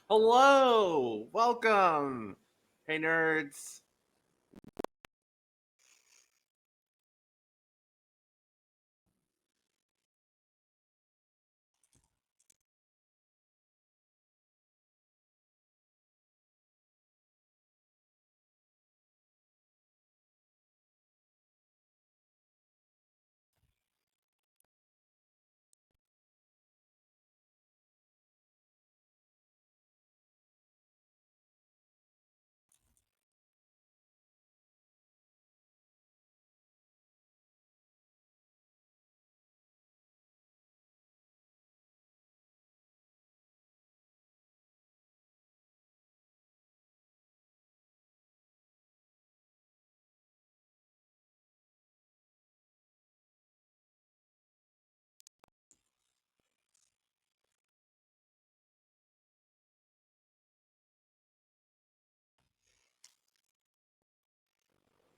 Hello, welcome. Hey, nerds.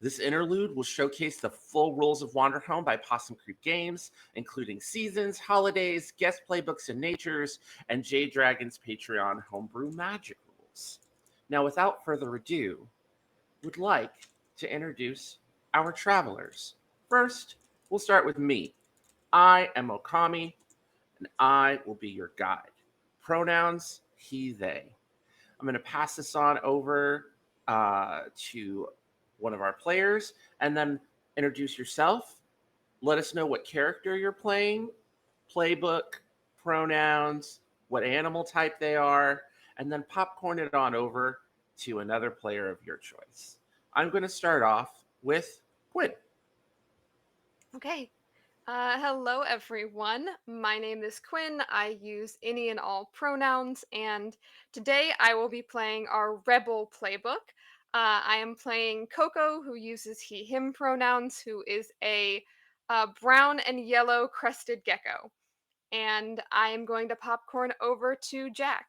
This interlude will showcase the full rules of Wanderhome by Possum Creek Games, including seasons, holidays, guest playbooks and natures, and Jade Dragon's Patreon homebrew magic rules. Now, without further ado, would like to introduce our travelers. First, we'll start with me. I am Okami, and I will be your guide. Pronouns he, they. I'm going to pass this on over to one of our players and then introduce yourself. Let us know what character you're playing, playbook, pronouns, what animal type they are, and then popcorn it on over to another player of your choice. I'm going to start off with Quinn. Okay. Hello, everyone. My name is Quinn. I use any and all pronouns, and today I will be playing our Rebel playbook. I am playing Coco, who uses he, him pronouns, who is a brown and yellow crested gecko. And I am going to popcorn over to Jack.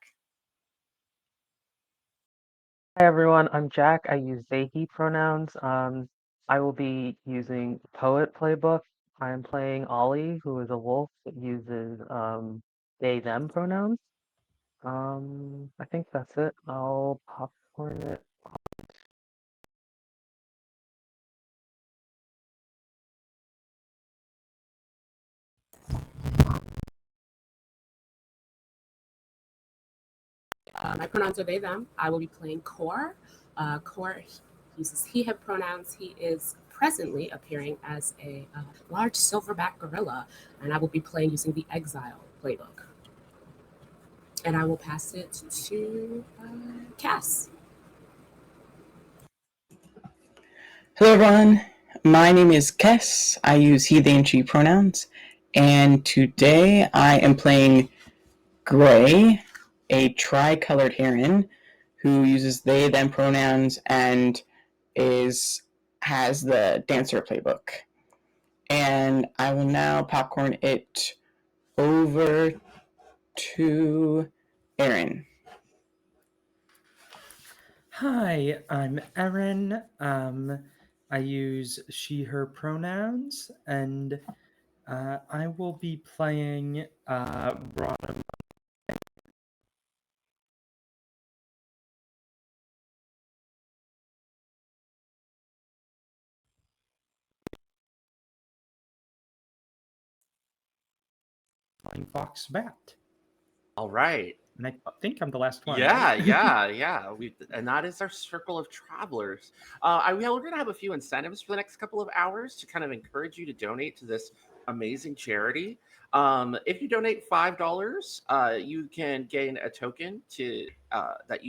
Hi everyone, I'm Jack. I use they, he pronouns. I will be using Poet Playbook. I'm playing Ollie, who is a wolf that uses they, them pronouns. I think that's it. I'll popcorn it. My pronouns are they, them. I will be playing Core. Core uses he, him pronouns. He is presently appearing as a large silverback gorilla, and I will be playing using the Exile playbook. And I will pass it to Cass. Hello, everyone. My name is Kess. I use he, they, and she pronouns. And today I am playing Gray, a tri-colored heron who uses they, them pronouns and has the dancer playbook. And I will now popcorn it over to Aaron. Hi, I'm Erin. I use she, her pronouns, and I will be playing Rodham. Flying Fox Bat. All right. And I think I'm the last one, Yeah, right? yeah. And that is our circle of travelers. We're going to have a few incentives for the next couple of hours to kind of encourage you to donate to this amazing charity. If you donate $5, you can gain a token to that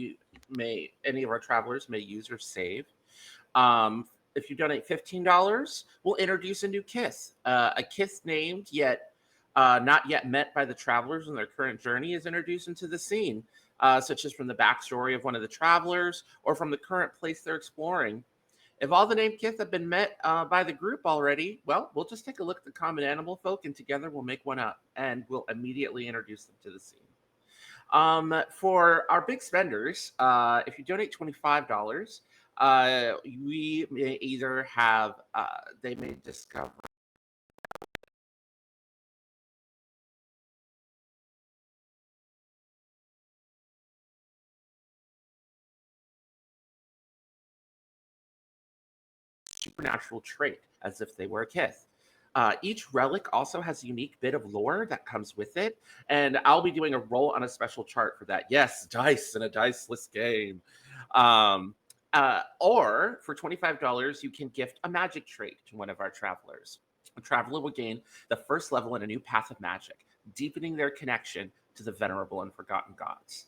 any of our travelers may use or save. If you donate $15, we'll introduce a new Kiss. A Kiss named yet not yet met by the travelers on their current journey is introduced into the scene, such as from the backstory of one of the travelers or from the current place they're exploring. If all the named Kith have been met by the group already, well, we'll just take a look at the common animal folk and together we'll make one up and we'll immediately introduce them to the scene. For our big spenders, if you donate $25, we may either have, they may discover supernatural trait, as if they were a kith. Each relic also has a unique bit of lore that comes with it, and I'll be doing a roll on a special chart for that. Yes, dice in a diceless game. Um, or for $25, you can gift a magic trait to one of our travelers. A traveler will gain the first level in a new path of magic, deepening their connection to the venerable and forgotten gods.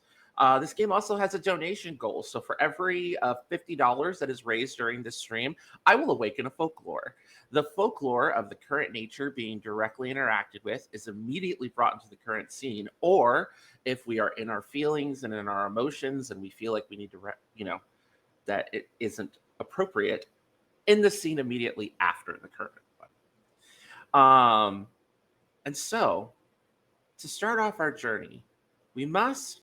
This game also has a donation goal. So for every $50 that is raised during this stream, I will awaken a folklore. The folklore of the current nature being directly interacted with is immediately brought into the current scene. Or if we are in our feelings and in our emotions and we feel like we need to, that it isn't appropriate, in the scene immediately after the current one. And so, to start off our journey, we must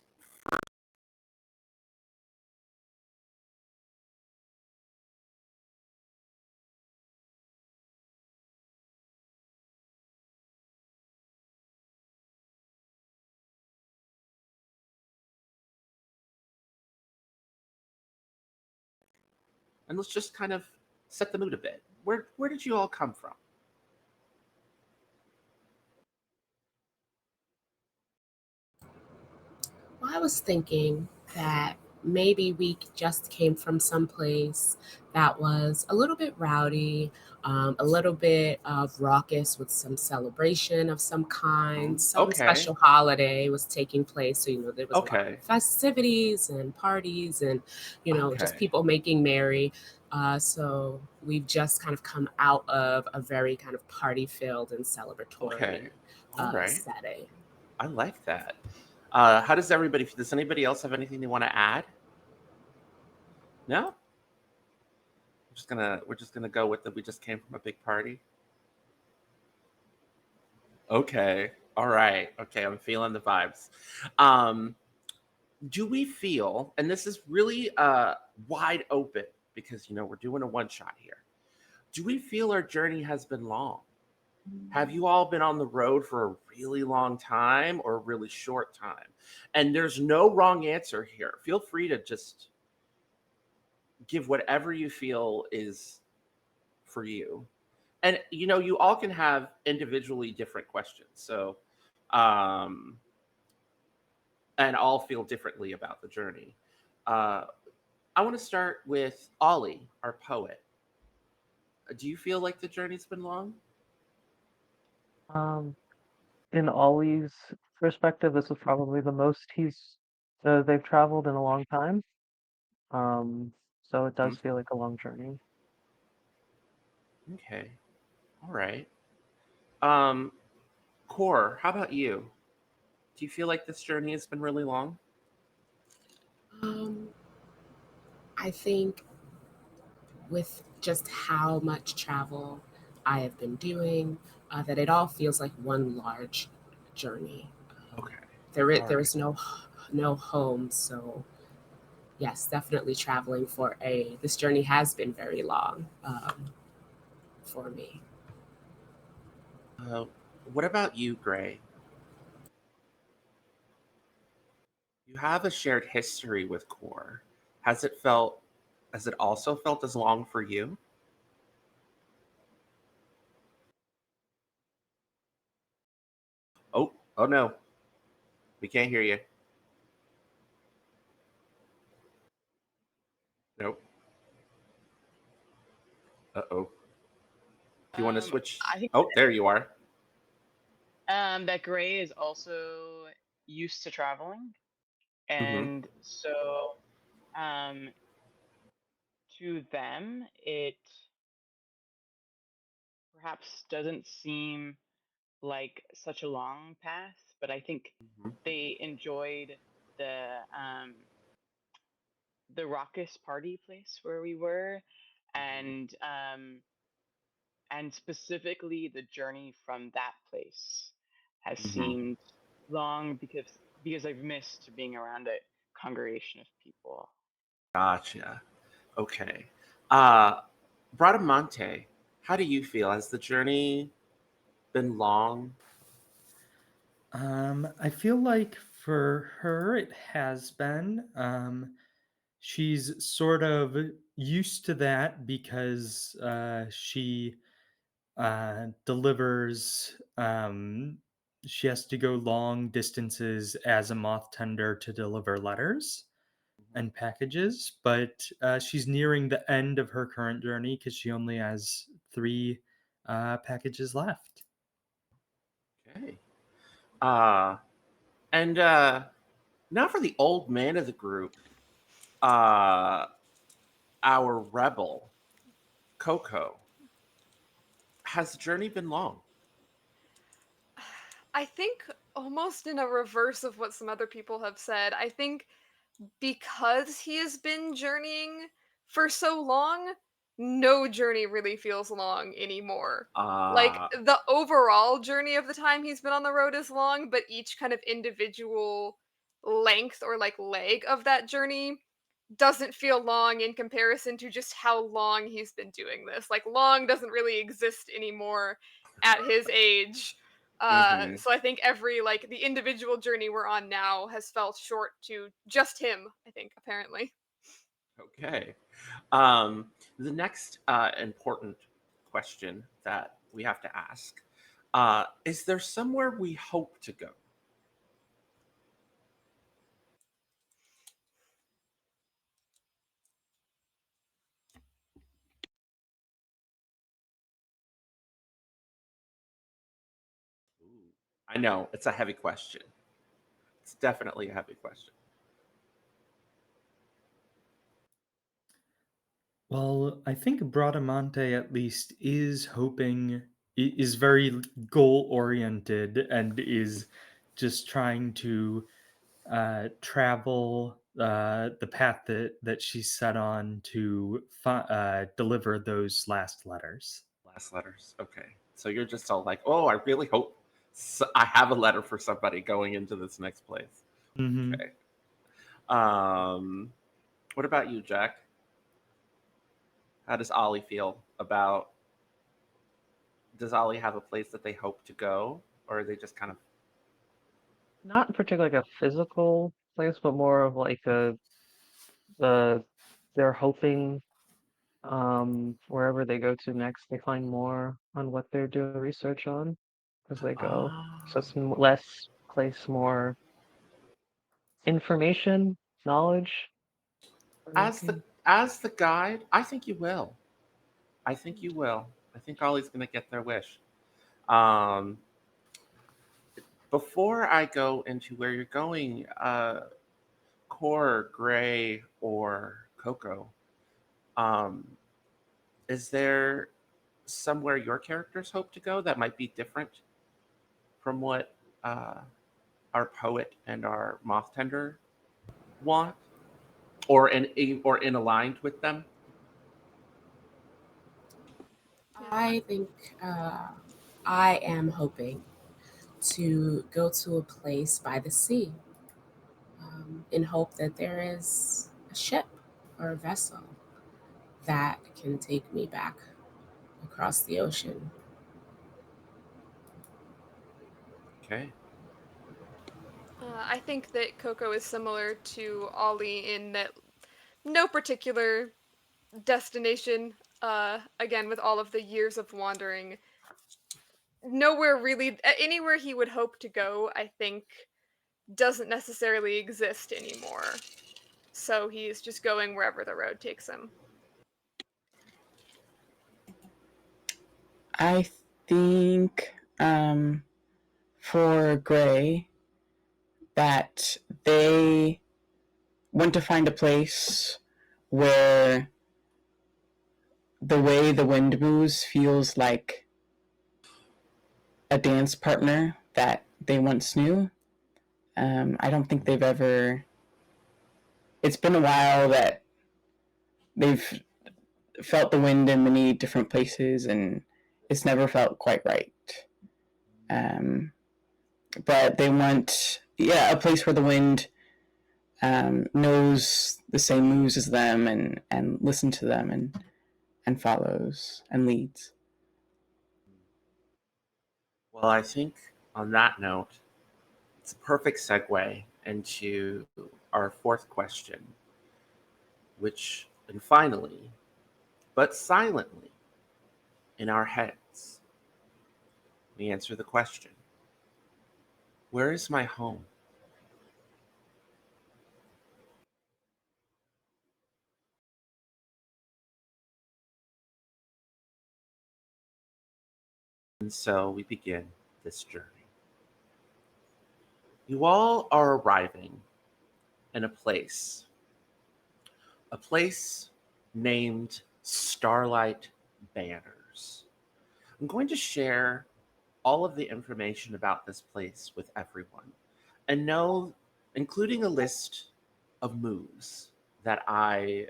and let's just kind of set the mood a bit. Where did you all come from? Well, I was thinking that maybe we just came from someplace that was a little bit rowdy, a little bit of raucous with some celebration of some kind. Some Okay. special holiday was taking place. So, there was a lot of Okay. festivities and parties and, just Okay. people making merry. So we've just kind of come out of a very kind of party filled and celebratory Okay. All right. setting. I like that. How does everybody? Does anybody else have anything they want to add? No. We're just gonna go with that. We just came from a big party. Okay. All right. Okay. I'm feeling the vibes. Um, do we feel, and this is really wide open because we're doing a one shot here. Do we feel our journey has been long? Have you all been on the road for a really long time or a really short time? And there's no wrong answer here. Feel free to just give whatever you feel is for you. And you all can have individually different questions. So um and all feel differently about the journey. Uh I want to start with Ollie, our poet. Do you feel like the journey's been long? Um, in Ollie's perspective, this is probably the most they've traveled in a long time. Um, so it Hmm. does feel like a long journey. Okay. All right. Um, Core, how about you? Do you feel like this journey has been really long? Um, I think with just how much travel I have been doing, that it all feels like one large journey. Okay. All There right. is no home, so yes, definitely traveling for a. This journey has been very long for me. Uh, what about you, Gray? You have a shared history with Core. Has it felt, has it also felt as long for you? Oh no, we can't hear you. Nope. Uh-oh. Do you want to switch? I think Oh, there you are. that Gray is also used to traveling, Mm-hmm. and so um, to them, it perhaps doesn't seem like such a long path, but I think Mm-hmm. they enjoyed the um, the raucous party place where we were, Mm-hmm. and specifically the journey from that place has Mm-hmm. seemed long because I've missed being around a congregation of people. Gotcha. Okay. Uh, Bradamante, how do you feel? Has the journey been long? I feel like for her it has been. she's sort of used to that because she delivers. She has to go long distances as a moth tender to deliver letters Mhm. and packages, but she's nearing the end of her current journey because she only has three packages left. Okay. Uh, and now for the old man of the group, uh, our rebel, Coco. Has the journey been long? I think almost in a reverse of what some other people have said. I think because he has been journeying for so long, no journey really feels long anymore. Like, Uh, the overall journey of the time he's been on the road is long, but each kind of individual length or like leg of that journey doesn't feel long in comparison to just how long he's been doing this. Like, long doesn't really exist anymore at his age. hmm So I think every like the individual journey we're on now has felt short to just him, I think, apparently. Okay. The next important question that we have to ask is there somewhere we hope to go? Ooh, I know it's a heavy question. It's definitely a heavy question. Well, I think Bradamante at least is hoping, is very goal oriented and is just trying to travel the path that she's set on to deliver those last letters. Last letters. Okay. So you're just all like, oh, I really hope I have a letter for somebody going into this next place. Hmm. Okay. Um, what about you, Jack? How does Ollie feel about? Does Ollie have a place that they hope to go, or are they just kind of? Not in particular like a physical place, but more of like a the they're hoping wherever they go to next, they find more on what they're doing research on as they go. So Ah, it's less place, more information, knowledge they're as the looking. as the guide, I think you will. I think you will. I think Ollie's going to get their wish. Um, before I go into where you're going, Core, Gray, or Coco, um, is there somewhere your characters hope to go that might be different from what uh, our poet and our moth tender want, or in aligned with them? Yeah. I think I am hoping to go to a place by the sea in hope that there is a ship or a vessel that can take me back across the ocean. Okay. I think that Coco is similar to Ollie in that no particular destination, again, with all of the years of wandering, nowhere really, anywhere he would hope to go, I think, doesn't necessarily exist anymore. So he's just going wherever the road takes him. I think for Gray that they want to find a place where the way the wind moves feels like a dance partner that they once knew. I don't think they've ever. It's been a while that they've felt the wind in many different places, and it's never felt quite right. Um, but they want, yeah, a place where the wind knows the same moves as them and listen to them and follows and leads. Well, I think on that note, it's a perfect segue into our fourth question. and finally, but silently, in our heads, we answer the question, where is my home? And so we begin this journey. You all are arriving in a place named Starlight Banners. I'm going to share all of the information about this place with everyone and know, including a list of moves that I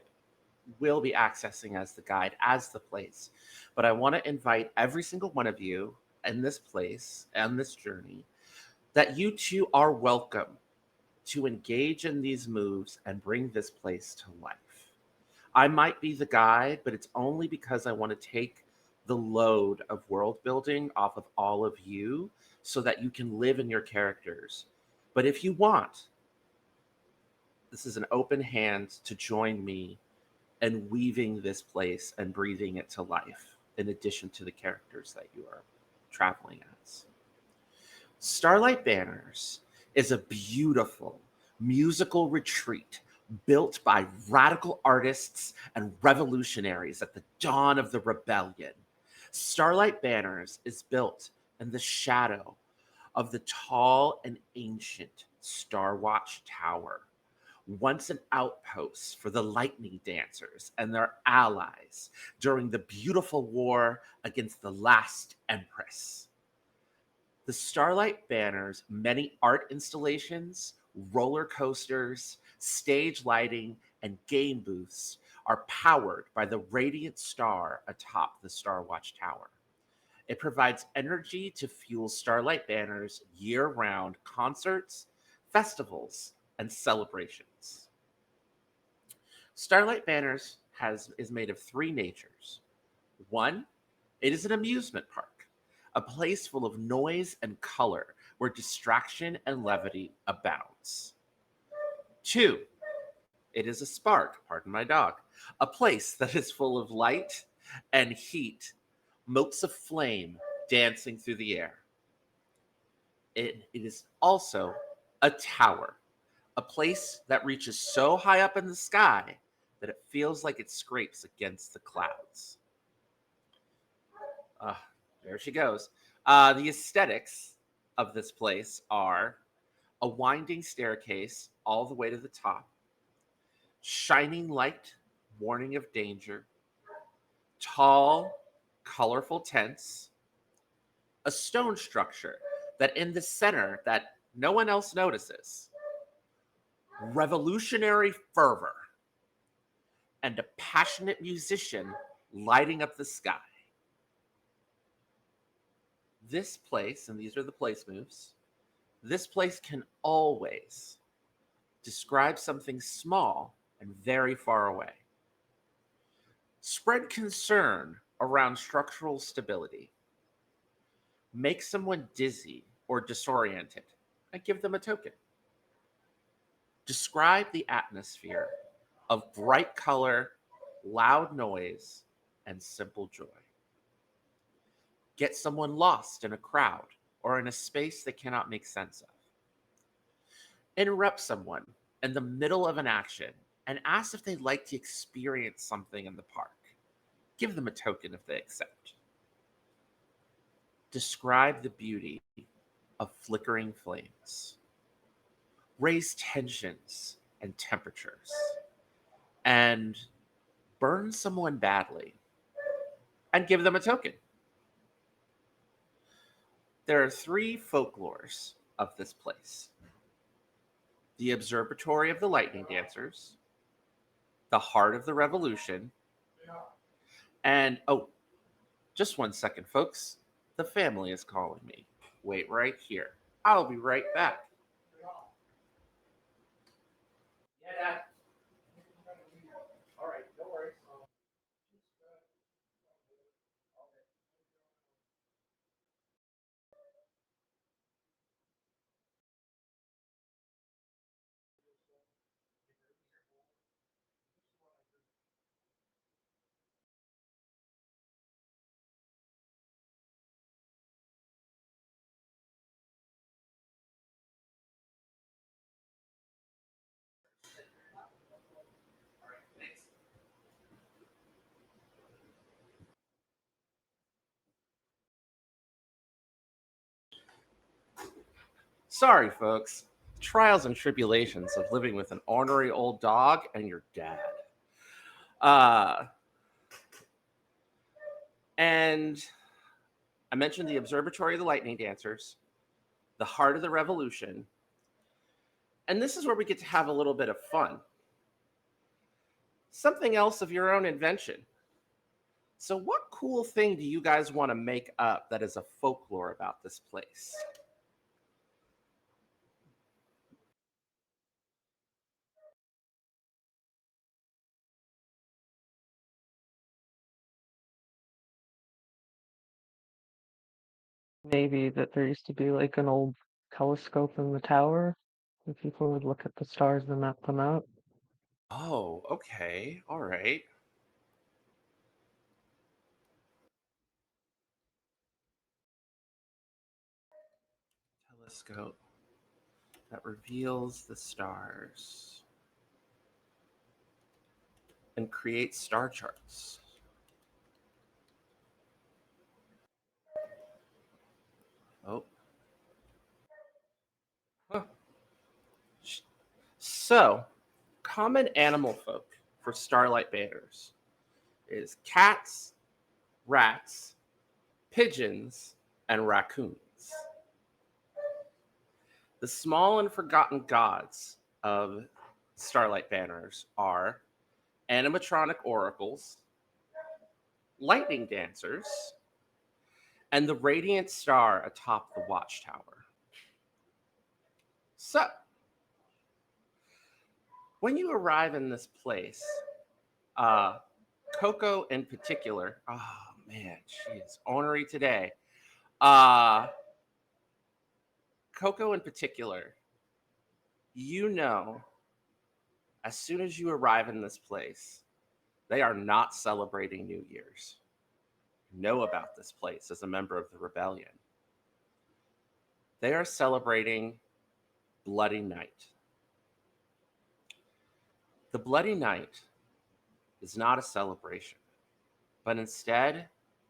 will be accessing as the guide, as the place. But I want to invite every single one of you in this place and this journey that you too are welcome to engage in these moves and bring this place to life. I might be the guide, but it's only because I want to take the load of world building off of all of you so that you can live in your characters. But if you want, this is an open hand to join me in weaving this place and breathing it to life, in addition to the characters that you are traveling as. Starlight Banners is a beautiful musical retreat built by radical artists and revolutionaries at the dawn of the rebellion. Starlight Banners is built in the shadow of the tall and ancient Starwatch Tower, once an outpost for the lightning dancers and their allies during the beautiful war against the last Empress. The Starlight Banner's many art installations, roller coasters, stage lighting, and game booths are powered by the radiant star atop the Starwatch Tower. It provides energy to fuel Starlight Banner's year-round concerts, festivals, and celebrations. Starlight Banners is made of three natures. One, it is an amusement park, a place full of noise and color where distraction and levity abounds. Two, it is a spark, pardon my dog, a place that is full of light and heat, motes of flame dancing through the air. It is also a tower, a place that reaches so high up in the sky that it feels like it scrapes against the clouds. Uh, there she goes. The aesthetics of this place are a winding staircase all the way to the top, shining light, warning of danger, tall, colorful tents, a stone structure that in the center that no one else notices, revolutionary fervor, and a passionate musician lighting up the sky. This place, and these are the place moves, this place can always describe something small and very far away. Spread concern around structural stability. Make someone dizzy or disoriented and give them a token. Describe the atmosphere of bright color, loud noise, and simple joy. Get someone lost in a crowd or in a space they cannot make sense of. Interrupt someone in the middle of an action and ask if they'd like to experience something in the park. Give them a token if they accept. Describe the beauty of flickering flames. Raise tensions and temperatures. And burn someone badly and give them a token. There are three folklores of this place: the Observatory of the Lightning Dancers, the Heart of the Revolution, and oh, just one second, folks. The family is calling me. Wait right here. I'll be right back. Yeah, Dad. All right, no worries. Sorry, folks. Trials and tribulations of living with an ornery old dog and your dad. Uh, and I mentioned the Observatory of the Lightning Dancers, the Heart of the Revolution, and this is where we get to have a little bit of fun. Something else of your own invention. So, what cool thing do you guys want to make up that is a folklore about this place? Maybe that there used to be like an old telescope in the tower, and people would look at the stars and map them out. Oh, okay. All right. Telescope that reveals the stars and creates star charts. Oh, huh. So, common animal folk for starlight banners is cats, rats, pigeons, and raccoons. The small and forgotten gods of starlight banners are animatronic oracles, lightning dancers, and the radiant star atop the watchtower. So, when you arrive in this place, uh, Coco in particular, oh man, she is ornery today. Uh, Coco in particular, you know, as soon as you arrive in this place, they are not celebrating New Year's. You know about this place as a member of the rebellion. They are celebrating Bloody Night. The Bloody Night is not a celebration, but instead a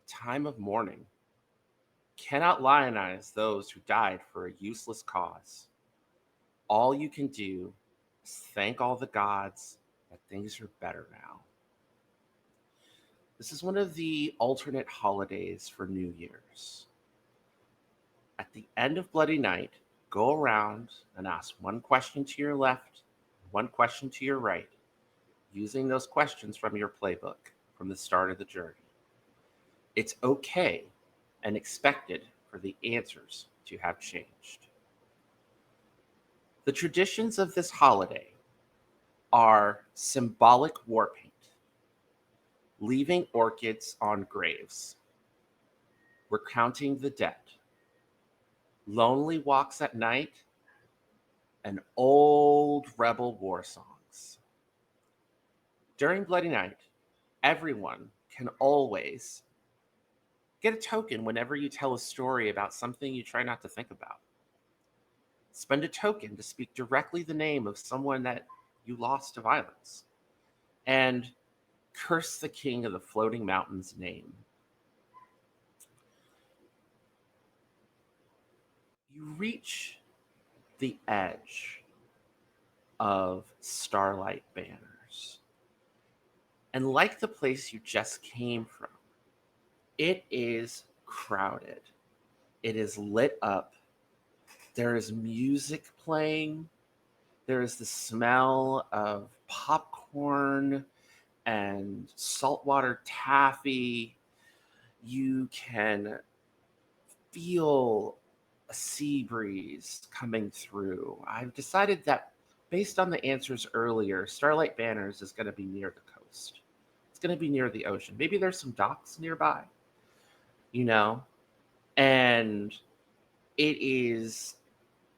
time of mourning. Cannot lionize those who died for a useless cause. All you can do is thank all the gods that things are better now. This is one of the alternate holidays for New Year's. At the end of Bloody Night, go around and ask one question to your left, one question to your right, using those questions from your playbook from the start of the journey. It's okay and expected for the answers to have changed. The traditions of this holiday are symbolic war paint, leaving orchids on graves, recounting the dead, lonely walks at night, and old rebel war songs. During Bloody Night, everyone can always get a token whenever you tell a story about something you try not to think about. Spend a token to speak directly the name of someone that you lost to violence. And curse the king of the floating mountain's name. You reach the edge of Starlight Banners. And like the place you just came from, it is crowded. It is lit up. There is music playing. There is the smell of popcorn and saltwater taffy. You can feel a sea breeze coming through. I've decided that based on the answers earlier, Starlight Banners is going to be near the coast. It's going to be near the ocean. Maybe there's some docks nearby, you know? And it is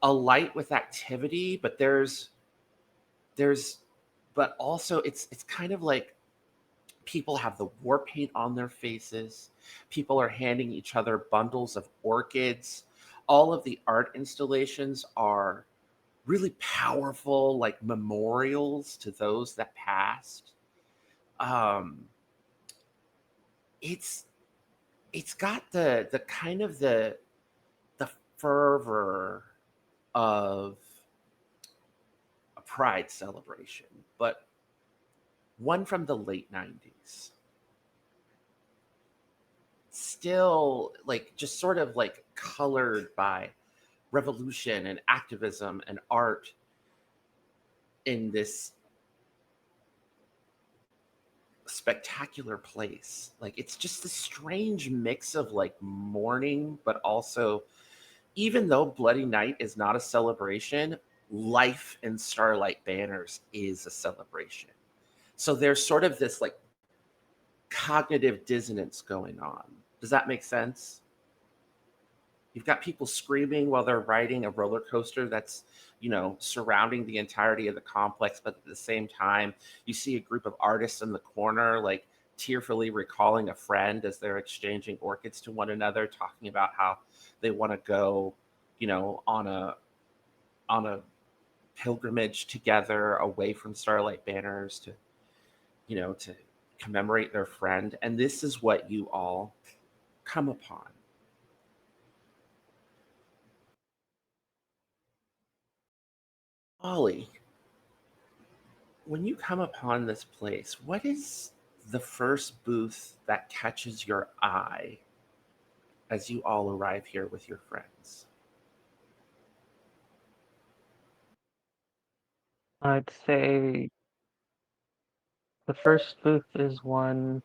alight with activity, but there's but also it's kind of like people have the war paint on their faces. People are handing each other bundles of orchids. All of the art installations are really powerful, like memorials to those that passed. Um, it's it's got the kind of the fervor of a pride celebration, but one from the late 90s. Still, like, just sort of like colored by revolution and activism and art in this spectacular place. Like, it's just this strange mix of like mourning, but also, even though Bloody Night is not a celebration, life in Starlight Banners is a celebration. So there's sort of this like cognitive dissonance going on. Does that make sense? You've got people screaming while they're riding a roller coaster that's, surrounding the entirety of the complex, but at the same time, you see a group of artists in the corner, like tearfully recalling a friend as they're exchanging orchids to one another, talking about how they want to go, on a pilgrimage together away from Starlight Banners to commemorate their friend. And this is what you all come upon. Ollie, when you come upon this place, what is the first booth that catches your eye as you all arrive here with your friends? I'd say the first booth is one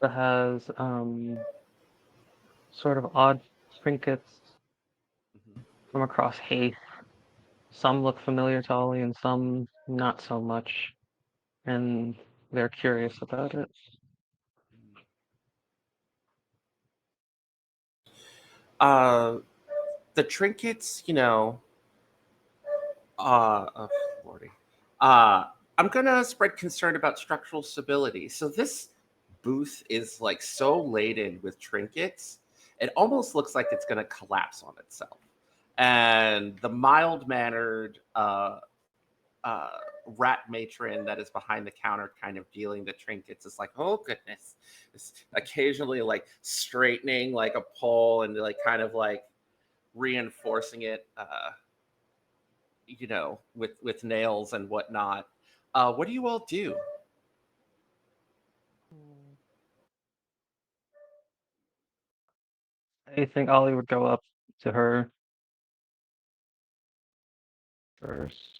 that has sort of odd trinkets Mhm. from across Haith. Some look familiar to Ollie and some not so much, and they're curious about it. Uh, the trinkets, oh, lordy. Uh, I'm gonna spread concern about structural stability. So this booth is like so laden with trinkets, it almost looks like it's gonna collapse on itself. And the mild mannered uh, rat matron that is behind the counter, kind of dealing the trinkets, is like, oh goodness, it's occasionally like straightening like a pole and like kind of like reinforcing it. With nails and whatnot. What do you all do? I think Ollie would go up to her first.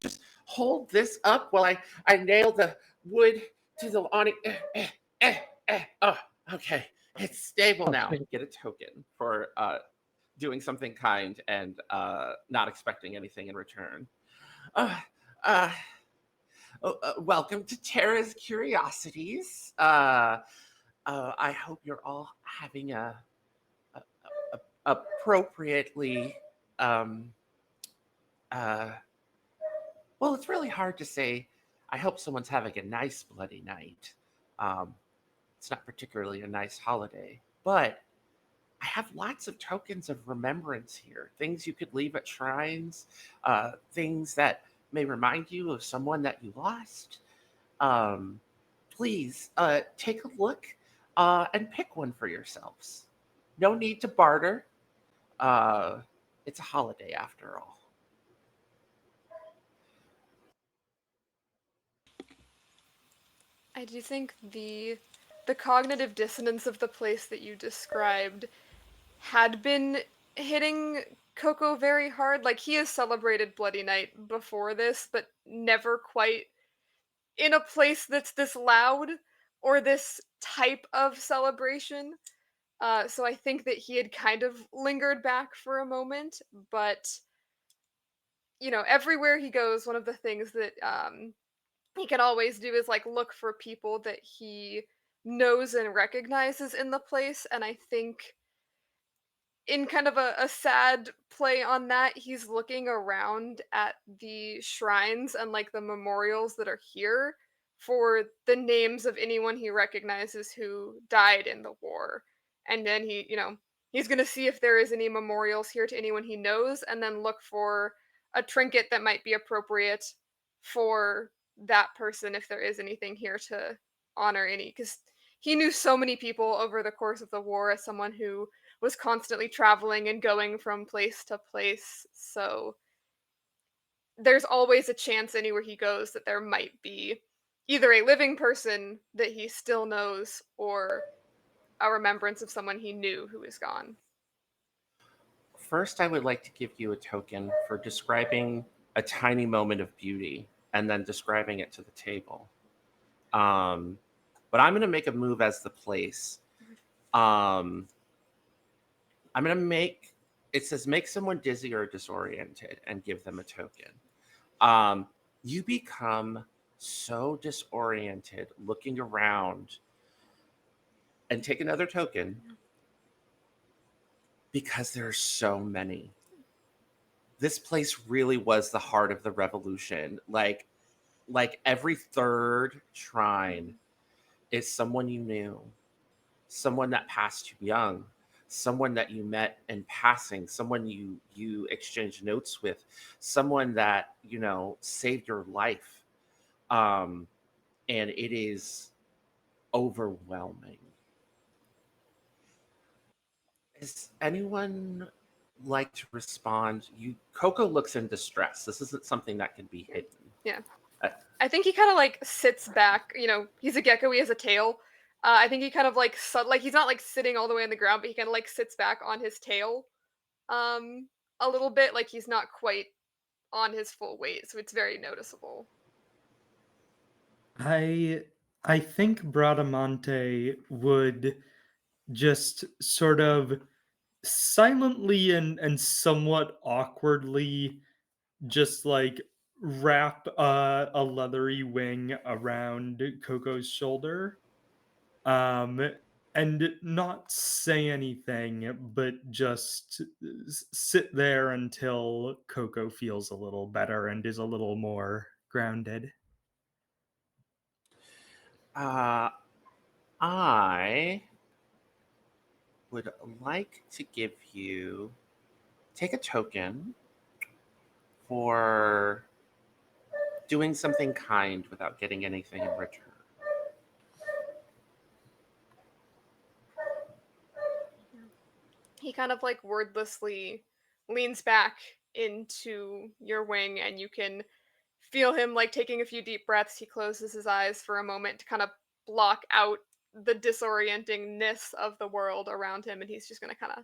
Just hold this up while I nail the wood to the awning. Oh, okay. It's stable now. Okay. Get a token for doing something kind and not expecting anything in return. Uh, uh, Welcome to Tara's Curiosities. I hope you're all having a, appropriately um, uh, well, it's really hard to say. I hope someone's having a nice bloody night. Um, it's not particularly a nice holiday, but I have lots of tokens of remembrance here. Things you could leave at shrines, things that may remind you of someone that you lost. Um, Please take a look and pick one for yourselves. No need to barter. Uh, it's a holiday after all. I do think the cognitive dissonance of the place that you described had been hitting Coco very hard. Like, he has celebrated Bloody Night before this, but never quite in a place that's this loud or this type of celebration. So I think that he had kind of lingered back for a moment, but everywhere he goes, one of the things that he can always do is like look for people that he knows and recognizes in the place. And I think in kind of a sad play on that, he's looking around at the shrines and like the memorials that are here for the names of anyone he recognizes who died in the war. And then he's going to see if there is any memorials here to anyone he knows and then look for a trinket that might be appropriate for that person if there is anything here to honor any cuz he knew so many people over the course of the war as someone who was constantly traveling and going from place to place. So there's always a chance anywhere he goes that there might be either a living person that he still knows or a remembrance of someone he knew who is gone. First, I would like to give you a token for describing a tiny moment of beauty and then describing it to the table. Um, but I'm going to make a move as the place. Um, I'm going to make it says make someone dizzy or disoriented and give them a token. Um, you become so disoriented looking around and take another token because there are so many. This place really was the heart of the revolution. Like every third shrine is someone you knew, someone that passed you young, someone that you met in passing, someone you exchanged notes with, someone that saved your life. Um, and it is overwhelming. Is anyone like to respond? Coco looks in distress. This isn't something that can be hidden. Yeah. Uh, I think he kind of like sits back. He's a gecko. He has a tail. I think he kind of like like he's not like sitting all the way on the ground, but he kind of like sits back on his tail, um, a little bit. Like he's not quite on his full weight, so it's very noticeable. I I think Bradamante would just sort of silently and somewhat awkwardly just like wrap a leathery wing around Coco's shoulder, um, and not say anything, but just sit there until Coco feels a little better and is a little more grounded. uh, I would like to give you take a token for doing something kind without getting anything in return. He kind of like wordlessly leans back into your wing, and you can feel him like taking a few deep breaths. He closes his eyes for a moment to kind of block out the disorientingness of the world around him, and he's just going to kind of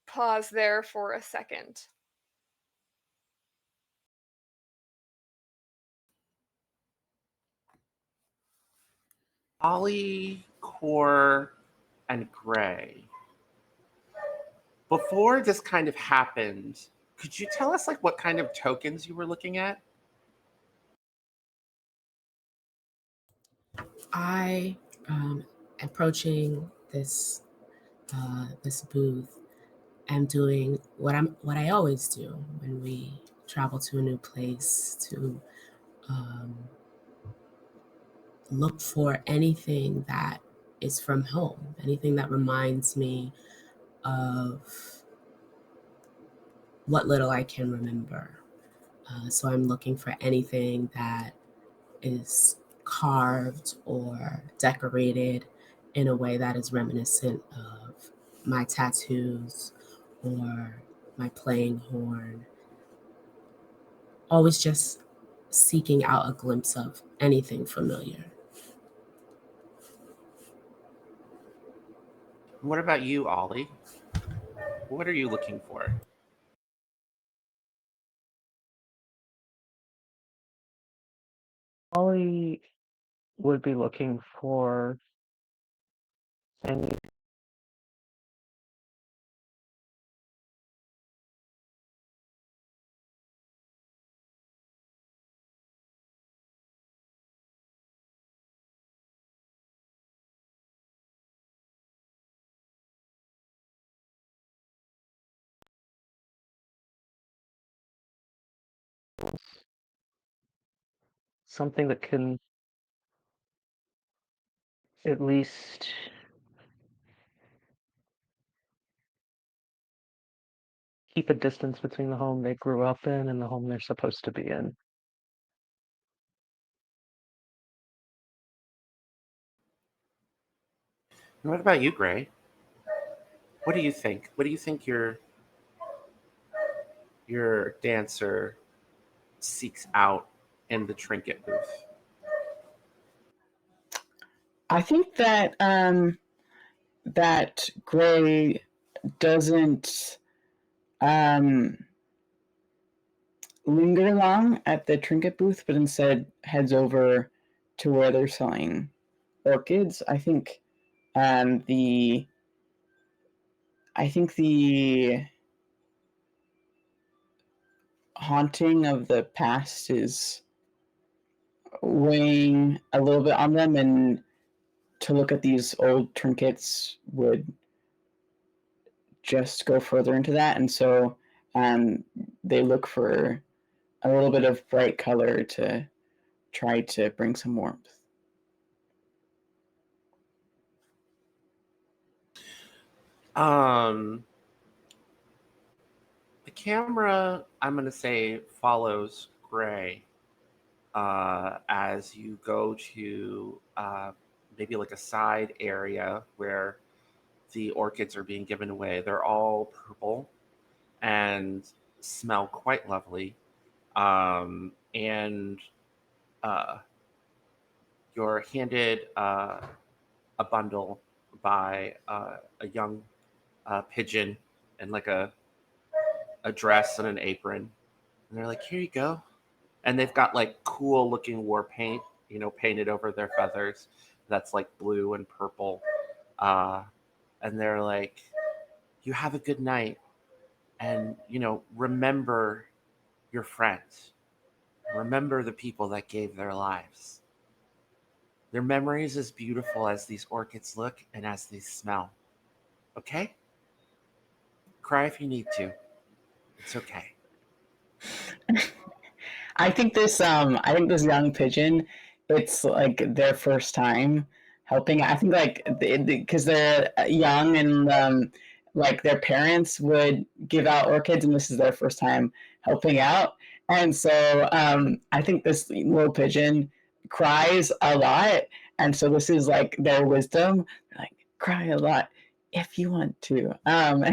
pause there for a second. Ollie, Core, and Gray. Before this kind of happened, could you tell us like what kind of tokens you were looking at? I approaching this booth am doing what I always do when we travel to a new place to um, look for anything that is from home, anything that reminds me of what little I can remember. So I'm looking for anything that is carved or decorated in a way that is reminiscent of my tattoos or my playing horn. Always just seeking out a glimpse of anything familiar. What about you, Ollie? What are you looking for? Ollie would be looking for any something that can at least keep a distance between the home they grew up in and the home they're supposed to be in. And what about you, Gray? What do you think? What do you think your dancer seeks out in the trinket booth? I think that that Gray doesn't um, linger long at the trinket booth, but instead heads over to where they're selling orchids. Um, the the haunting of the past is weighing a little bit on them, and to look at these old trinkets would just go further into that. And so um, they look for a little bit of bright color to try to bring some warmth. Um, the camera, I'm going to say, follows Gray as you go to maybe like a side area where the orchids are being given away. They're all purple and smell quite lovely. And uh, you're handed a bundle by a young pigeon and like a dress and an apron. And they're like, here you go. And they've got like cool looking war paint, painted over their feathers. That's like blue and purple. Uh, and they're like, you have a good night. And, remember your friends. Remember the people that gave their lives. Their memories as beautiful as these orchids look and as they smell. Okay? Cry if you need to. It's okay. I think this young pigeon, it's like their first time helping. I think like because they're young and like their parents would give out orchids, and this is their first time helping out. And so I think this little pigeon cries a lot, and so this is like their wisdom. Like, cry a lot if you want to. Um,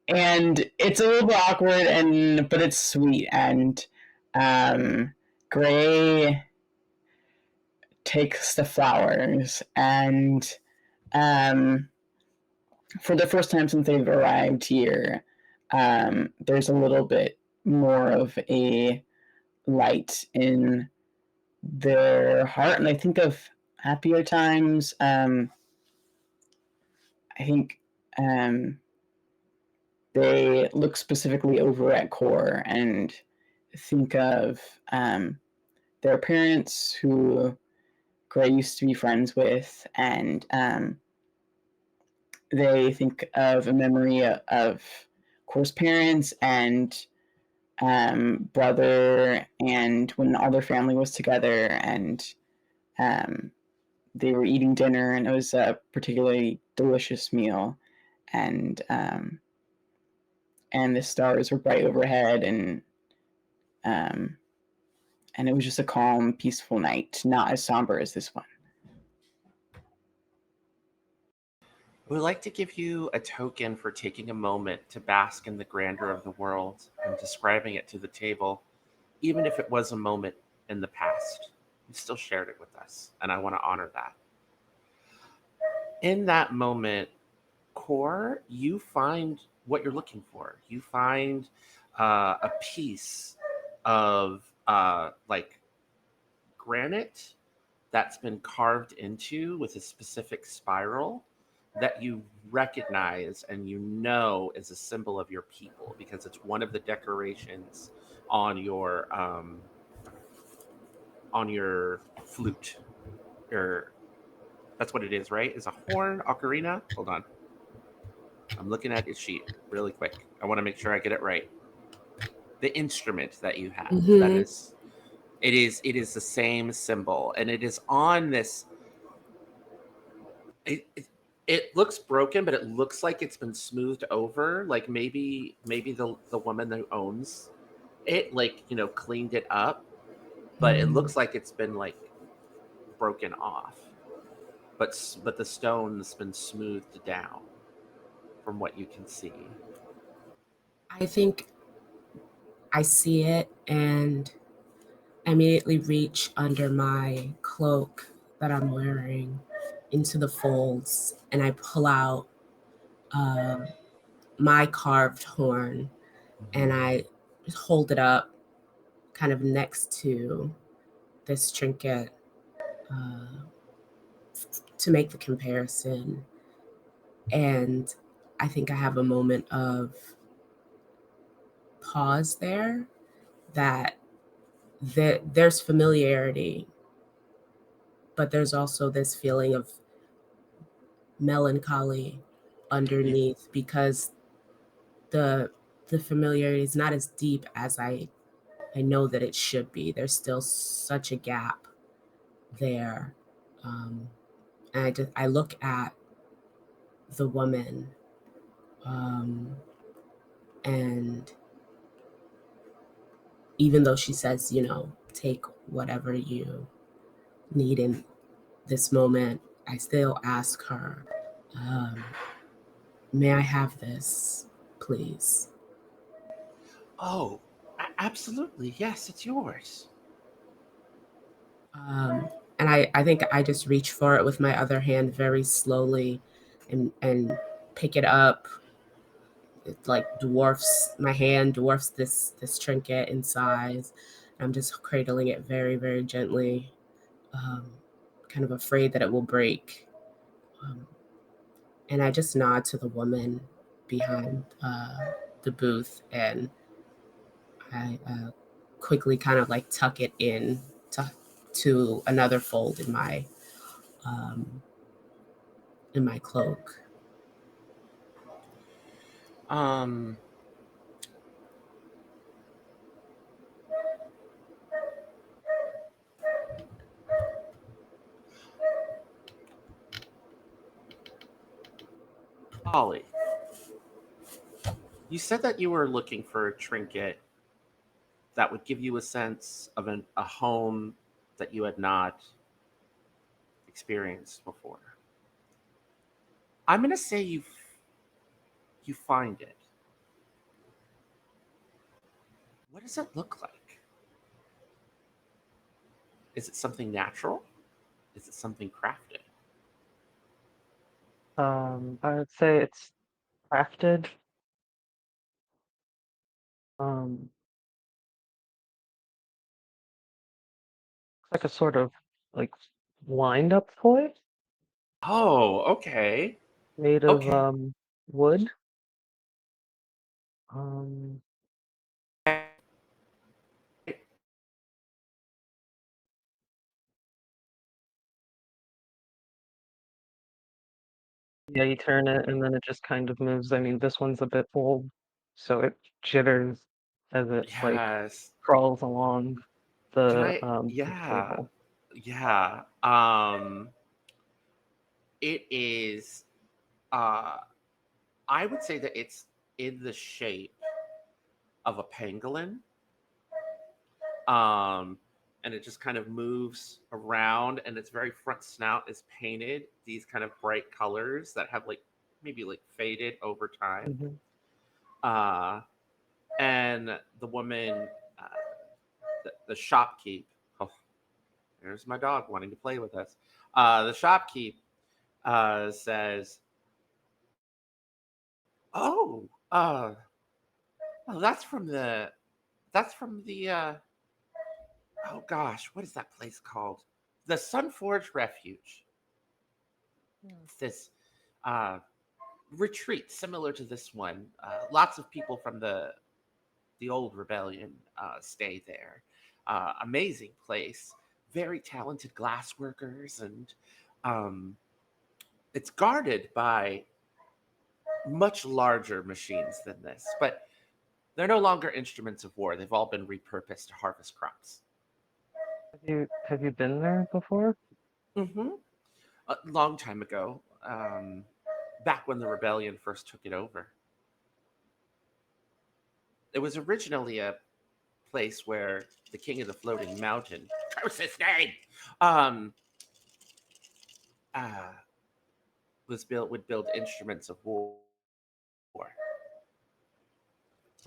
and it's a little bit awkward, and but it's sweet. And um, Gray takes the flowers, and um, for the first time since they've arrived here, there's a little bit more of a light in their heart, and I think of happier times. I think um, they look specifically over at Core and think of their parents who Gray used to be friends with, and they think of a memory of Core's parents and brother, and when all their family was together, and um, they were eating dinner, and it was a particularly delicious meal, and and the stars were bright overhead, um, and it was just a calm, peaceful night, not as somber as this one. We would like to give you a token for taking a moment to bask in the grandeur of the world and describing it to the table, even if it was a moment in the past. You still shared it with us, and I want to honor that. In that moment, Core, you find what you're looking for. You find a piece of like granite that's been carved into with a specific spiral that you recognize and is a symbol of your people because it's one of the decorations on your flute. Or that's what it is, right? Is a horn, ocarina? Hold on. I'm looking at your sheet really quick. I want to make sure I get it right. The instrument that you have that Mm-hmm. is It is the same symbol, and it is on this. It looks broken, but it looks like it's been smoothed over. Like maybe the woman who owns it, like, cleaned it up, but it looks like it's been like broken off. But the stone's been smoothed down from what you can see. I think I see it and immediately reach under my cloak that I'm wearing into the folds, and I pull out um, my carved horn, and I hold it up kind of next to this trinket uh, to make the comparison. And I think I have a moment of pause there, that there's familiarity, but there's also this feeling of melancholy You, underneath, because the the familiarity is not as deep as I know that it should be. There's still such a gap there. Um, and I look at the woman, um, and even though she says, take whatever you need in this moment, I still ask her, um, may I have this, please? oh, absolutely, yes, it's yours. Um, and I think I just reach for it with my other hand very slowly, and pick it up. It like dwarfs my hand, dwarfs this trinket in size. I'm just cradling it very, very gently, um, kind of afraid that it will break. Um, and I just nod to the woman behind the booth, and I quickly kind of like tuck it in to another fold um, in my cloak. Um, Ollie, you said that you were looking for a trinket that would give you a sense of a home that you had not experienced before. I'm gonna say you find it. What does it look like? Is it something natural? Is it something crafted? I would say it's crafted. Um, like a sort of like wind up toy Oh, okay. made of Okay. wood. Um, yeah, you turn it and then it just kind of moves. I mean, this one's a bit old, so it jitters as it like Yes. crawls along Can the I? the Yeah. table. Yeah. It is. Uh, I would say that it's in the shape of a pangolin. Um, and it just kind of moves around, and its very front snout is painted these kind of bright colors that have like maybe like faded over time. Hmm. Uh, and the woman, uh, the shopkeep. Oh, there's my dog wanting to play with us. The shopkeep says, "Oh, oh, that's from the oh gosh, what is that place called? The Sunforge Refuge. It's this uh, retreat similar to this one. Lots of people from the old rebellion stay there. Amazing place, very talented glass workers, and um, it's guarded by much larger machines than this, but they're no longer instruments of war. They've all been repurposed to harvest crops. Have you been there before? Mm-hmm. A long time ago, back when the rebellion first took it over. It was originally a place where the king of the floating mountain, that was his name, um, uh, was built would build instruments of war.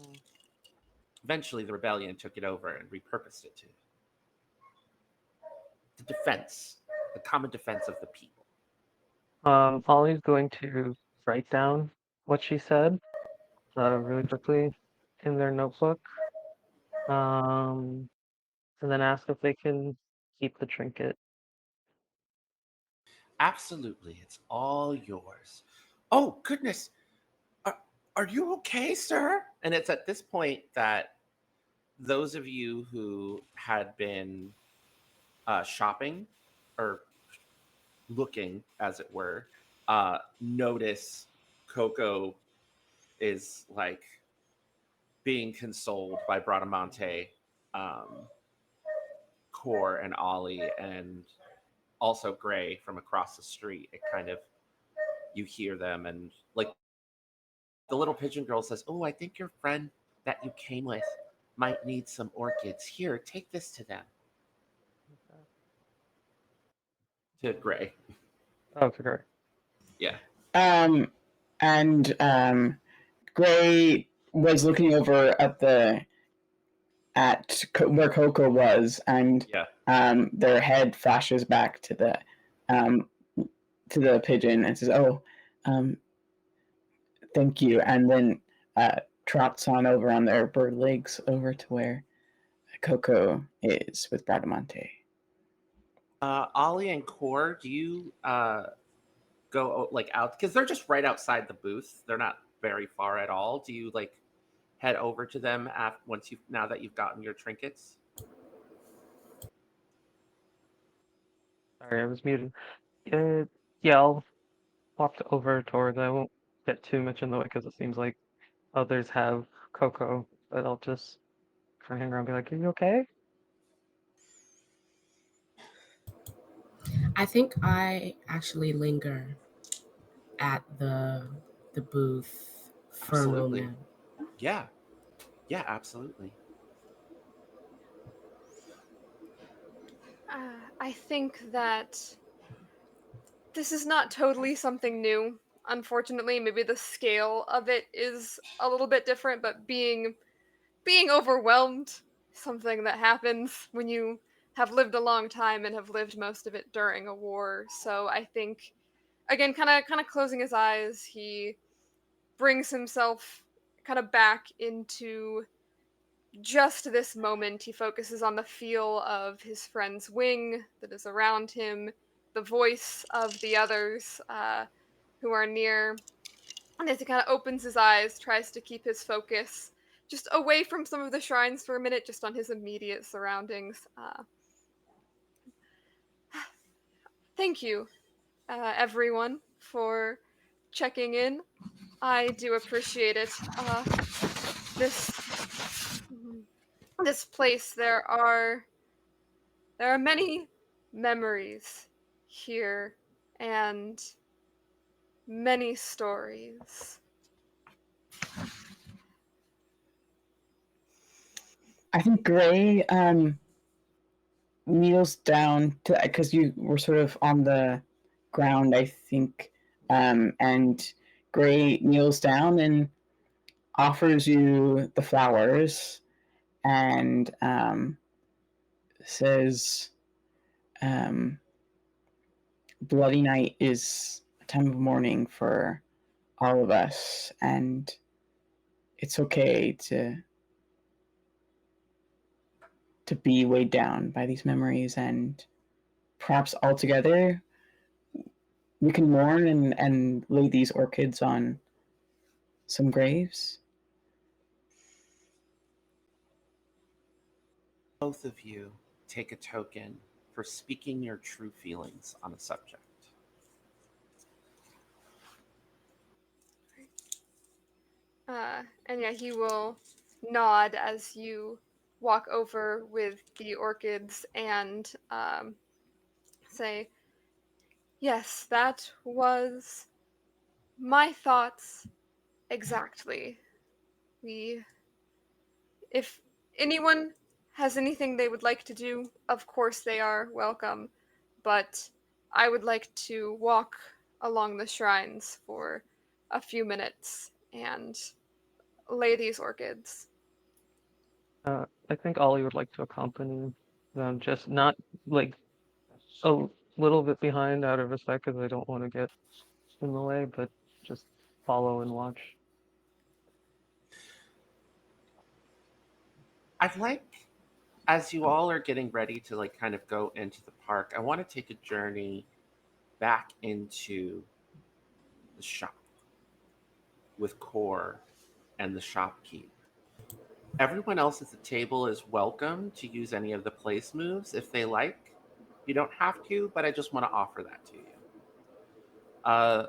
Mm. Eventually, the rebellion took it over and repurposed it to the defense, the common defense of the people. Ollie's going to write down what she said, really quickly in their notebook. Um, and then ask if they can keep the trinket. Absolutely, it's all yours. Oh goodness, are, are you okay, sir? And it's at this point that those of you who had been shopping or looking, as it were, notice Coco is like being consoled by Bradamante, um, Core, and Ollie, and also Gray from across the street. It kind of you hear them, and like the little pigeon girl says, "Oh, I think your friend that you came with might need some orchids. Here, take this to them." To Gray, Oh, okay. yeah. Um, and Gray was looking over at where Coco was, and Yeah. their head flashes back um, to the pigeon and says, "Oh, um, thank you," and then trots on over on their bird legs over to where Coco is with Bradamante. Ollie and Core, do you go like out because they're just right outside the booth? They're not very far at all. Do you like head over to them once you now that you've gotten your trinkets? Sorry, I was muted. Uh, yeah, I'll walk over towards. I won't get too much in the way because it seems like others have Coco, but I'll just kind of hang around and be like, "Are you okay?" I think I actually linger at the booth for a Absolutely. moment. Yeah. Yeah, absolutely. I think that this is not totally something new. Unfortunately, maybe the scale of it is a little bit different, but being overwhelmed, something that happens when you have lived a long time and have lived most of it during a war. So I think again kind of closing his eyes, he brings himself kind of back into just this moment. He focuses on the feel of his friend's wing that is around him, the voice of the others who are near. And as he kind of opens his eyes, tries to keep his focus just away from some of the shrines for a minute, just on his immediate surroundings. Thank you, everyone, for checking in. I do appreciate it. This this place, there are many memories here and many stories. I think Gray kneels down to because you were sort of on the ground, I think, and Gray kneels down and offers you the flowers and says, um, "Bloody Night is a time of mourning for all of us, and it's okay to be weighed down by these memories, and perhaps all together we can mourn and lay these orchids on some graves." Both of you take a token for speaking your true feelings on a subject. And yeah, he will nod as you walk over with the orchids and say, "Yes, that was my thoughts exactly. We, if anyone has anything they would like to do, of course they are welcome, but I would like to walk along the shrines for a few minutes and lay these orchids." I think Ollie would like to accompany them, just not like a little bit behind out of respect because I don't want to get in the way, but just follow and watch. I'd like, as you all are getting ready to like kind of go into the park, I want to take a journey back into the shop with Core and the shopkeep. Everyone else at the table is welcome to use any of the place moves if they like. You don't have to, but I just want to offer that to you. Uh,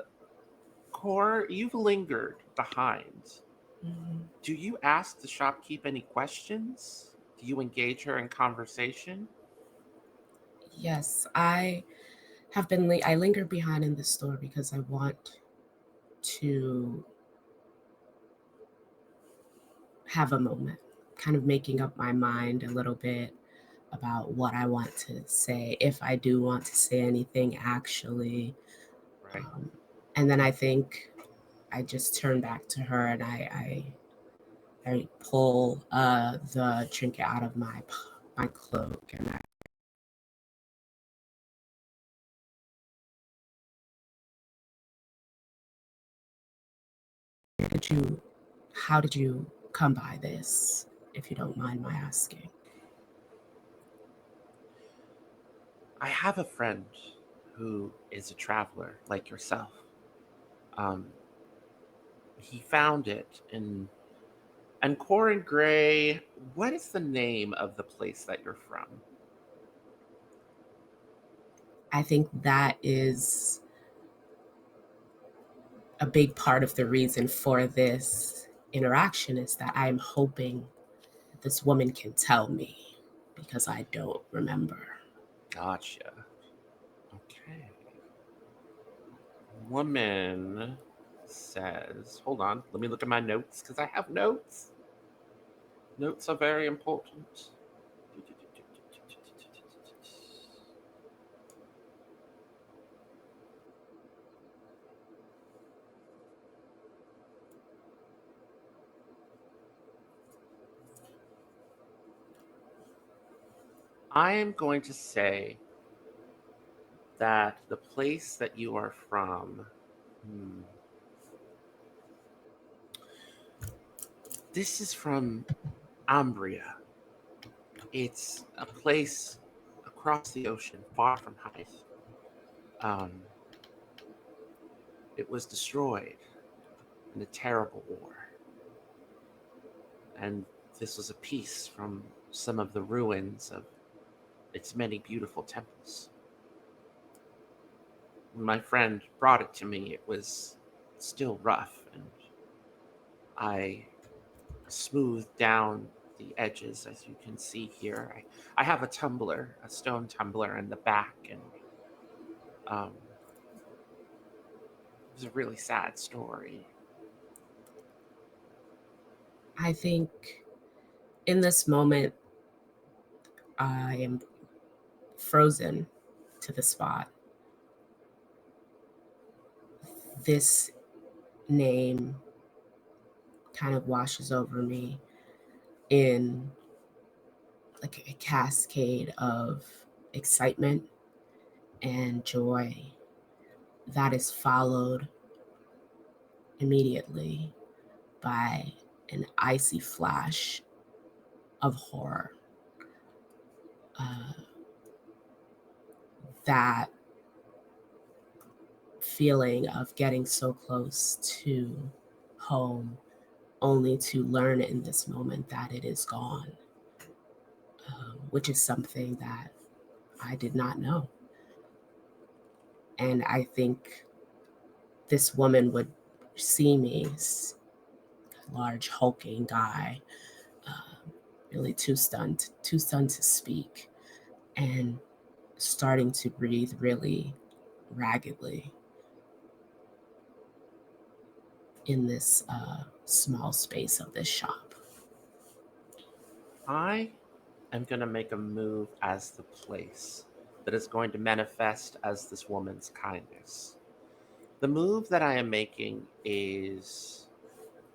Core, you've lingered behind. Mhm. Do you ask the shopkeep any questions? Do you engage her in conversation? Yes, I have been. I linger behind in the store because I want to have a moment, kind of making up my mind a little bit about what I want to say, if I do want to say anything actually. Right. And then I think I just turn back to her and I pull the trinket out of my cloak and I did you how did you come by this, if you don't mind my asking? I have a friend who is a traveler like yourself. Um, he found it in. And Corin Gray, what is the name of the place that you're from? I think that is a big part of the reason for this interaction is that I'm hoping that this woman can tell me because I don't remember. Gotcha. Okay. Woman says, hold on, let me look at my notes because I have notes. Notes are very important. I am going to say that the place that you are from, hmm, this is from Umbria. It's a place across the ocean, far from Hythe. Um, it was destroyed in a terrible war, and this was a piece from some of the ruins of its many beautiful temples. When my friend brought it to me, it was still rough, and I smoothed down the edges, as you can see here. I have a tumbler, a stone tumbler in the back, and um, it was a really sad story. I think in this moment, I am frozen to the spot. This name kind of washes over me in like a cascade of excitement and joy that is followed immediately by an icy flash of horror. Uh, that feeling of getting so close to home only to learn in this moment that it is gone, which is something that I did not know. And I think this woman would see me, large hulking guy, really too stunned to speak, and starting to breathe really raggedly in this small space of this shop. I am going to make a move as the place that is going to manifest as this woman's kindness. The move that I am making is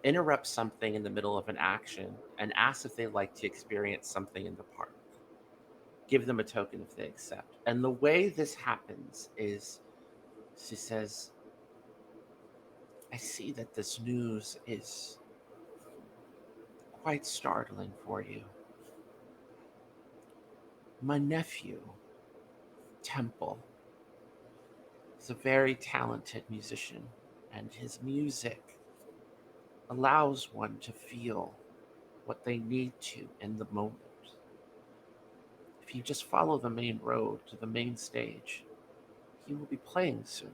interrupt something in the middle of an action and ask if they'd like to experience something in the park. Give them a token if they accept. And the way this happens is she says, I see that this news is quite startling for you. My nephew, Temple, is a very talented musician, and his music allows one to feel what they need to in the moment. If you just follow the main road to the main stage, he will be playing soon.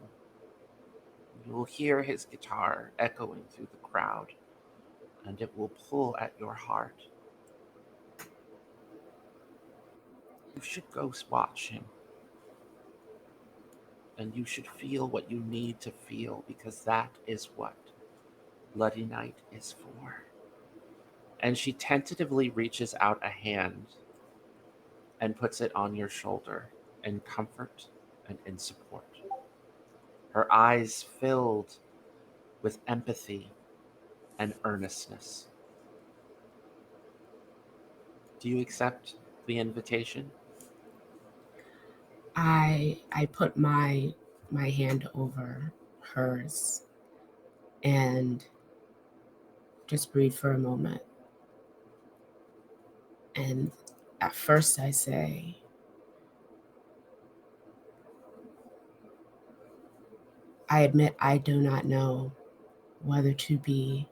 You will hear his guitar echoing through the crowd, and it will pull at your heart. You should go watch him, and you should feel what you need to feel, because that is what Bloody Night is for. And she tentatively reaches out a hand and puts it on your shoulder in comfort and in support. Her eyes filled with empathy and earnestness. Do you accept the invitation? I put my hand over hers and just breathe for a moment. And at first I say, I admit I do not know whether to be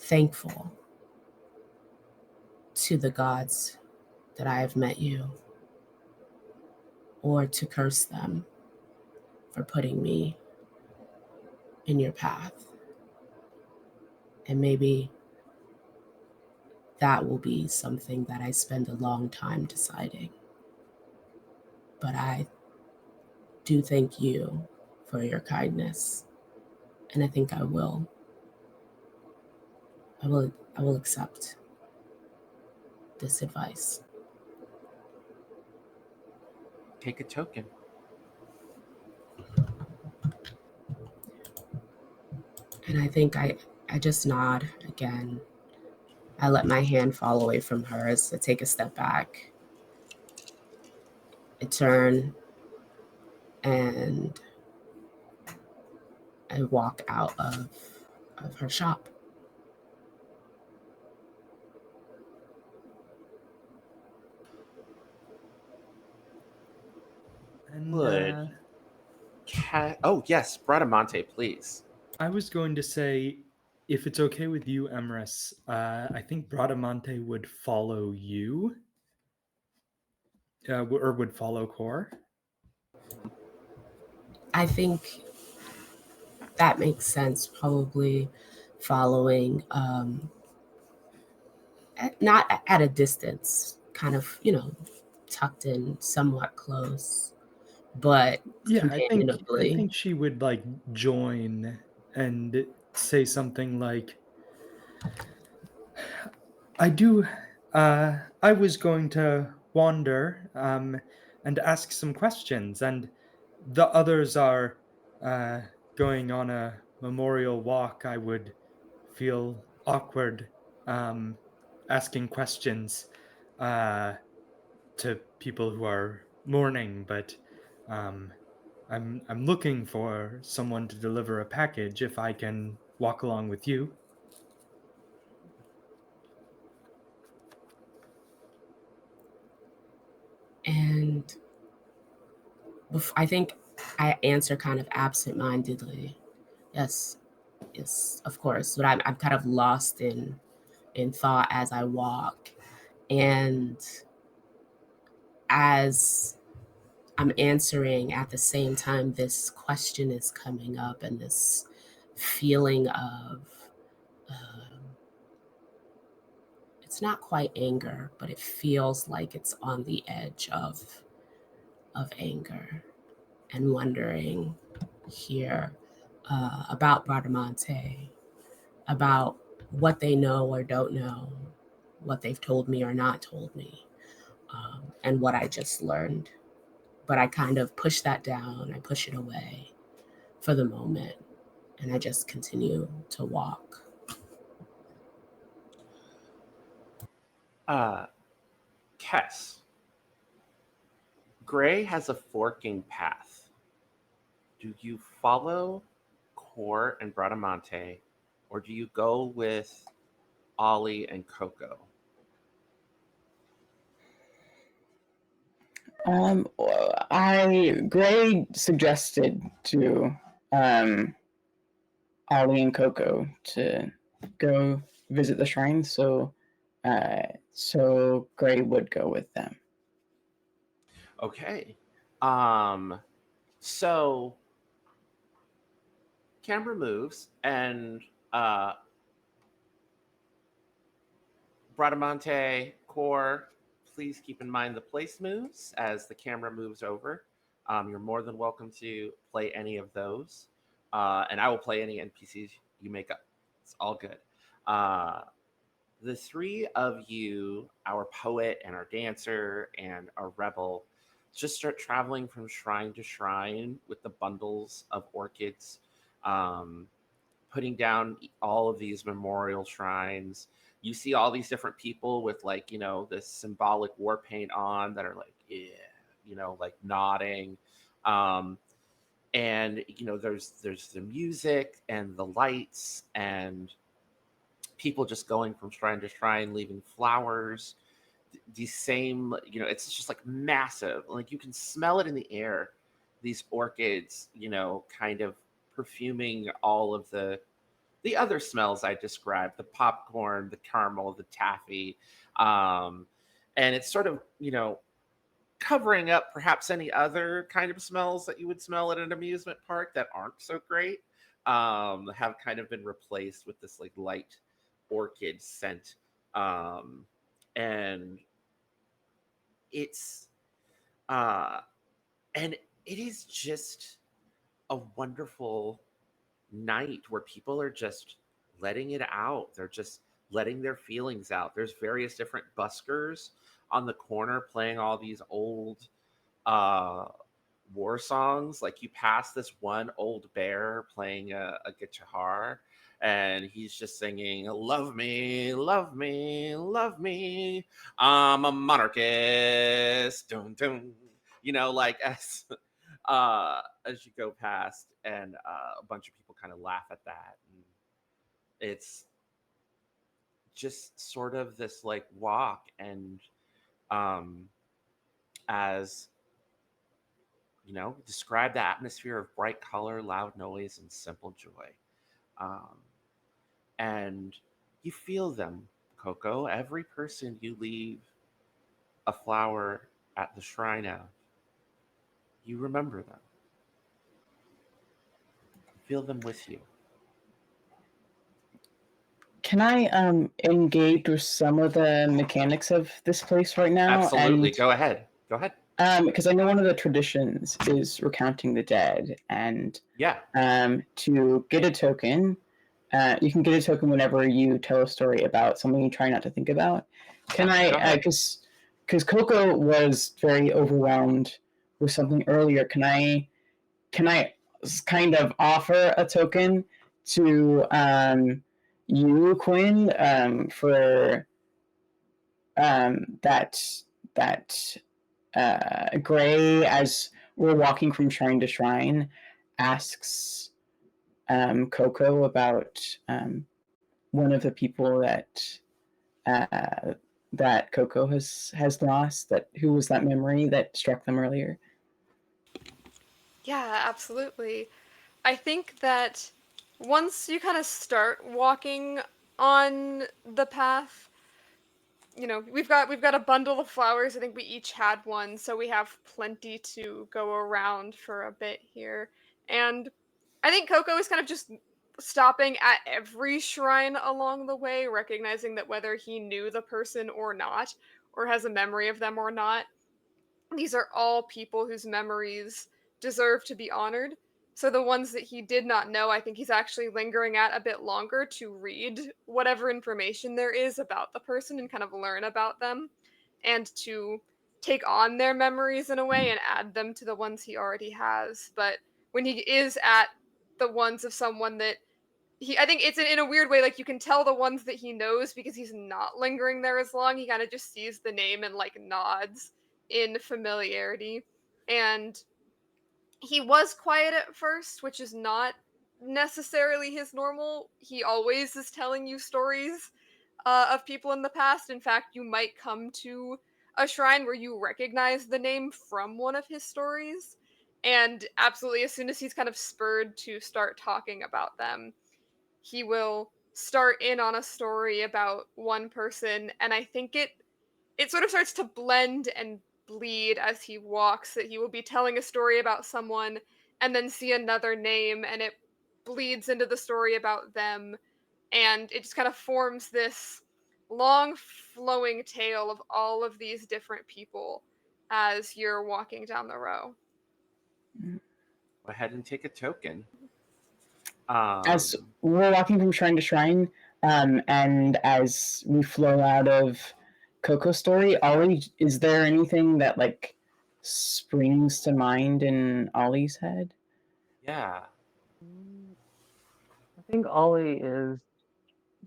thankful to the gods that I have met you, or to curse them for putting me in your path. And maybe that will be something that I spend a long time deciding. But I do thank you for your kindness, and I think I will accept this advice. Take a token. And I think I just nod again. I let my hand fall away from hers. I take a step back. I turn and I walk out of her shop. And Would oh yes, Bradamante, please. I was going to say, if it's okay with you, Emrys, I think Bradamante would follow you, or would follow Core. I think that makes sense. Probably following, not at a distance, kind of, tucked in somewhat close, but Yeah, I companionably. think she would like join and say something like, I do. I was going to wander and ask some questions, and the others are uh, going on a memorial walk. I would feel awkward um, asking questions uh, to people who are mourning, but um, I'm looking for someone to deliver a package. If I can walk along with you. And I think I answer kind of absent-mindedly. Yes, yes, of course. But I'm kind of lost in thought as I walk. And as I'm answering at the same time, this question is coming up, and this feeling of um, it's not quite anger, but it feels like it's on the edge of anger, and wondering here about Bradamante, about what they know or don't know, what they've told me or not told me, and what I just learned. But I kind of push that down, I push it away for the moment, and I just continue to walk. Uh, Kess, Gray has a forking path. Do you follow Core and Bradamante, or do you go with Ollie and Coco? Gray suggested to Ollie and Coco to go visit the shrine, uh, so Gray would go with them. Okay. Um, so camera moves, and Bradamante, Core, please keep in mind the place moves as the camera moves over. You're more than welcome to play any of those, and I will play any NPCs you make up. It's all good. Uh, the three of you, our poet and our dancer and our rebel, just start traveling from shrine to shrine with the bundles of orchids, um, putting down all of these memorial shrines. You see all these different people with, like, this symbolic war paint on that are like, yeah, like nodding. Um, and there's the music and the lights and people just going from shrine to shrine, leaving flowers. These same, it's just like massive. Like you can smell it in the air. These orchids, kind of perfuming all of the other smells I described: the popcorn, the caramel, the taffy. Um, and it's sort of, covering up perhaps any other kind of smells that you would smell at an amusement park that aren't so great, have kind of been replaced with this like light orchid scent. Um, and it's, uh, and it is just a wonderful night where people are just letting it out. They're just letting their feelings out. There's various different buskers on the corner playing all these old uh war songs. Like you pass this one old bear playing a guitar, and he's just singing, love me, love me, love me, I'm a monarchist, dun, dun. Like as you go past, and a bunch of people kind of laugh at that, and it's just sort of this like walk, and um as describe the atmosphere of bright color, loud noise, and simple joy. Um, and you feel them, Coco. Every person you leave a flower at the shrine of, you remember them. Feel them with you. Can I engage with some of the mechanics of this place right now? Absolutely. Go ahead. Go ahead. Because I know one of the traditions is recounting the dead, and Yeah. to get a token, you can get a token whenever you tell a story about something you try not to think about. Can Yeah, go I? ahead. Because Coco was very overwhelmed with something earlier. Can I kind of offer a token to you, Quinn, for that Gray, as we're walking from shrine to shrine, asks Coco about one of the people uh, that Coco has lost. That who was that memory that struck them earlier? Yeah, absolutely. I think that once you kind of start walking on the path, we've got a bundle of flowers. I think we each had one, so we have plenty to go around for a bit here. And I think Coco is kind of just stopping at every shrine along the way, recognizing that whether he knew the person or not, or has a memory of them or not, these are all people whose memories deserve to be honored. So the ones that he did not know, I think he's actually lingering at a bit longer to read whatever information there is about the person and kind of learn about them and to take on their memories in a way and add them to the ones he already has. But when he is at the ones of someone that I think it's in a weird way, like, you can tell the ones that he knows because he's not lingering there as long, he kinda just sees the name and, like, nods in familiarity, and he was quiet at first, which is not necessarily his normal. He always is telling you stories, of people in the past. In fact, you might come to a shrine where you recognize the name from one of his stories, and absolutely, as soon as he's kind of spurred to start talking about them, he will start in on a story about one person, and I think it sort of starts to blend and bleed as he walks, that he will be telling a story about someone and then see another name, and it bleeds into the story about them, and it just kind of forms this long flowing tale of all of these different people as you're walking down the row. Go ahead and take a token. As Um, we're walking from shrine to shrine, and as we flow out of Coco's story, Ollie, is there anything that like springs to mind in Ollie's head? yeah. I think Ollie is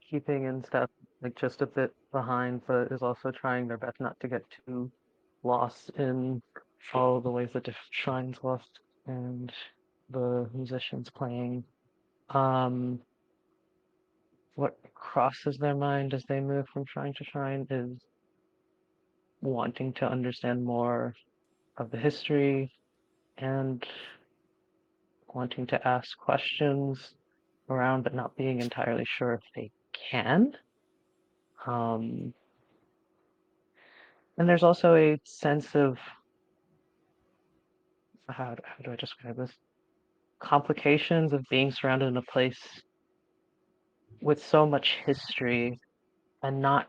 keeping in step, like just a bit behind, but is also trying their best not to get too lost in all the ways that different shrines lost and the musicians playing. Um, what crosses their mind as they move from shrine to shrine is wanting to understand more of the history and wanting to ask questions around, but not being entirely sure if they can. Um, and there's also a sense of how do I describe this? Complications of being surrounded in a place with so much history and not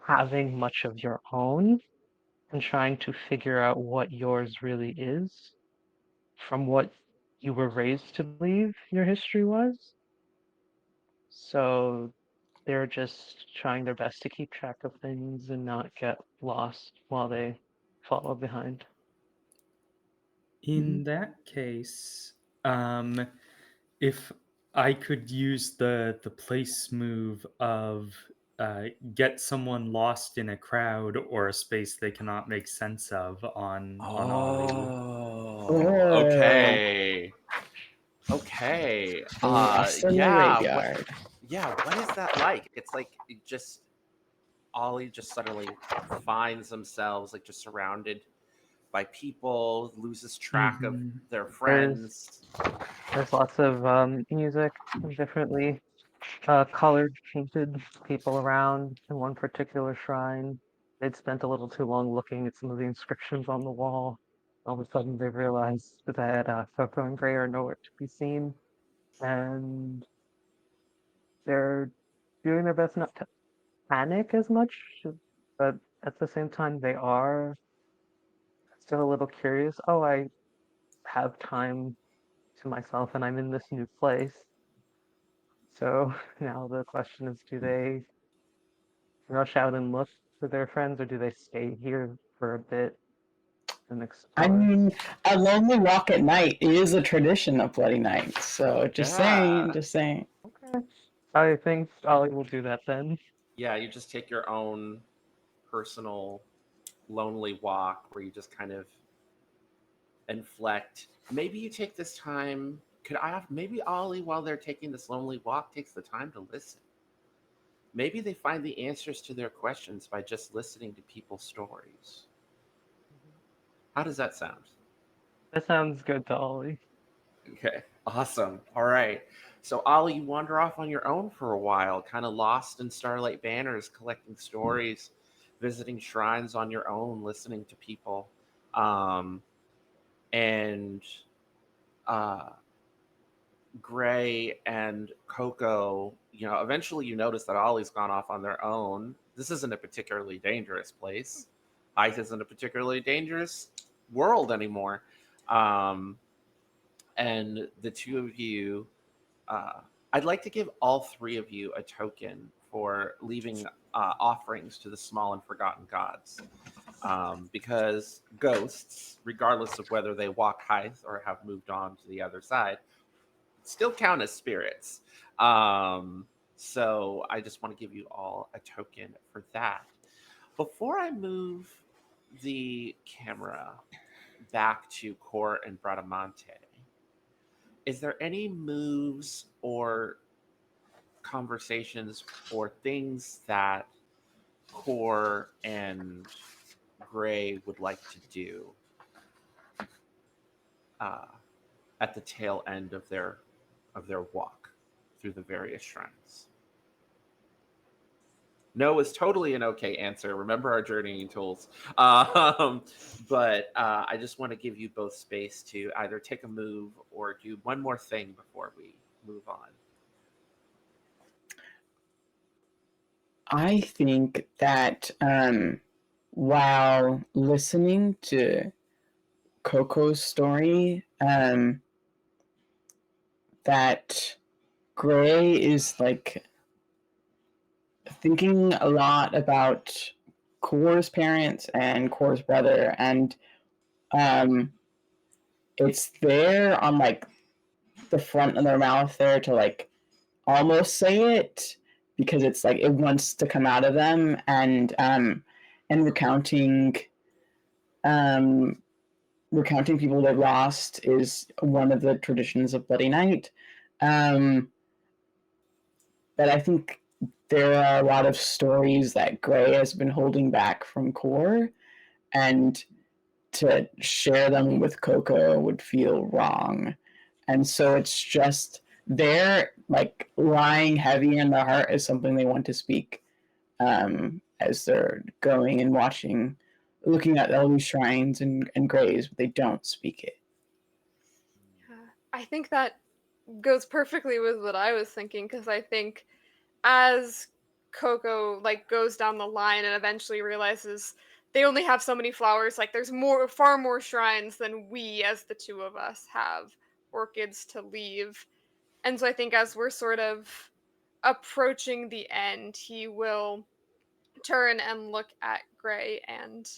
having much of your own and trying to figure out what yours really is from what you were raised to believe your history was. So they're just trying their best to keep track of things and not get lost while they follow behind. In that case, if I could use the place move of get someone lost in a crowd or a space they cannot make sense of on Ollie. Oh, Oh, okay. Okay. lost in the Yeah. graveyard. What is that like? It's like it just Ollie just suddenly finds themselves like just surrounded by people, loses track of Mm-hmm. their There's friends. there's lots of music, differently colored, painted people around in one particular shrine. They'd spent a little too long looking at some of the inscriptions on the wall. All of a sudden, they realized that Coco and Gray are nowhere to be seen, and they're doing their best not to panic as much, but at the same time, they are still a little curious. Oh, I have time to myself, and I'm in this new place. So now the question is, do they rush out and look for their friends, or do they stay here for a bit and I explore? mean, a lonely walk at night is a tradition of Bloody Night. So just saying, Yeah. just saying. Okay. I think Ollie will do that then. Yeah, you just take your own personal lonely walk where you just kind of inflect. Maybe you take this time. Could I have maybe Ollie, while they're taking this lonely walk, takes the time to listen? Maybe they find the answers to their questions by just listening to people's stories. How does that sound? That sounds good to Ollie. Okay, awesome. All right. So, Ollie, you wander off on your own for a while, kind of lost in Starlight Banners, collecting stories, visiting shrines on your own, listening to people. Um, and uh, Gray and Coco, eventually you notice that Ollie's gone off on their own. This isn't a particularly dangerous place. Ice isn't a particularly dangerous world anymore. Um, and the two of you, uh, I'd like to give all three of you a token for leaving offerings to the small and forgotten gods. Because ghosts, regardless of whether they walk high or have moved on to the other side, still count as spirits. Um, so I just want to give you all a token for that. Before I move the camera back to Cor and Bradamante, is there any moves or conversations or things that Cor and Gray would like to do uh, at the tail end of their walk through the various shrines? No is totally an okay answer. Remember our journeying tools. But I just want to give you both space to either take a move or do one more thing before we move on. I think that while listening to Coco's story, that Gray is like thinking a lot about Core's parents and Core's brother, and um, it's there on like the front of their mouth there to like almost say it because it's like it wants to come out of them, and um recounting people they've lost is one of the traditions of Bloody Night. Um, but I think there are a lot of stories that Gray has been holding back from Core, and to share them with Coco would feel wrong. And so it's just there, like lying heavy in the heart is something they want to speak as they're going and watching, looking at all these shrines and graves, but they don't speak it. I think that goes perfectly with what I was thinking because I think as Coco like goes down the line and eventually realizes they only have so many flowers, like there's far more shrines than we as the two of us have orchids to leave. And so I think as we're sort of approaching the end, he will turn and look at Gray and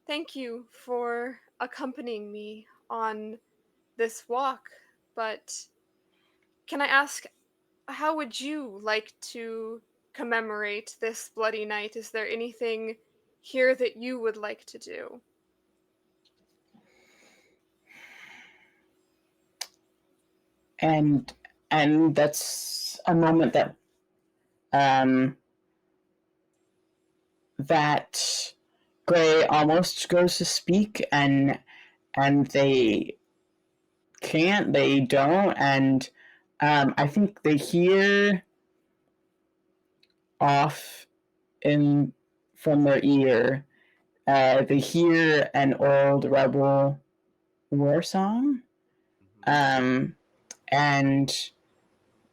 thank you for accompanying me on this walk. But can I ask, how would you like to commemorate this bloody night? Is there anything here that you would like to do? And that's a moment that um, that Gray almost goes to speak, and they don't, and I think they hear off in from their ear. They hear an old rebel war song, um, and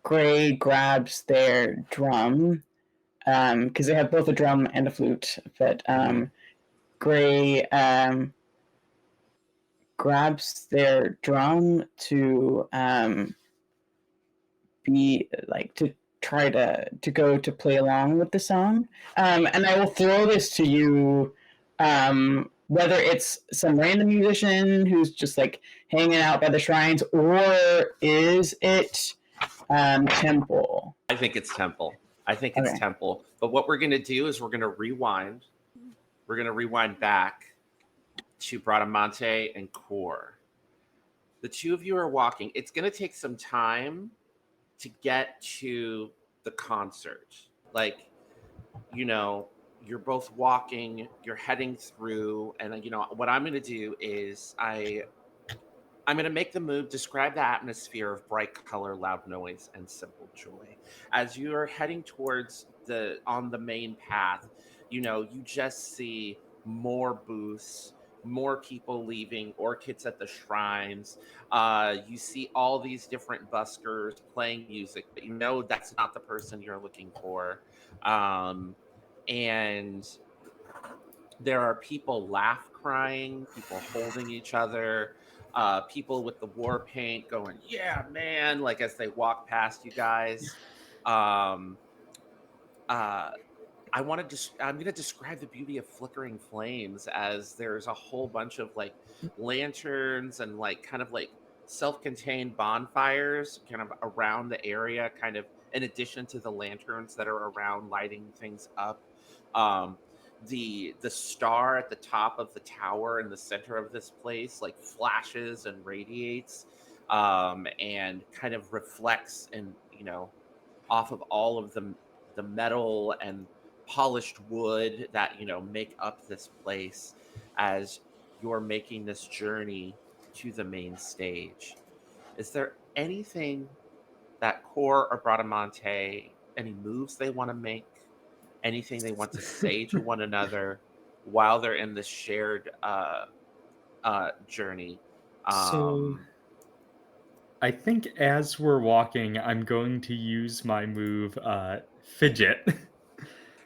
Gray grabs their drum because they have both a drum and a flute, but Gray grabs their drum to be like to try to go to play along with the song. And I will throw this to you, whether it's some random musician who's just like hanging out by the shrines, or is it Temple? I think it's Temple. I think it's Okay. Temple. But what we're going to do is we're going to rewind. We're going to rewind back to Bradamante and Core. The two of you are walking. It's going to take some time to get to the concert. Like, you're both walking, you're heading through, and what I'm going to do is I'm going to make the move, describe the atmosphere of bright color, loud noise, and simple joy. As you are heading towards on the main path, you just see more booths, more people leaving, orchids at the shrines. You see all these different buskers playing music, but you know that's not the person you're looking for. Um, and there are people laugh crying, people holding each other, people with the war paint going, "Yeah, man!" Like as they walk past you guys. Um, uh, I'm going to describe the beauty of flickering flames as there's a whole bunch of like lanterns and like kind of like self-contained bonfires kind of around the area, kind of in addition to the lanterns that are around lighting things up. um the star at the top of the tower in the center of this place like flashes and radiates, and kind of reflects and off of all of the metal and polished wood that make up this place as you're making this journey to the main stage. Is there anything that Core or Bradamante, any moves they want to make, anything they want to say to one another while they're in this shared journey? So um I think as we're walking, I'm going to use my move, fidget,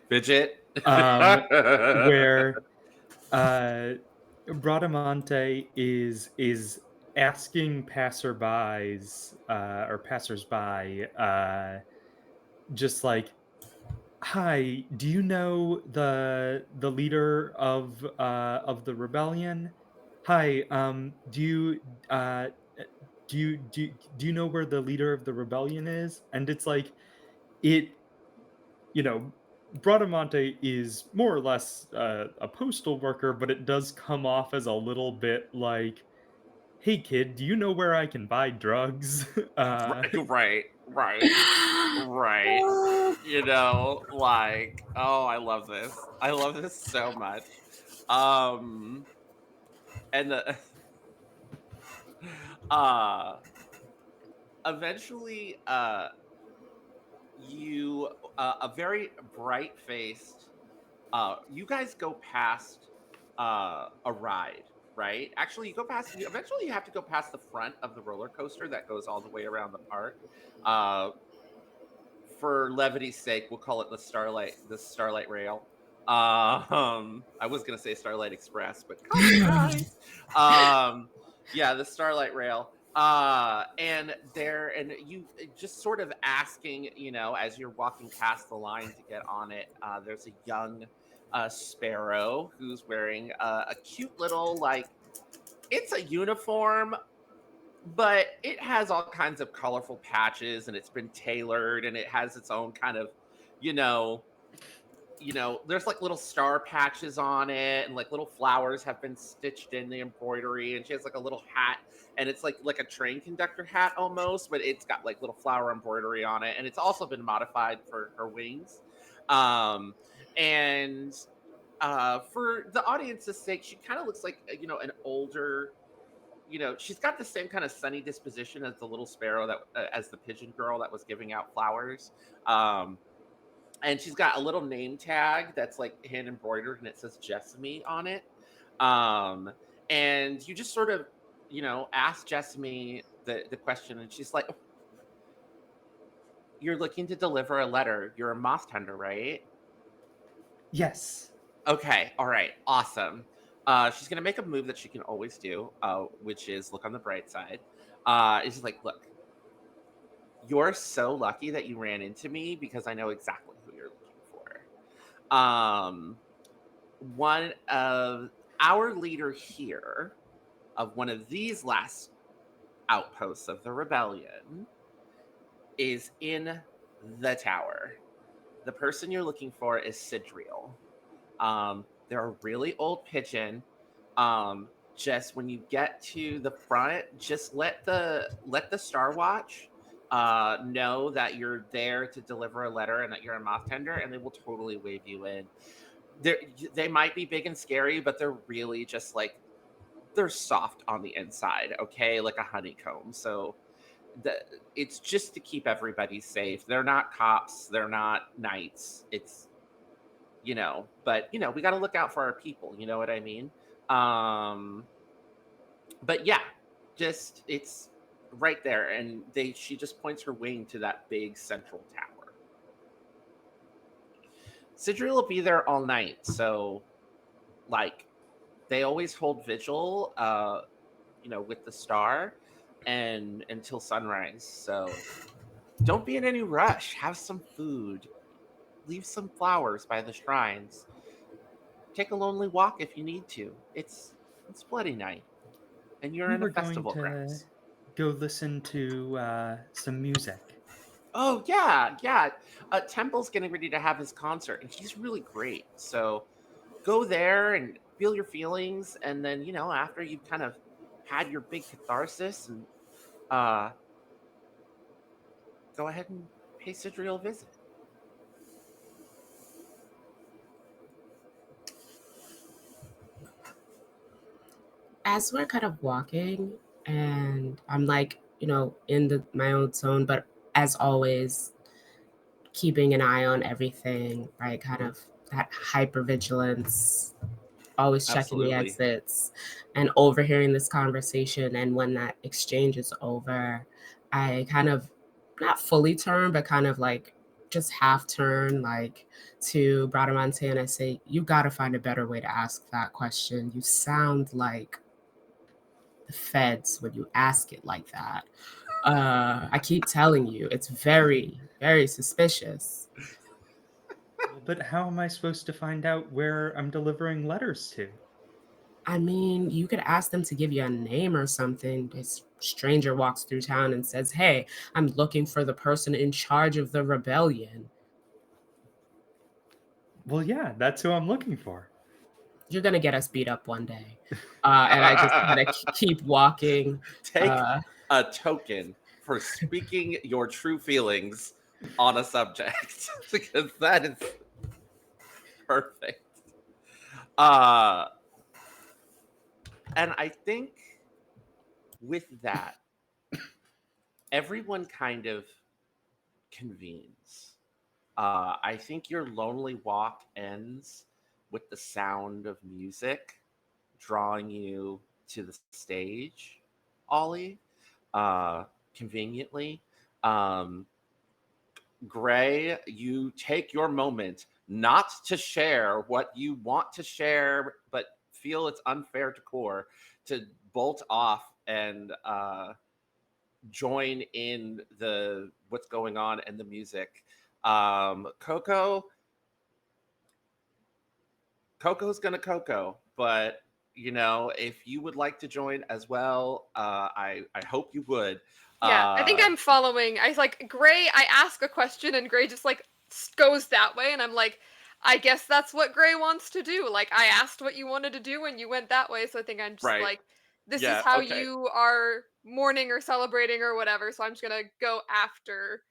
Fidget. um, where uh, Bradamante is asking passerbys or passersby, just like, "Hi, do you know the leader of the rebellion? Hi, uh, eh, do you know where the leader of the rebellion is?" And it's like it, you know, Bradamante is more or less a postal worker, but it does come off as a little bit like, "Hey kid, do you know where I can buy drugs?" Right, right, right. Like, oh, I love this. I love this so much. Um, and the uh eventually you a very bright faced you guys go past a ride, right? Actually, eventually you have to go past the front of the roller coaster that goes all the way around the park. Uh for levity's sake, we'll call it the Starlight Rail. I was gonna say Starlight Express, but copyright. Yeah, the Starlight Rail. And you just sort of asking, as you're walking past the line to get on it. There's a young sparrow who's wearing a cute little like it's a uniform, but it has all kinds of colorful patches and it's been tailored and it has its own kind of you know there's like little star patches on it and like little flowers have been stitched in the embroidery, and she has like a little hat, and it's like a train conductor hat almost, but it's got like little flower embroidery on it, and it's also been modified for her wings. Um and for the audience's sake, she kind of looks like an older, she's got the same kind of sunny disposition as the little sparrow that as the pigeon girl that was giving out flowers. Um, and she's got a little name tag that's like hand embroidered and it says Jessamy on it. Um, and you just sort of, ask Jessamy the question, and she's like, "Oh, you're looking to deliver a letter. You're a moth tender, right?" Yes. Okay, all right, awesome. She's gonna make a move that she can always do, which is look on the bright side. It's just like, look, you're so lucky that you ran into me because I know exactly who you're looking for. One of our leader here of one of these last outposts of the rebellion is in the tower. The person you're looking for is Sidriel. They're a really old pigeon. Just when you get to the front, just let the Star Watch know that you're there to deliver a letter and that you're a moth tender, and they will totally wave you in. They might be big and scary, but they're really just like they're soft on the inside, okay, like a honeycomb. So the it's just to keep everybody safe. They're not cops. They're not knights. But we got to look out for our people. You know what I mean? But yeah, just it's right there, and she just points her wing to that big central tower. Sidriel will be there all night, so like they always hold vigil, with the star, and until sunrise. So don't be in any rush. Have some food. Leave some flowers by the shrines. Take a lonely walk if you need to. It's bloody night, and you're We in a were going festival to grounds. go listen to some music. Oh yeah, yeah. Temple's getting ready to have his concert, and he's really great. So go there and feel your feelings, and then after you've kind of had your big catharsis, and uh, go ahead and pay Sidriel a visit. As we're kind of walking, and I'm like, in my own zone, but as always, keeping an eye on everything, right? Kind of that hypervigilance, always checking the Absolutely. exits and overhearing this conversation. And when that exchange is over, I kind of not fully turn, but kind of like just half turn, like to Bradamante, and I say, "You got to find a better way to ask that question. You sound like the feds when you ask it like that. I keep telling you, it's very, very suspicious." But how am I supposed to find out where I'm delivering letters to? I mean, you could ask them to give you a name or something. This stranger walks through town and says, "Hey, I'm looking for the person in charge of the rebellion." Well, yeah, that's who I'm looking for. You're gonna get us beat up one day. And I just kind of keep walking. Take a token for speaking your true feelings on a subject because that is perfect. And I think with that, everyone kind of convenes. I think your lonely walk ends with the sound of music drawing you to the stage, Ollie, conveniently. Um, Gray, you take your moment not to share what you want to share, but feel it's unfair to Core to bolt off and join in the what's going on and the music. Coco's gonna Coco, but if you would like to join as well, I hope you would. Yeah, I think I'm following. I like Gray. I ask a question and Gray just like goes that way, and I'm like, I guess that's what Gray wants to do. Like I asked what you wanted to do, and you went that way. So I think I'm just Right. like, this is Yeah. how Okay. you are mourning or celebrating or whatever. So I'm just gonna go after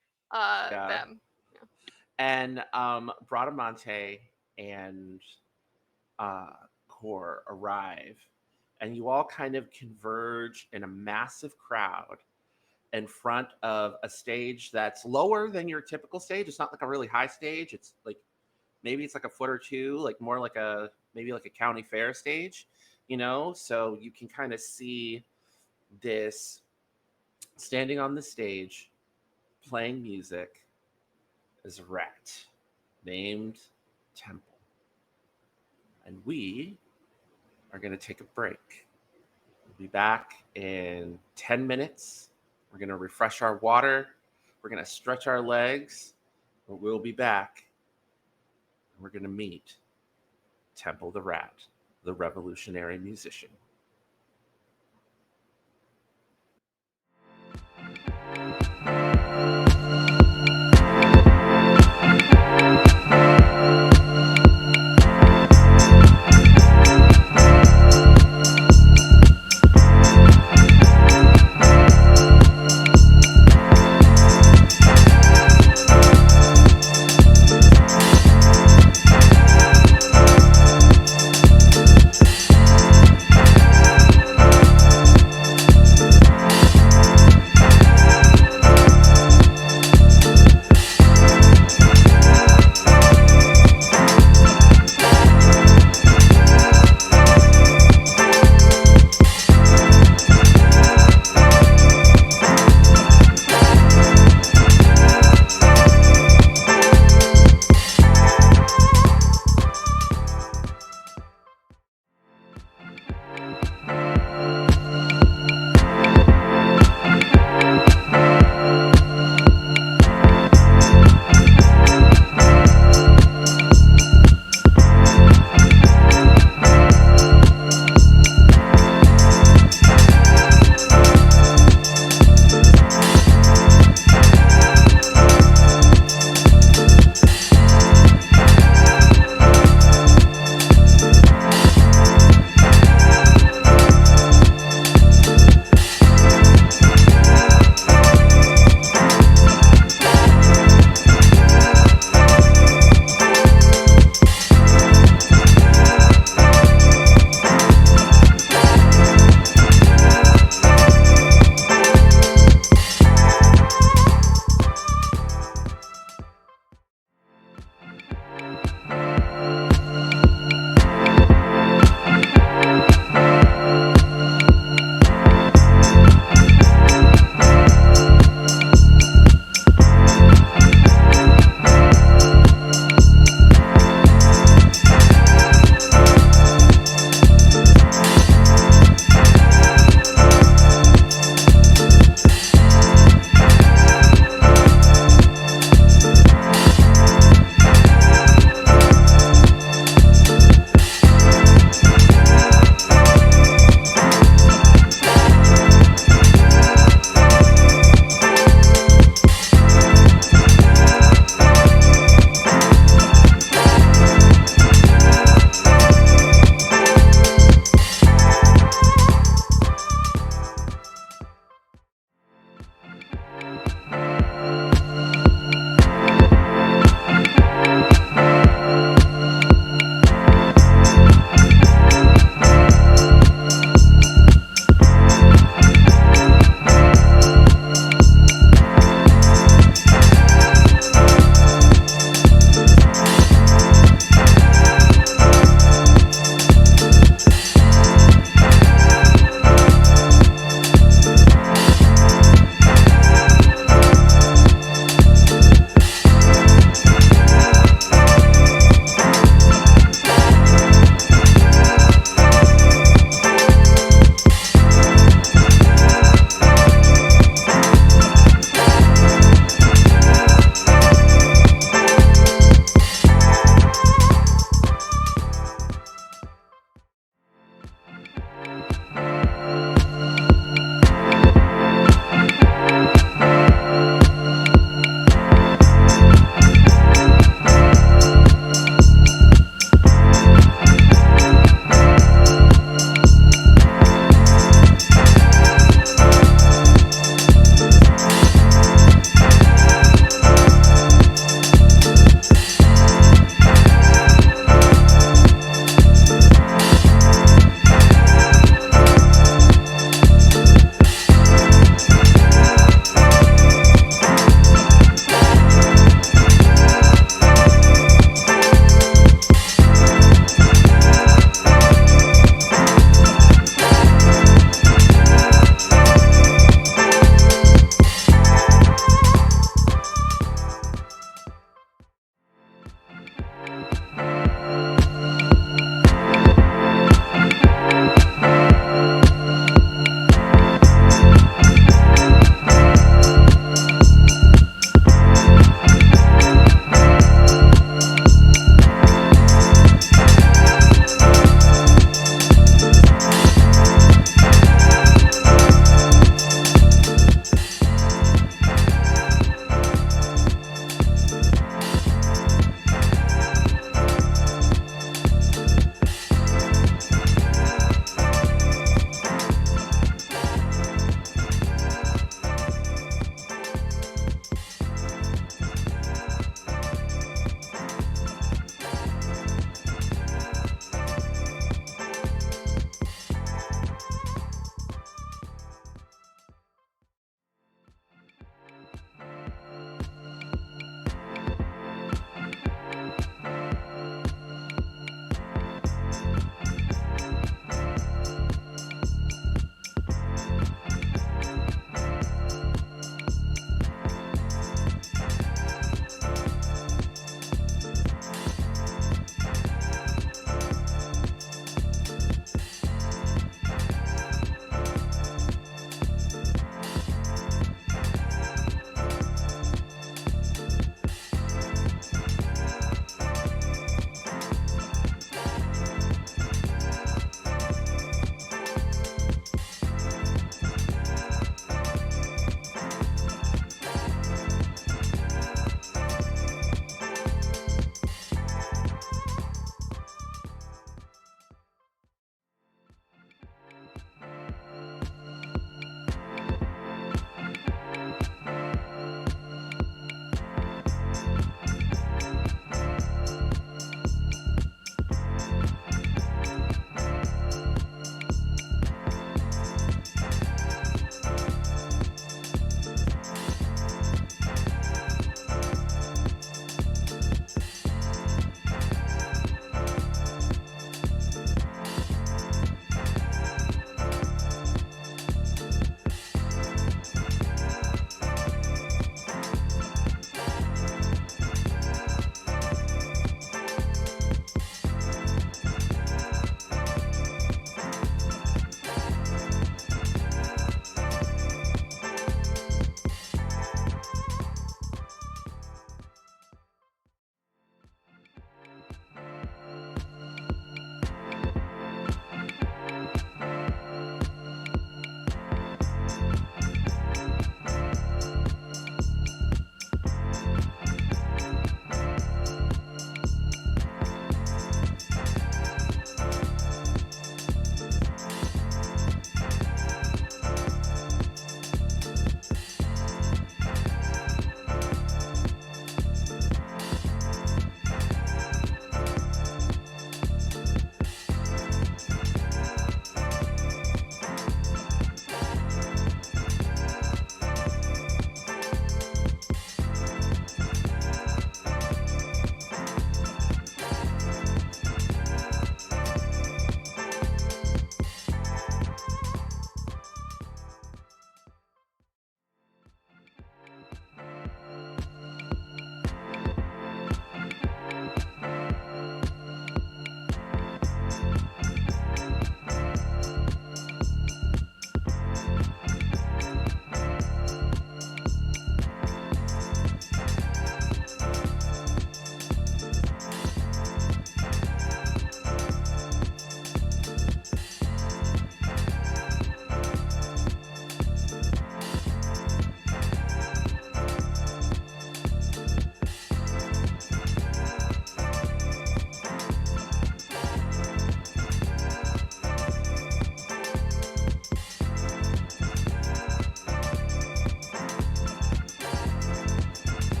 Yeah. them. And Bradamante and Core arrive, and you all kind of converge in a massive crowd in front of a stage that's lower than your typical stage. It's not like a really high stage. It's like maybe it's like a foot or two, like more like maybe like a county fair stage, So you can kind of see this standing on the stage, playing music, is a rat named Temple. And we are going to take a break. We'll be back in 10 minutes. We're going to refresh our water. We're going to stretch our legs. But we'll be back. And we're going to meet Temple the Rat, the revolutionary musician.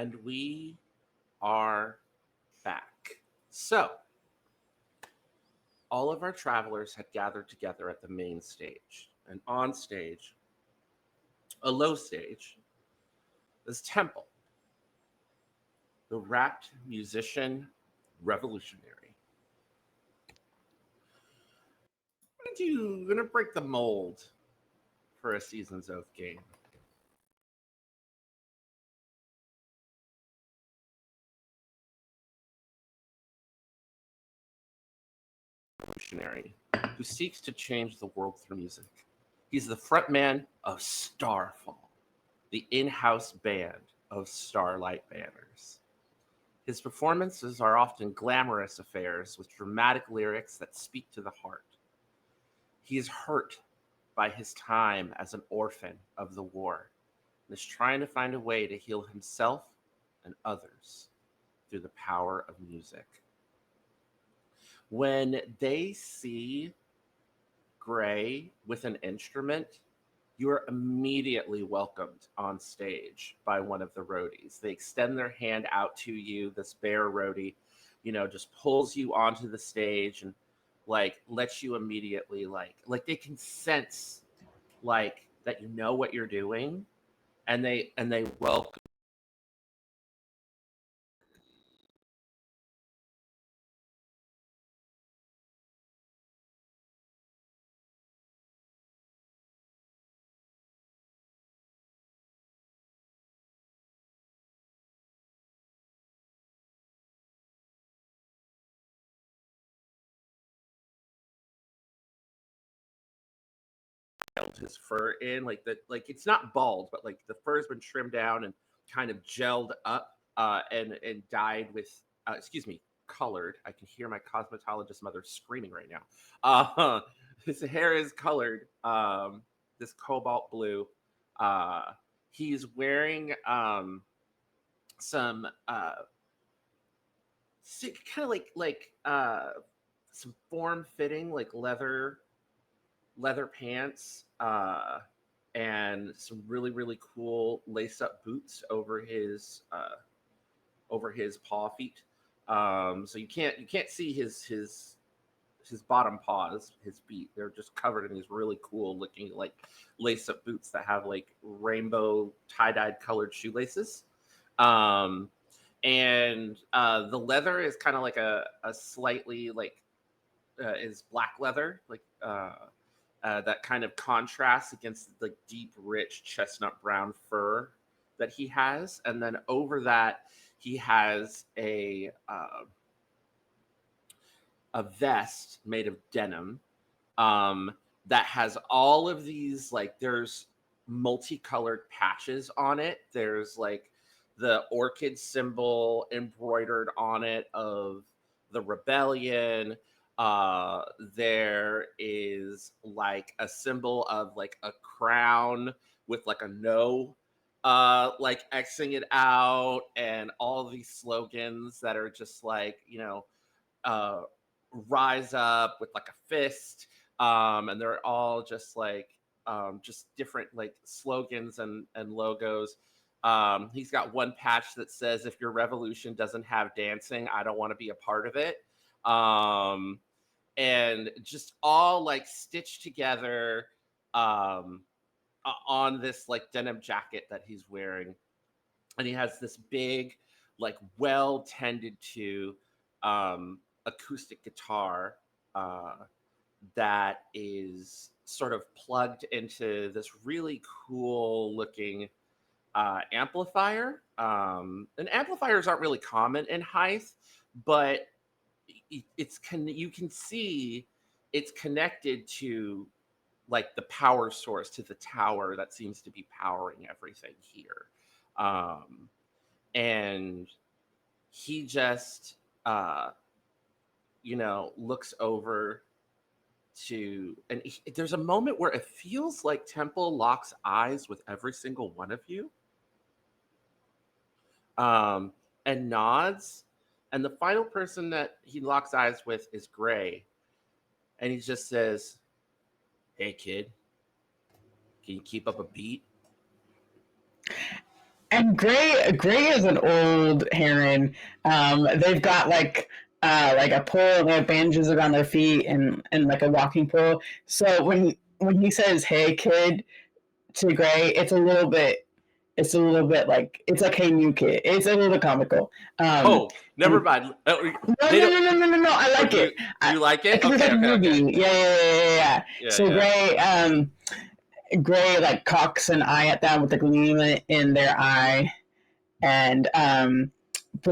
And we are back. So, all of our travelers had gathered together at the main stage. And on stage, a low stage, is Temple, the rapt musician revolutionary. I'm gonna break the mold for a Seasons Oath game. Revolutionary who seeks to change the world through music. He's the frontman of Starfall, the in-house band of Starlight Banners. His performances are often glamorous affairs with dramatic lyrics that speak to the heart. He is hurt by his time as an orphan of the war and is trying to find a way to heal himself and others through the power of music. When they see Gray with an instrument, you are immediately welcomed on stage by one of the roadies. They extend their hand out to you. This bear roadie, just pulls you onto the stage and like lets you immediately like they can sense like that you know what you're doing, and they welcome. His fur in like it's not bald, but like the fur's been trimmed down and kind of gelled up, and dyed with excuse me, colored. I can hear my cosmetologist mother screaming right now. His hair is colored, this cobalt blue. uh he's wearing some kind of some form fitting like leather pants, and some really cool lace up boots over his paw feet. So you can't see his bottom paws, his feet. They're just covered in these really cool looking like lace up boots that have like rainbow tie dyed colored shoelaces. Um, and the leather is kind of like a slightly like is black leather, like that kind of contrasts against the deep, rich chestnut brown fur that he has, and then over that he has a vest made of denim, um, that has all of these like there's multicolored patches on it. There's like the orchid symbol embroidered on it of the rebellion. There is like a symbol of like a crown with like a no, like Xing it out, and all these slogans that are just like, uh rise up with like a fist, and they're all just like just different like slogans and logos. He's got one patch that says, if your revolution doesn't have dancing, I don't want to be a part of it. um and just all like stitched together, um on this like denim jacket that he's wearing. And he has this big, like well tended to acoustic guitar, uh, that is sort of plugged into this really cool looking amplifier. And amplifiers aren't really common in Hythe, but you can see it's connected to like the power source, to the tower that seems to be powering everything here. Um, and he just looks over to, and there's a moment where it feels like Temple locks eyes with every single one of you, um, and nods. And the final person that he locks eyes with is Gray, and he just says, "Hey kid, can you keep up a beat?" And Gray is an old heron. They've got like a pole and they have bandages around their feet and like a walking pole. So when he says "Hey kid" to Gray, it's a little bit like it's like "Hey new kid." It's a little bit comical. Oh, never And mind. no, They no, don't. no, no, no, no, no. I Or like it. do you like it? Because it's Okay, like okay, okay. movie. Yeah, yeah, yeah, yeah, yeah. Yeah, So yeah. Gray like cocks an eye at them with a gleam in their eye, and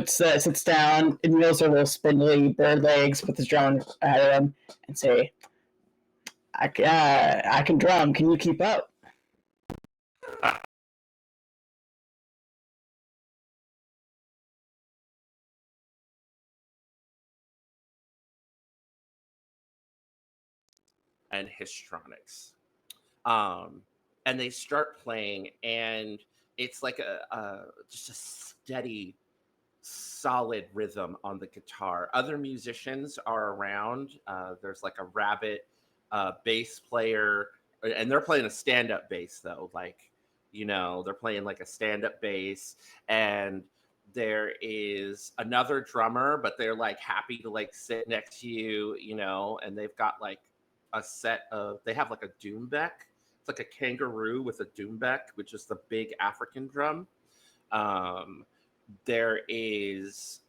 sits down and wheels their little spindly bird legs, puts his drum ahead of him, and say, I can drum. Can you keep up?" And histronics. Um, and they start playing, and it's like a just a steady, solid rhythm on the guitar. Other musicians are around. There's like a rabbit bass player, and they're playing a stand-up bass though. Like, they're playing like a stand-up bass, and there is another drummer, but they're like happy to like sit next to you, and they've got like they have like a doumbek. It's like a kangaroo with a doumbek, which is the big African drum. Um, there is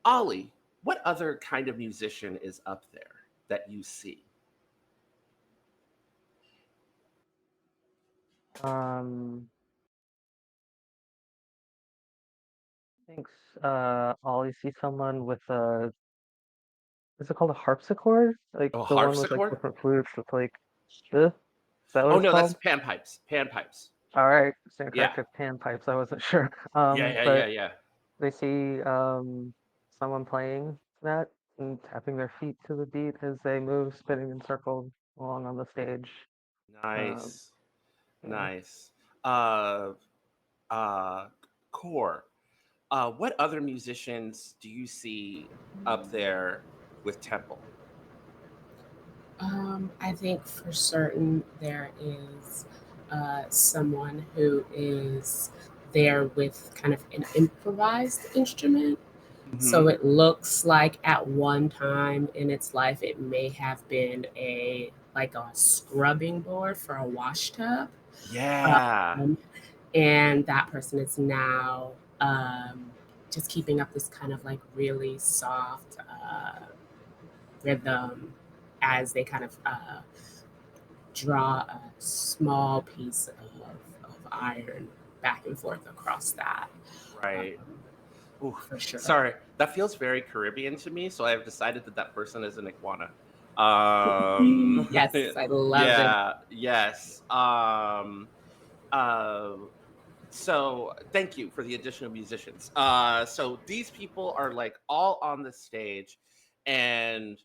Ollie. What other kind of musician is up there that you see? Um, thanks. Ollie see someone with a, is it called a harpsichord? Like Oh, the one with like harpsichord? different flutes with like this? Is that what Oh it's no, that's called? panpipes. Panpipes. All right, stand Yeah. corrected. Panpipes. I wasn't sure. Yeah, yeah, yeah, But yeah. they see someone playing that and tapping their feet to the beat as they move, spinning in circles along on the stage. Um, Nice. yeah. Nice. Uh uh Core. What other musicians do you see up there with Temple? I think for certain there is someone who is there with kind of an improvised instrument. So Mm-hmm. it looks like at one time in its life, it may have been a scrubbing board for a wash tub. Yeah. Um, and that person is now just keeping up this kind of like really soft rhythm as they kind of draw a small piece of iron back and forth across that, Right. um, Ooh, for sure. sorry. That feels very Caribbean to me, so I have decided that that person is an iguana. Yes, I love it. Yeah, yes. Uh, so thank you for the additional musicians. So these people are like all on the stage, and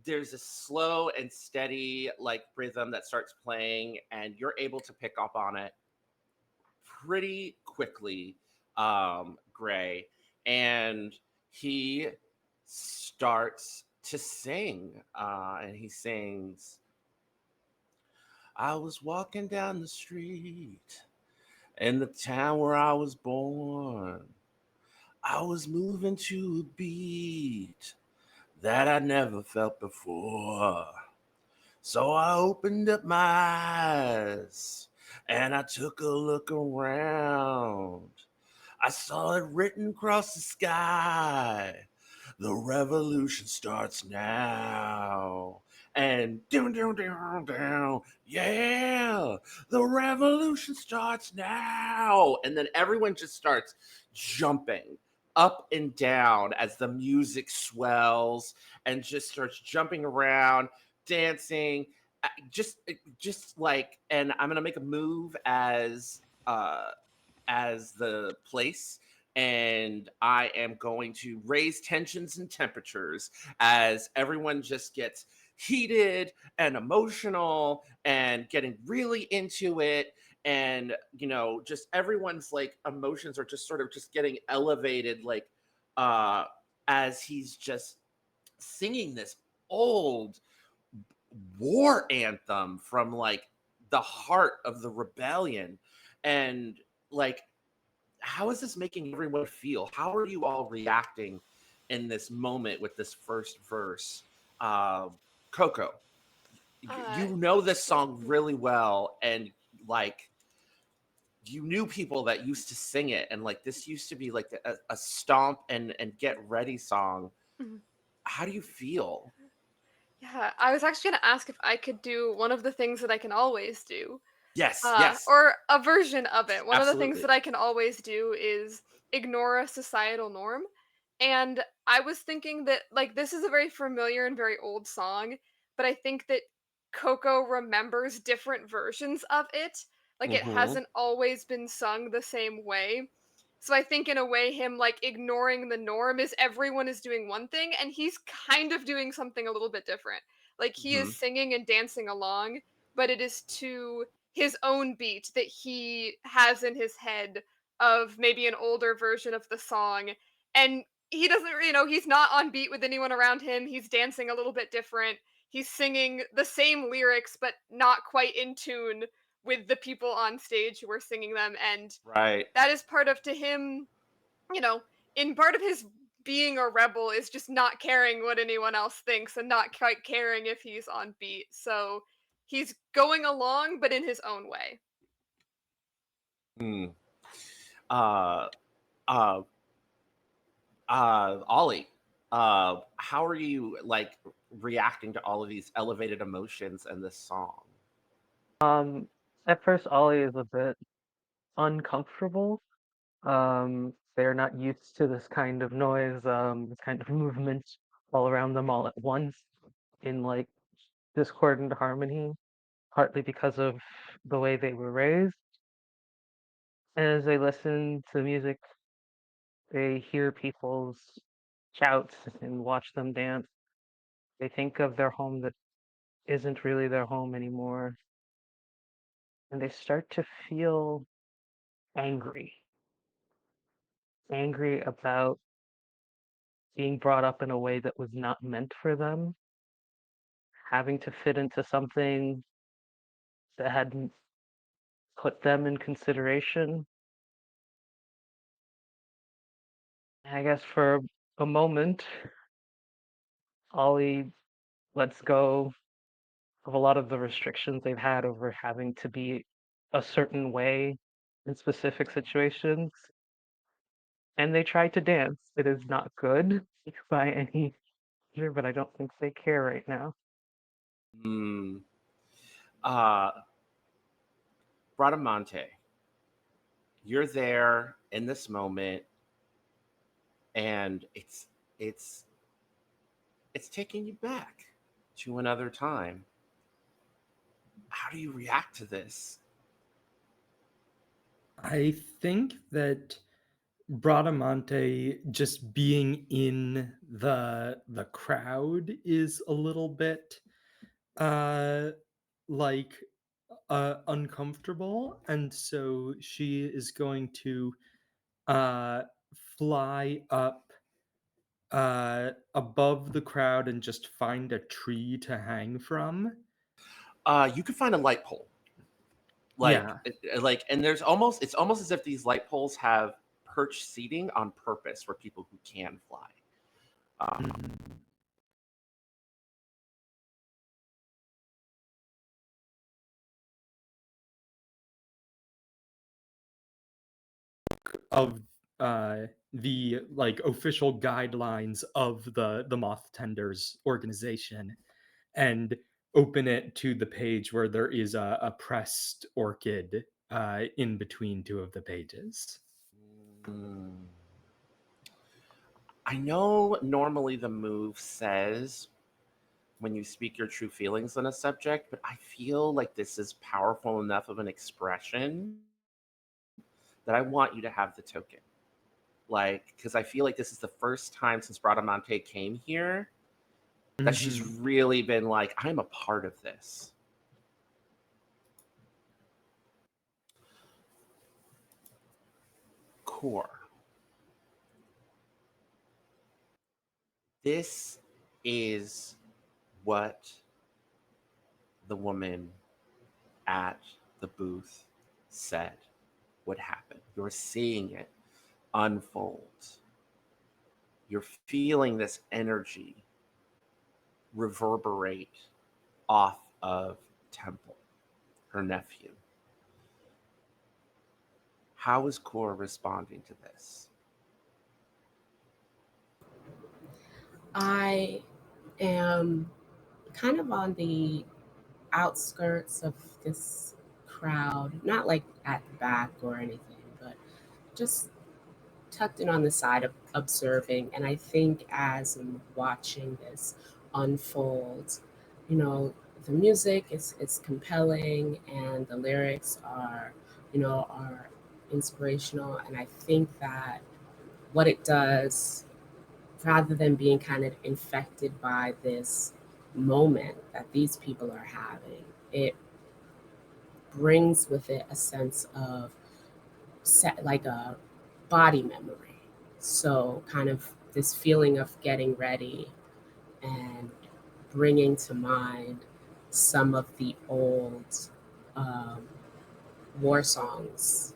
there's a slow and steady like rhythm that starts playing, and you're able to pick up on it pretty quickly, Gray, and he starts to sing, and he sings, "I was walking down the street in the town where I was born. I was moving to a beat that I never felt before. So I opened up my eyes and I took a look around. I saw it written across the sky. The revolution starts now." And down, down, down, down. Yeah, the revolution starts now. And then everyone just starts jumping up and down as the music swells and just starts jumping around, dancing. Just like, and I'm gonna make a move as the place, and I am going to raise tensions and temperatures as everyone just gets heated and emotional and getting really into it, and just everyone's like emotions are just sort of just getting elevated, like uh as he's just singing this old war anthem from like the heart of the rebellion. And like, how is this making everyone feel? How are you all reacting in this moment with this first verse? Uh, Coco, Uh, you know this song really well, and like you knew people that used to sing it, and like this used to be like a stomp and get ready song. mhm. How do you feel? Yeah, I was actually gonna ask if I could do one of the things that I can always do, Yes, yes, or a version of it. One of the things absolutely. that I can always do is ignore a societal norm. And I was thinking that, like, this is a very familiar and very old song, but I think that Coco remembers different versions of it. Like, it Mm-hmm. hasn't always been sung the same way. So I think, in a way, him, like, ignoring the norm is everyone is doing one thing, and he's kind of doing something a little bit different. Like, he Mm-hmm. is singing and dancing along, but it is to his own beat that he has in his head of maybe an older version of the song. And he doesn't, he's not on beat with anyone around him. He's dancing a little bit different. He's singing the same lyrics, but not quite in tune with the people on stage who are singing them. And Right. that is part of, to him, you know, in part of his being a rebel is just not caring what anyone else thinks and not quite caring if he's on beat. So he's going along, but in his own way. Mm. Uh, uh, Ollie, how are you like reacting to all of these elevated emotions in this song? Um, at first, Ollie is a bit uncomfortable. They're not used to this kind of noise, this kind of movement all around them all at once in like discordant harmony, partly because of the way they were raised. And as they listen to music, they hear people's shouts and watch them dance. They think of their home that isn't really their home anymore, and they start to feel angry, angry about being brought up in a way that was not meant for them, having to fit into something that hadn't put them in consideration. I guess for a moment, Ollie lets go of a lot of the restrictions they've had over having to be a certain way in specific situations, and they try to dance. It is not good by any measure, but I don't think they care right now. Mm. Uh, Bradamante, you're there in this moment, and it's it's taking you back to another time. How do you react to this? I think that Bradamante just being in the crowd is a little bit uh like uncomfortable, and so she is going to uh fly up above the crowd and just find a tree to hang from. You can find a light pole, like Yeah. and there's almost it's almost as if these light poles have perched seating on purpose for people who can fly. Um, Mhm. Of the like official guidelines of the moth tenders organization, and open it to the page where there is a pressed orchid in between two of the pages. mm, I know normally the move says when you speak your true feelings on a subject, but I feel like this is powerful enough of an expression that I want you to have the token. Like, because I feel like this is the first time since Bradamante came here that she's Mhm. really been like, I'm a part of this. Core. This is what the woman at the booth said. would happen. You're seeing it unfold. You're feeling this energy reverberate off of Temple, her nephew. How is Core responding to this? I am kind of on the outskirts of this crowd, not like at the back or anything, but just tucked in on the side of observing. And I think as I'm watching this unfold, you know, the music is compelling and the lyrics are, are inspirational. And I think that what it does, rather than being kind of infected by this moment that these people are having, it brings with it a sense of like a body memory. So, kind of this feeling of getting ready and bringing to mind some of the old um, war songs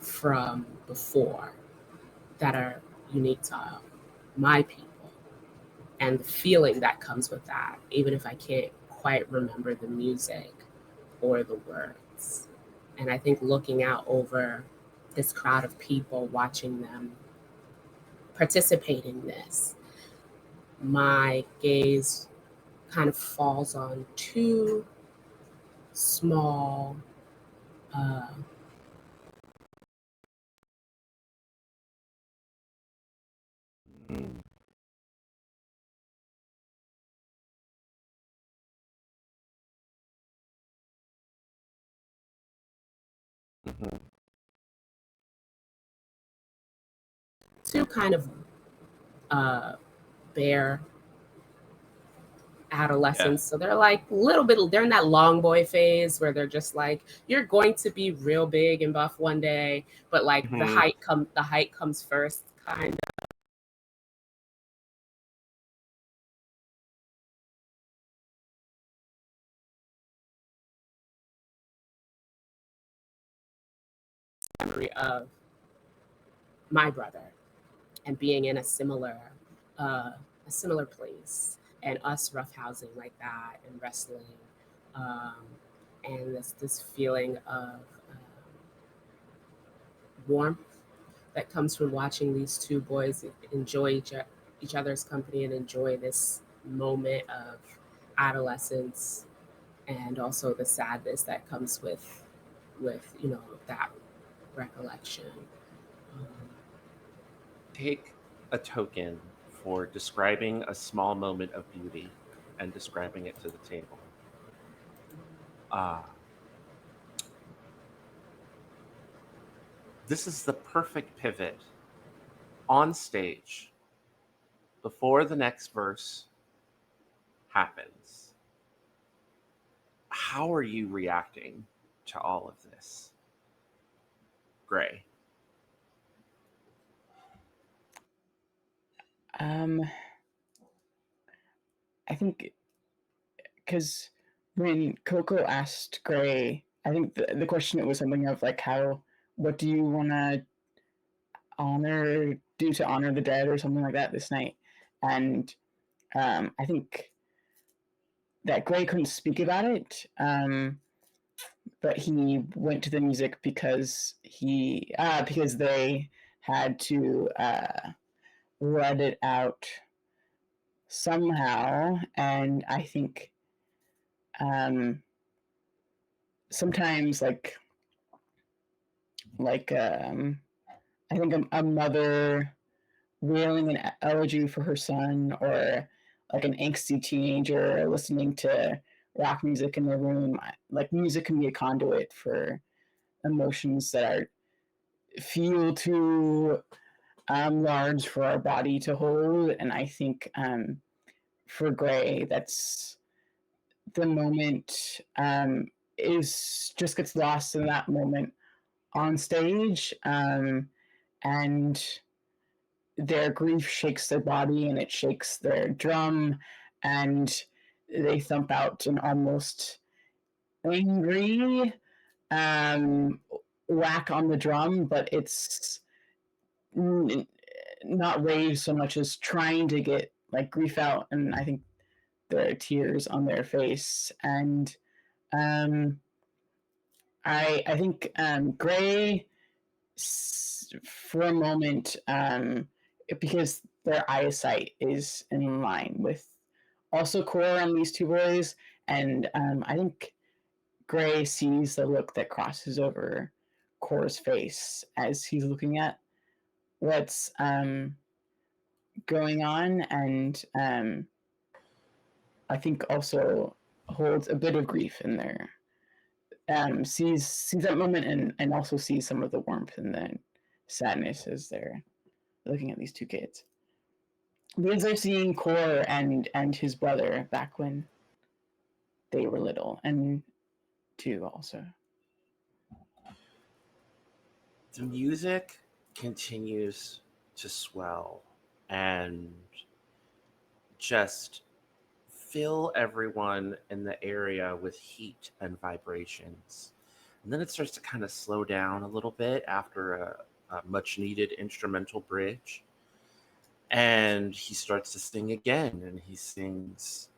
from before that are unique to my people, and the feeling that comes with that, even if I can't quite remember the music or the words. And I think looking out over this crowd of people, watching them participate in this, my gaze kind of falls on two small uh, Mm. Mhm. two kind of uh, bare Yeah. adolescents. So they're like they're in that long boy phase where they're just like, you're going to be real big and buff one day, but like Mhm. the height comes first kind of memory of my brother and being in uh, a similar place, and us roughhousing like that and wrestling, um, and this feeling of warmth that comes from watching these two boys enjoy each other's company and enjoy this moment of adolescence, and also the sadness that comes with that recollection. Um, Take a token for describing a small moment of beauty and describing it to the table. Ah, this is the perfect pivot on stage before the next verse happens. How are you reacting to all of this, Gray? Um, I think because when Coco asked Gray, I think the question, it was something of like, how, what do you want to do to honor the dead or something like that this night? And I think that Gray couldn't speak about it, but he went to the music because they had to let it out somehow, and I think um, sometimes like I think a mother wailing an elegy for her son, or like an angsty teenager listening to rock music in their room. Like music can be a conduit for emotions that are feel too large for our body to hold, and I think for Gray, that's the moment is just gets lost in that moment on stage, and their grief shakes their body and it shakes their drum, and they thump out an almost angry, um, whack on the drum, but it's not rage so much as trying to get like grief out, and I think there are tears on their face. And um, I think Gray for a moment, because their eyesight is in line with also core on these two boys, and I think Gray sees the look that crosses over Core's face as he's looking at what's going on, and I think also holds a bit of grief in there. Sees that moment, and also sees some of the warmth and the sadness as they're looking at these two kids. Because they're seeing Core and his brother back when they were little, and two also. The music continues to swell and just fill everyone in the area with heat and vibrations. And then it starts to kind of slow down a little bit after a much needed instrumental bridge. And he starts to sing again, and he sings,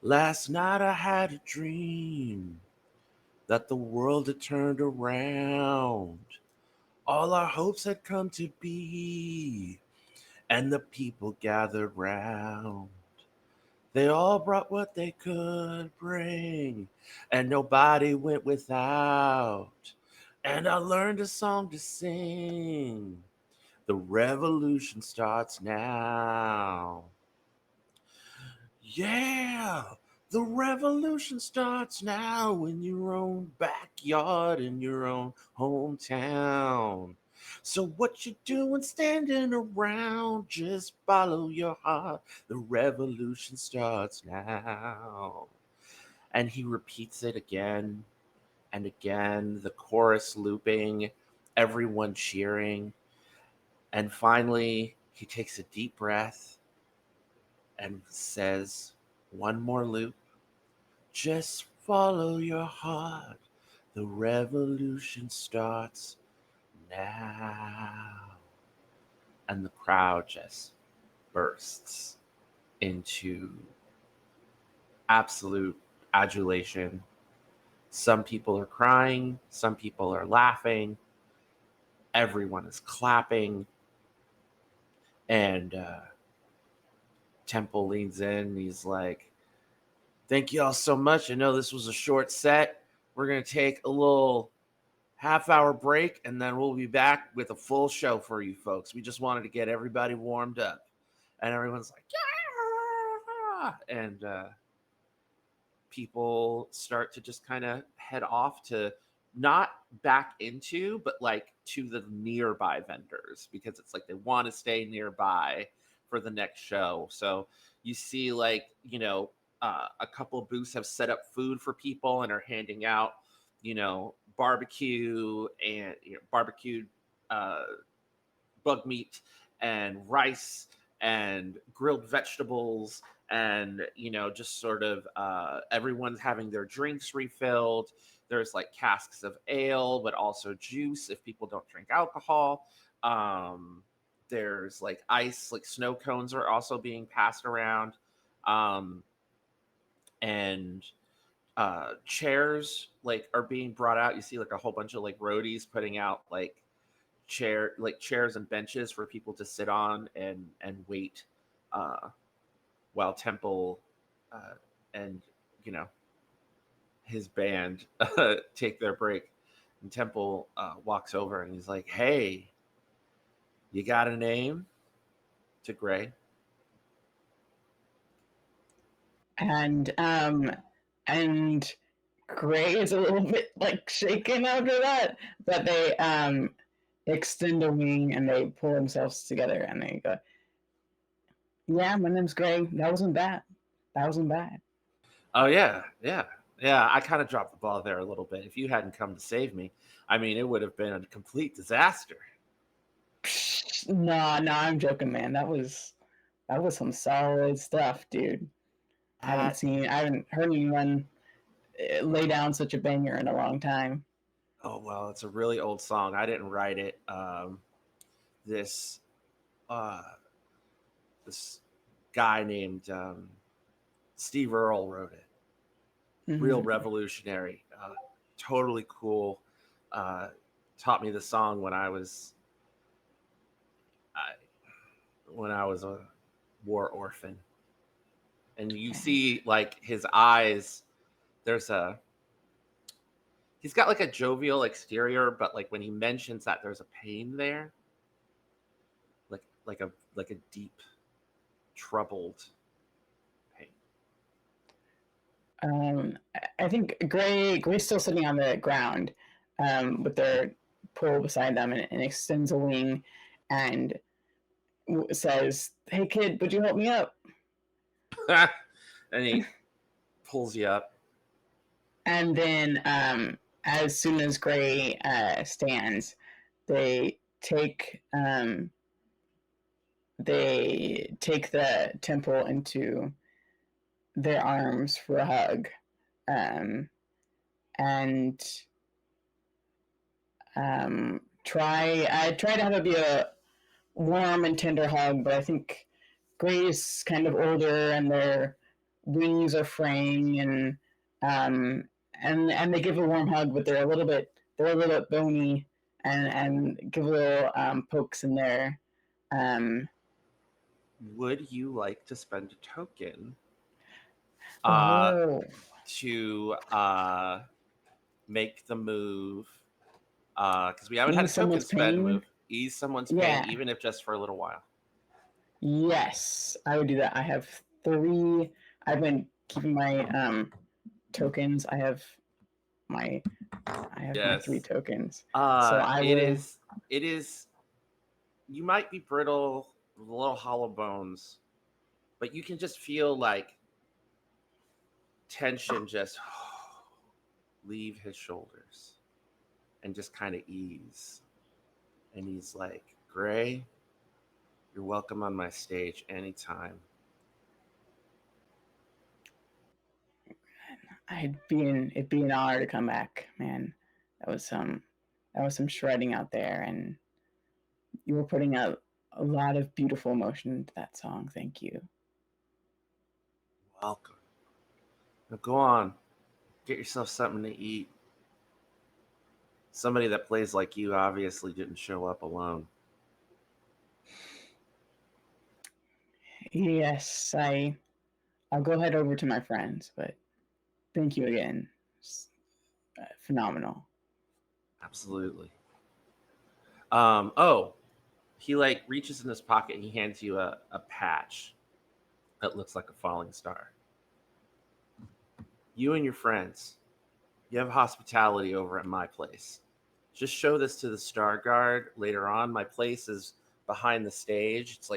"Last night I had a dream that the world had turned around. All our hopes had come to be, and the people gathered round. They all brought what they could bring, and nobody went without. And I learned a song to sing. The revolution starts now. Yeah, the revolution starts now in your own backyard, in your own hometown. So what you doing standing around? Just follow your heart. The revolution starts now." And he repeats it again and again, the chorus looping, everyone cheering. And finally, he takes a deep breath and says, one more loop. "Just follow your heart. The revolution starts now." And the crowd just bursts into absolute adulation. Some people are crying, some people are laughing, everyone is clapping. And Temple leans in and he's like, "Thank you all so much. I know this was a short set. We're going to take a little half-hour break, and then we'll be back with a full show for you folks. We just wanted to get everybody warmed up." And everyone's like, "Yeah!" And people start to just kind of head off to not back into, but like to the nearby vendors, because it's like they want to stay nearby for the next show. So you see, like, a couple of booths have set up food for people and are handing out, barbecue and barbecued uh, bug meat and rice and grilled vegetables, and just sort of everyone's having their drinks refilled. There's like casks of ale, but also juice if people don't drink alcohol. There's like ice, like snow cones are also being passed around. um, and chairs like are being brought out. You see like a whole bunch of like roadies putting out like chairs and benches for people to sit on and wait uh, while Temple uh, and his band take their break. And Temple walks over and he's like, "Hey, you got a name?" To Gray. And Gray is a little bit like shaken after that, but they extend a wing and they pull themselves together and they go, "Yeah, my name's Gray. That wasn't bad. That wasn't bad." Oh yeah, yeah, yeah. I kind of dropped the ball there a little bit. If you hadn't come to save me, I mean, it would have been a complete disaster. No, no, I'm joking, man. That was some solid stuff, dude. That I haven't heard anyone lay down such a banger in a long time. Oh well, it's a really old song. I didn't write it. This uh, this guy named Steve Earle wrote it. Real Hmm. revolutionary, totally cool. Uh, Taught me the song I, when I was a war orphan. And you Okay. see like his eyes. There's a He's got like a jovial exterior, but like when he mentions that there's a pain there, like a deep troubled pain. I think Gray's still sitting on the ground, with their pole beside them, and extends a wing, and says, "Hey kid, would you help me up?" And he pulls you up. And then, as soon as Gray stands, they take um, they take the temple into their arms for a hug, um, and try to have it be a warm and tender hug, but I think Gray's kind of older and their wings are fraying, um and they give a warm hug, but they're a little bit bony, and give little pokes in there. Um Would you like to spend a token uh, oh, to make the move? Because we haven't had a ease token someone's spend pain. move. Ease someone's pain, Yeah. even if just for a little while. Yes, I would do that. I have three. I've been keeping my tokens. My I have my three Yes. tokens. So I It will. is. It is. You might be brittle, with a little hollow bones, but you can just feel like tension just leave his shoulders and just kind of ease. And he's like, Gray, you're welcome on my stage anytime. It'd be an honor to come back, man. That was some that was some shredding out there, and you were putting out a lot of beautiful emotion into that song. Thank you. Welcome. Now go on, get yourself something to eat. Somebody that plays like you obviously didn't show up alone. Yes, I'll go head over to my friends, but thank you again. It's, phenomenal. Absolutely. Oh, he like reaches in his pocket and he hands you a patch that looks like a falling star. You and your friends, you have hospitality over at my place. Just show this to the Star Guard later on. My place is behind the stage. It's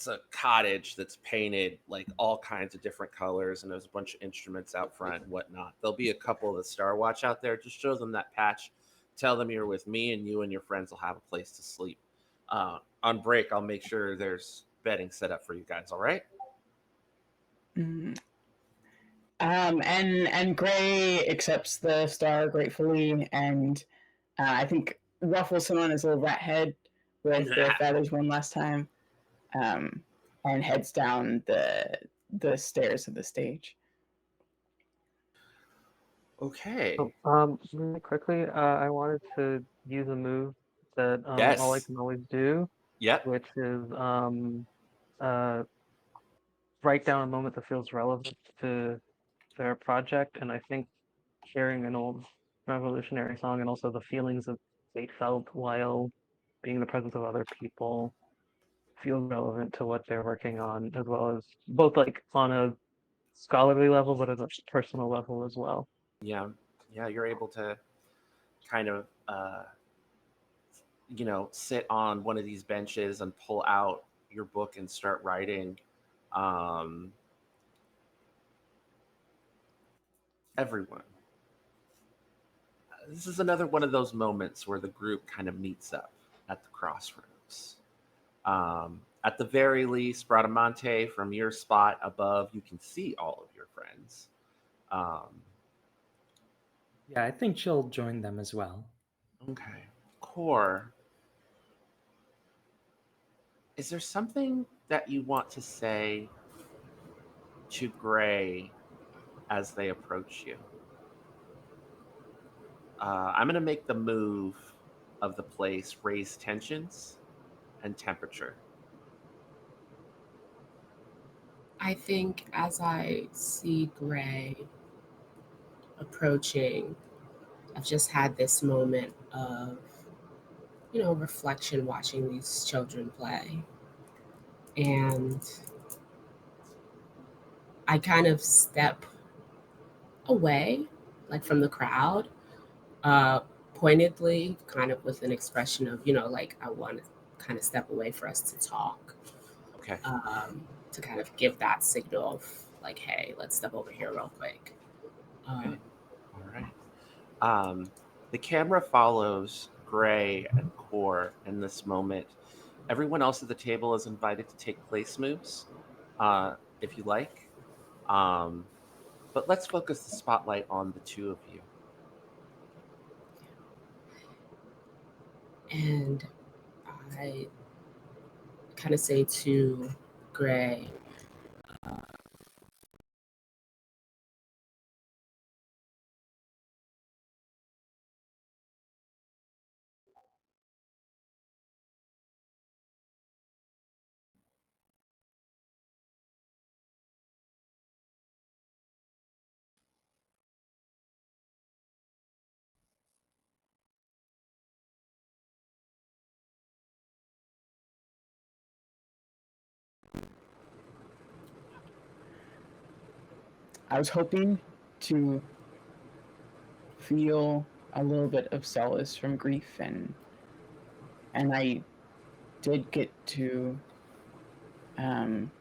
a cottage that's painted like all kinds of different colors, and there's a bunch of instruments out front and whatnot. There'll be a couple of the Star Watch out there. Just show them that patch. Tell them you're with me, and you and your friends will have a place to sleep. On break, I'll make sure there's bedding set up for you guys. All right? Mm. And Gray accepts the star gratefully, and I think ruffles him on his little rat head with the feathers one last time, um, and heads down the stairs of the stage. Okay. Oh, really quickly, I wanted to use a move that all I Yes. can always do, Yep. which is uh, write down a moment that feels relevant to their project, and I think sharing an old revolutionary song and also the feelings that they felt while being in the presence of other people feels relevant to what they're working on, as well as both like on a scholarly level, but at a personal level as well. Yeah. Yeah. You're able to kind of sit on one of these benches and pull out your book and start writing. um, Everyone, this is another one of those moments where the group kind of meets up at the crossroads. At the very least, Bradamonte, from your spot above, you can see all of your friends. um, Yeah, I think she'll join them as well. Okay. Core, is there something that you want to say to Gray as they approach you? I'm going to make the move of the place raise tensions and temperature. I think as I see Gray approaching, I've just had this moment of, reflection watching these children play. And I kind of step away, like from the crowd, uh, pointedly, kind of with an expression of, like I want to kind of step away for us to talk, Okay. to kind of give that signal of, like, hey, let's step over here real quick. Okay. Um, All right. Um, the camera follows Gray and Core in this moment. Everyone else at the table is invited to take place moves, if you like. Um, but let's focus the spotlight on the two of you. and I kind of say to Gray, I was hoping to feel a little bit of solace from grief, and I did get to um,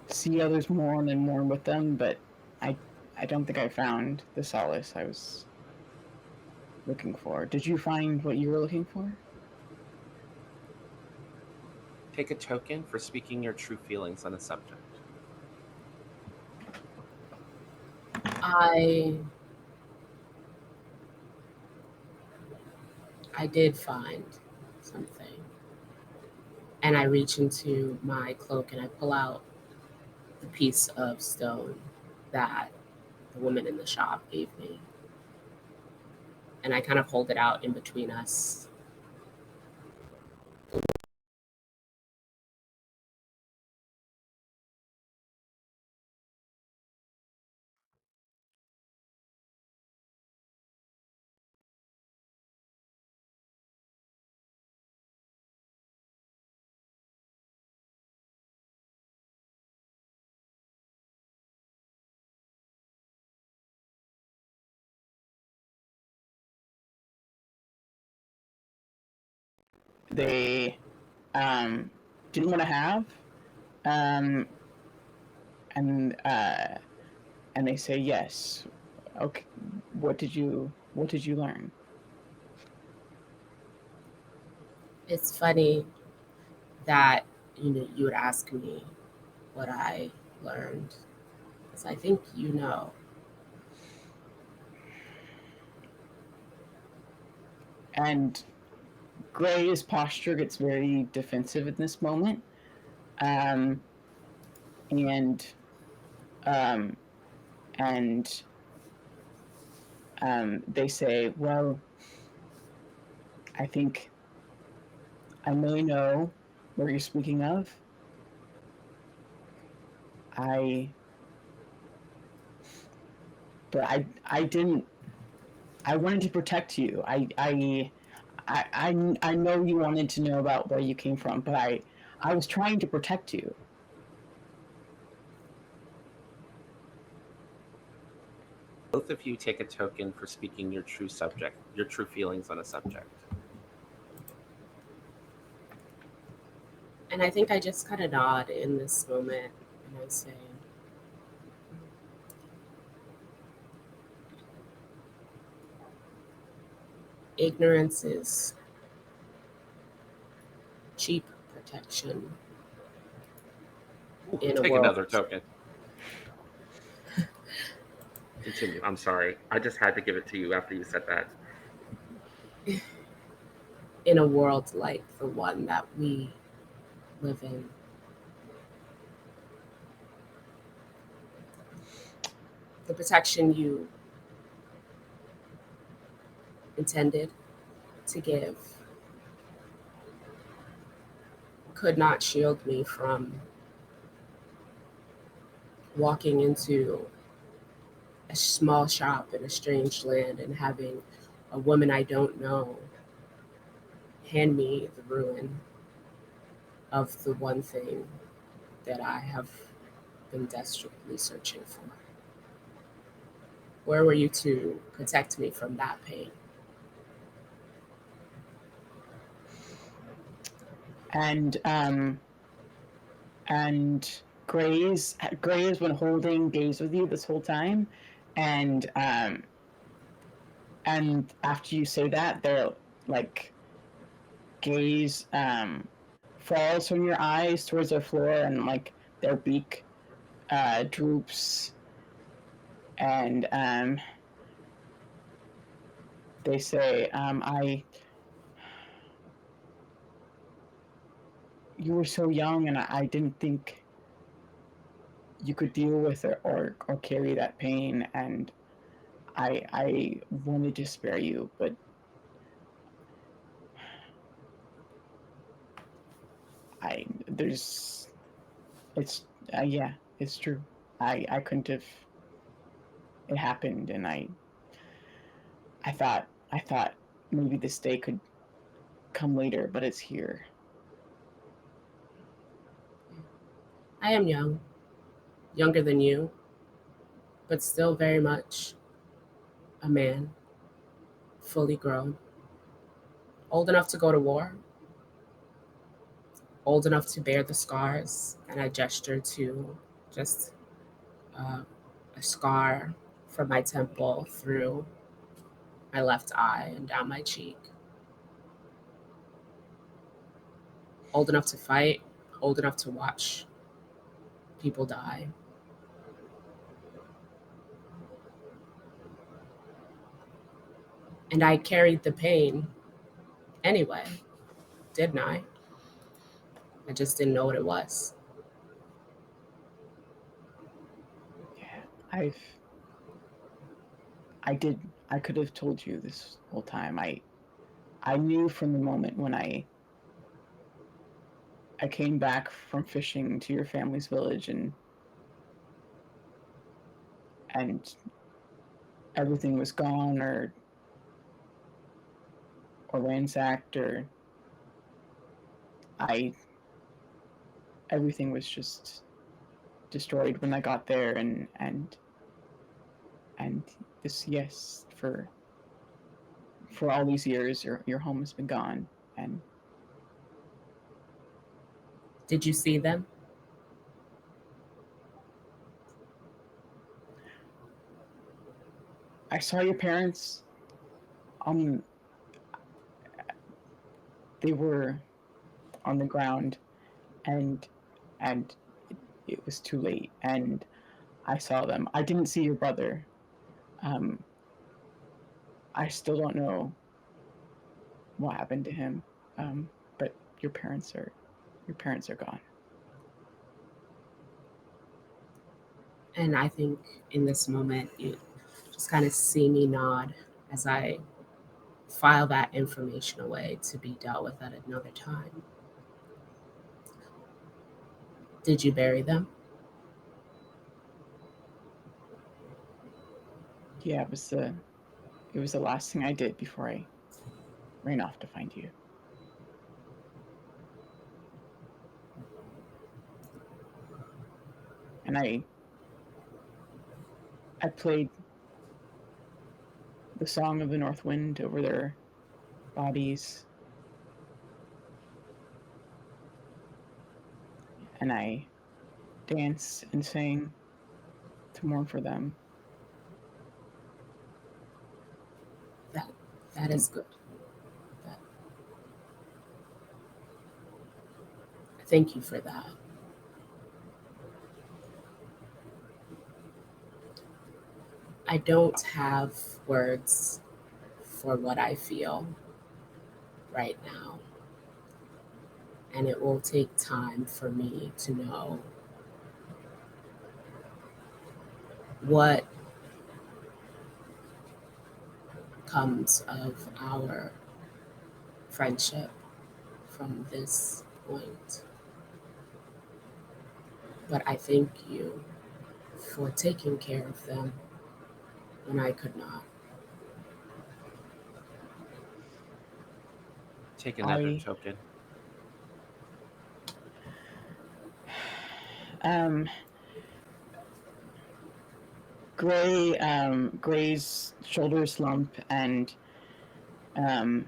see others mourn and mourn with them, but I I don't think I found the solace I was looking for. Did you find what you were looking for? Take a token for speaking your true feelings on a subject. I I did find something, and I reach into my cloak and I pull out the piece of stone that the woman in the shop gave me, and I kind of hold it out in between us. They um, didn't want to have, um, and uh, and they say yes. Okay, what did you learn? It's funny that you would ask me what I learned, because I think you know. And Gray's posture gets very defensive in this moment, um, and um, and they say, "Well, I think I may know what you're speaking of. I, but I didn't. I wanted to protect you. I know you wanted to know about where you came from, but I was trying to protect you." Both of you take a token for speaking your true subject, your true feelings on a subject. And I think I just kind of nod in this moment and I say, ignorance is cheap protection. In a Take world another token. Continue. I'm sorry. I just had to give it to you after you said that. in a world like the one that we live in, the protection you intended to give could not shield me from walking into a small shop in a strange land and having a woman I don't know hand me the ruin of the one thing that I have been desperately searching for. Where were you to protect me from that pain? And Gray has been holding gaze with you this whole time, and after you say that, their like gaze falls from your eyes towards the floor, and like their beak droops, and they say, I you were so young, and I didn't think you could deal with it or carry that pain, and I wanted to spare you, but I there's it's yeah, it's true. I couldn't have. It happened, and I thought maybe this day could come later, but it's here. I am young, younger than you, but still very much a man, fully grown, old enough to go to war, old enough to bear the scars. And I gesture to just uh, a scar from my temple through my left eye and down my cheek. Old enough to fight, old enough to watch people die. And I carried the pain anyway, didn't I? I just didn't know what it was. Yeah, I could have told you this whole time. I knew from the moment when I came back from fishing to your family's village, and everything was gone or ransacked, or I everything was just destroyed when I got there, and this, yes, for all these years your home has been gone, and Did you see them? I saw your parents. um they were on the ground, and and it was too late, and I saw them. I didn't see your brother. um I still don't know what happened to him. But your parents are gone. And I think in this moment, you just kind of see me nod as I file that information away to be dealt with at another time. Did you bury them? Yeah, it was the last thing I did before I ran off to find you. And I played the song of the North Wind over their bodies, and I danced and sang to mourn for them. That that And is good. That, thank you for that. I don't have words for what I feel right now. And it will take time for me to know what comes of our friendship from this point. But I thank you for taking care of them when I could not. Take another I token. um Gray's shoulders slump and um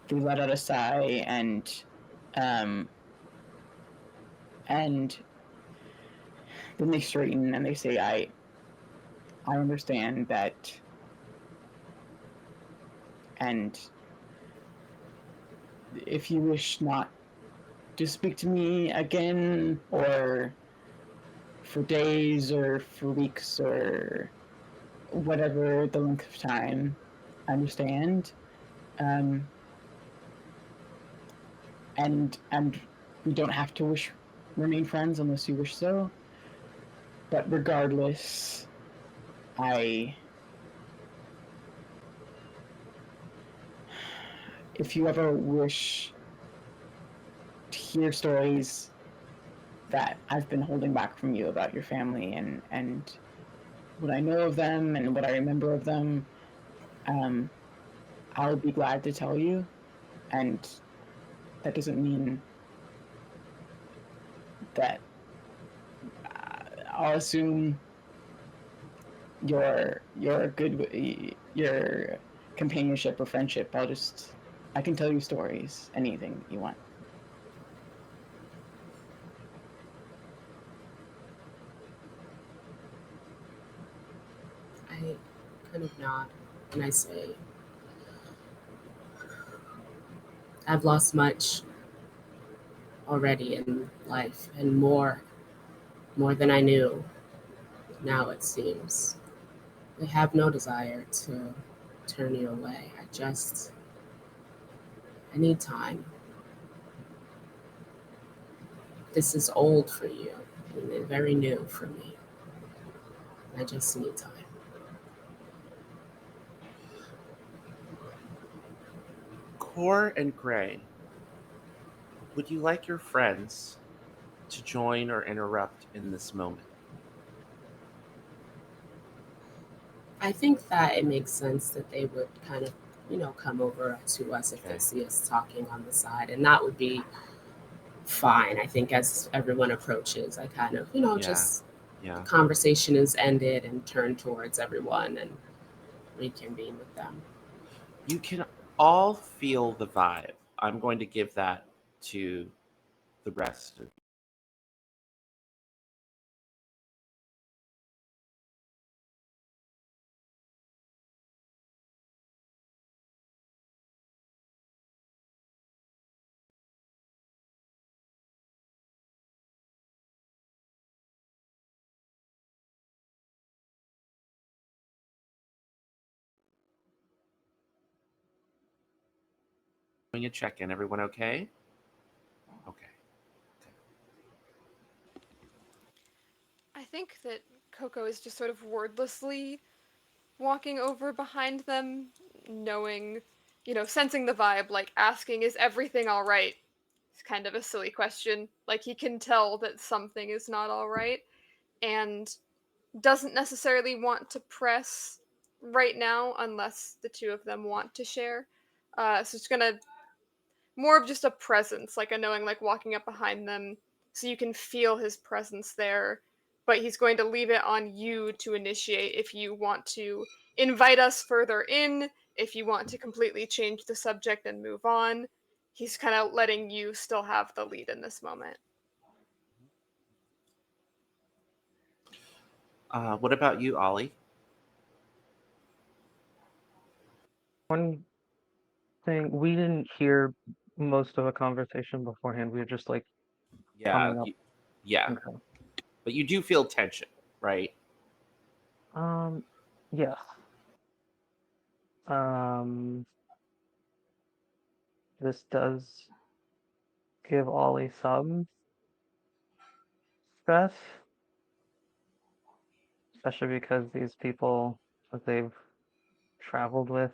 they let out a sigh um and then they straighten and they say, I understand that, and if you wish not to speak to me again or for days or for weeks or whatever the length of time, I understand. Um, and we don't have to remain friends unless you wish so. But regardless, I if you ever wish to hear stories that I've been holding back from you about your family and what I know of them and what I remember of them, um, I'll be glad to tell you. And that doesn't mean that I'll assume your good your companionship or friendship. I can tell you stories, anything you want. I kind of nod and I say, I've lost much already in life and more than I knew now it seems. I have no desire to turn you away. I need time. This is old for you and very new for me. I just need time. Core and Gray, would you like your friends to join or interrupt in this moment? I think that it makes sense that they would kind of, come over to us if they Okay. see us talking on the side. And that would be fine. I think as everyone approaches, I kind of, Yeah. just the Yeah. conversation is ended and turn towards everyone and reconvene with them. You can all feel the vibe. I'm going to give that to the rest of doing a check in. Everyone okay? Okay. I think that Coco is just sort of wordlessly walking over behind them, knowing, sensing the vibe, like asking, is everything all right? It's kind of a silly question. Like he can tell that something is not all right and doesn't necessarily want to press right now unless the two of them want to share. So it's gonna more of just a presence, like a knowing, like walking up behind them, so you can feel his presence there. But he's going to leave it on you to initiate if you want to invite us further in, if you want to completely change the subject and move on. He's kind of letting you still have the lead in this moment. What about you, Ollie? One thing, we didn't hear most of a conversation beforehand. We were just like Yeah. coming up. Yeah. Okay. But you do feel tension, right? Um, Yes. Um, this does give Ollie some stress, especially because these people that they've traveled with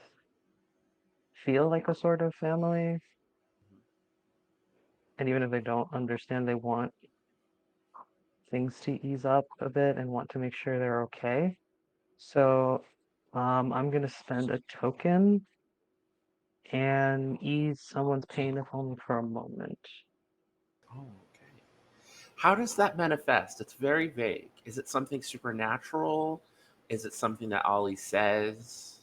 feel like a sort of family. And even if they don't understand, they want things to ease up a bit and want to make sure they're okay. So I'm going to spend a token and ease someone's pain, if only for a moment. Oh, okay. How does that manifest? It's very vague. Is it something supernatural? Is it something that Ollie says?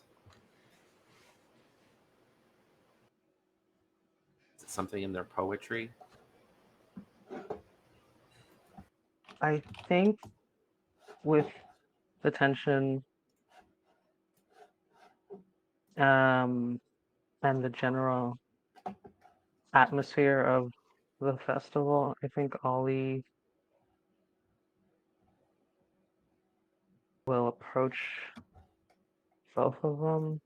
Is it something in their poetry? I think with the tension um, and the general atmosphere of the festival, I think Ollie will approach both of them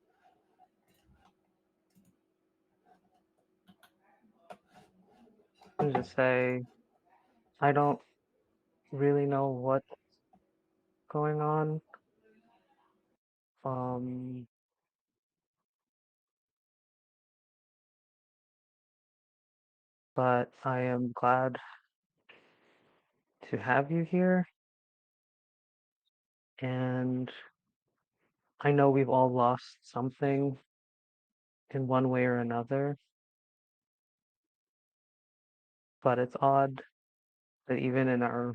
and just say, I don't really know what's going on. Um, but I am glad to have you here. And I know we've all lost something in one way or another, but it's odd that even in our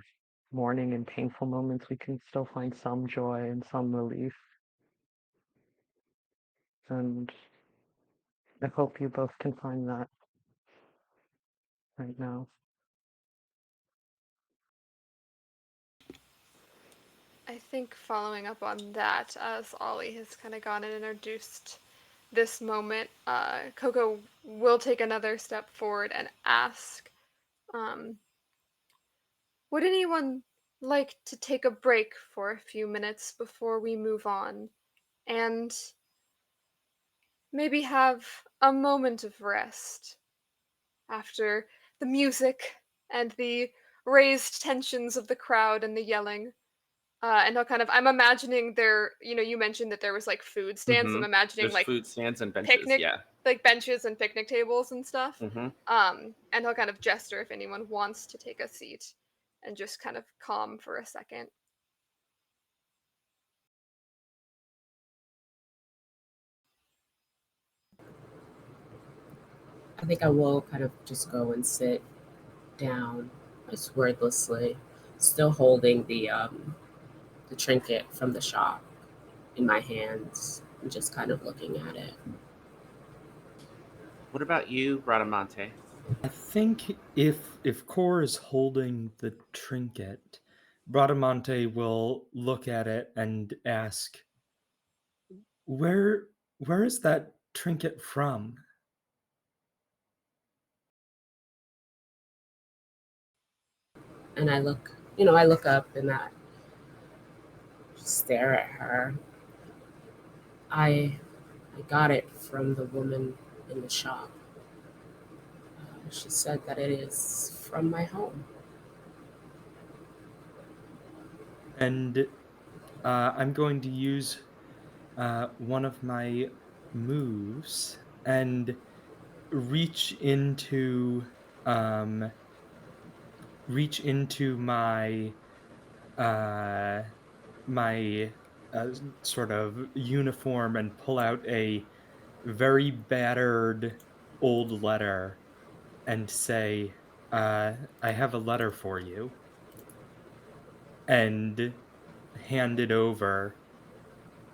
mourning and painful moments, we can still find some joy and some relief. And I hope you both can find that right now. I think following up on that, as Ollie has kind of gone and introduced this moment, Coco will take another step forward and ask, um, would anyone like to take a break for a few minutes before we move on and maybe have a moment of rest after the music and the raised tensions of the crowd and the yelling? And he'll kind of, I'm imagining there, you mentioned that there was like food stands. I'm Mm-hmm. imagining There's like food stands and benches. picnic, Yeah. like benches and picnic tables and stuff. Mm-hmm. And he'll kind of gesture if anyone wants to take a seat and just kind of calm for a second. I think I will kind of just go and sit down, just wordlessly, still holding the trinket from the shop in my hands and just kind of looking at it. What about you, Bradamante? I think if Core is holding the trinket, Bradamante will look at it and ask, "Where where is that trinket from?" And I look up and I stare at her. I got it from the woman in the shop. She said that it is from my home. And I'm going to use one of my moves and reach into um, reach into uh, my sort of uniform and pull out a very battered old letter and say, "I have a letter for you," and hand it over.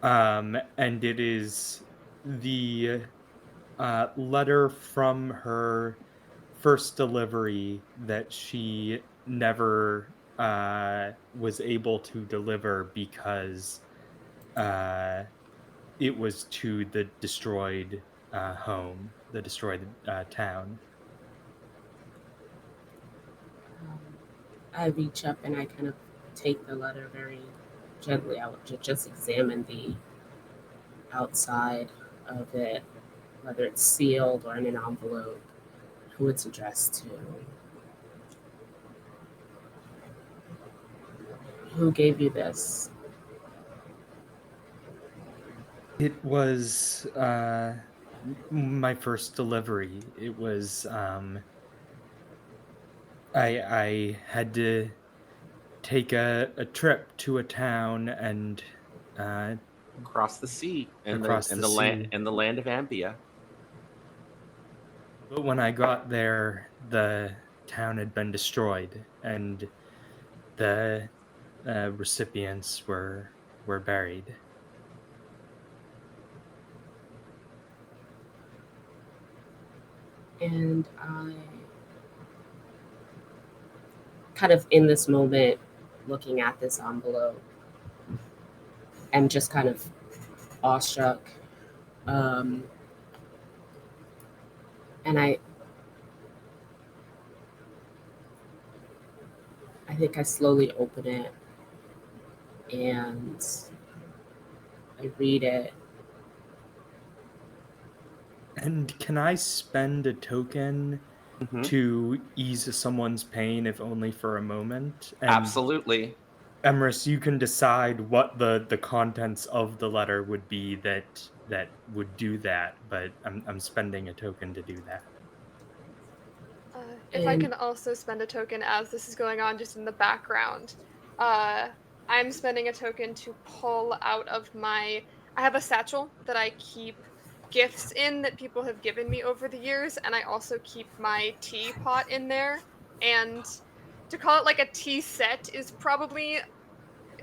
And it is the letter from her first delivery that she never was able to deliver because uh, it was to the destroyed home, the destroyed town. Um, I reach up and I kind of take the letter very gently. I would just examine outside of it, whether it's sealed or in an envelope, who it's addressed to, who gave you this. It was my first delivery. It was I had to take a trip to a town and uh, Across the sea in the across in the the land sea. in the land of Ambia. But when I got there, the town had been destroyed, and the recipients were buried. And I kind of in this moment looking at this envelope and just kind of awestruck. Um, and I think I slowly open it and I read it. And can I spend a token Hmm. to ease someone's pain, if only for a moment? And Absolutely. Emrys, you can decide what the contents of the letter would be that would do that. But I'm spending a token to do that. If I And can also spend a token as this is going on just in the background, uh, I'm spending a token to pull out of my. I have a satchel that I keep gifts in that people have given me over the years, and I also keep my teapot in there. And to call it like a tea set is probably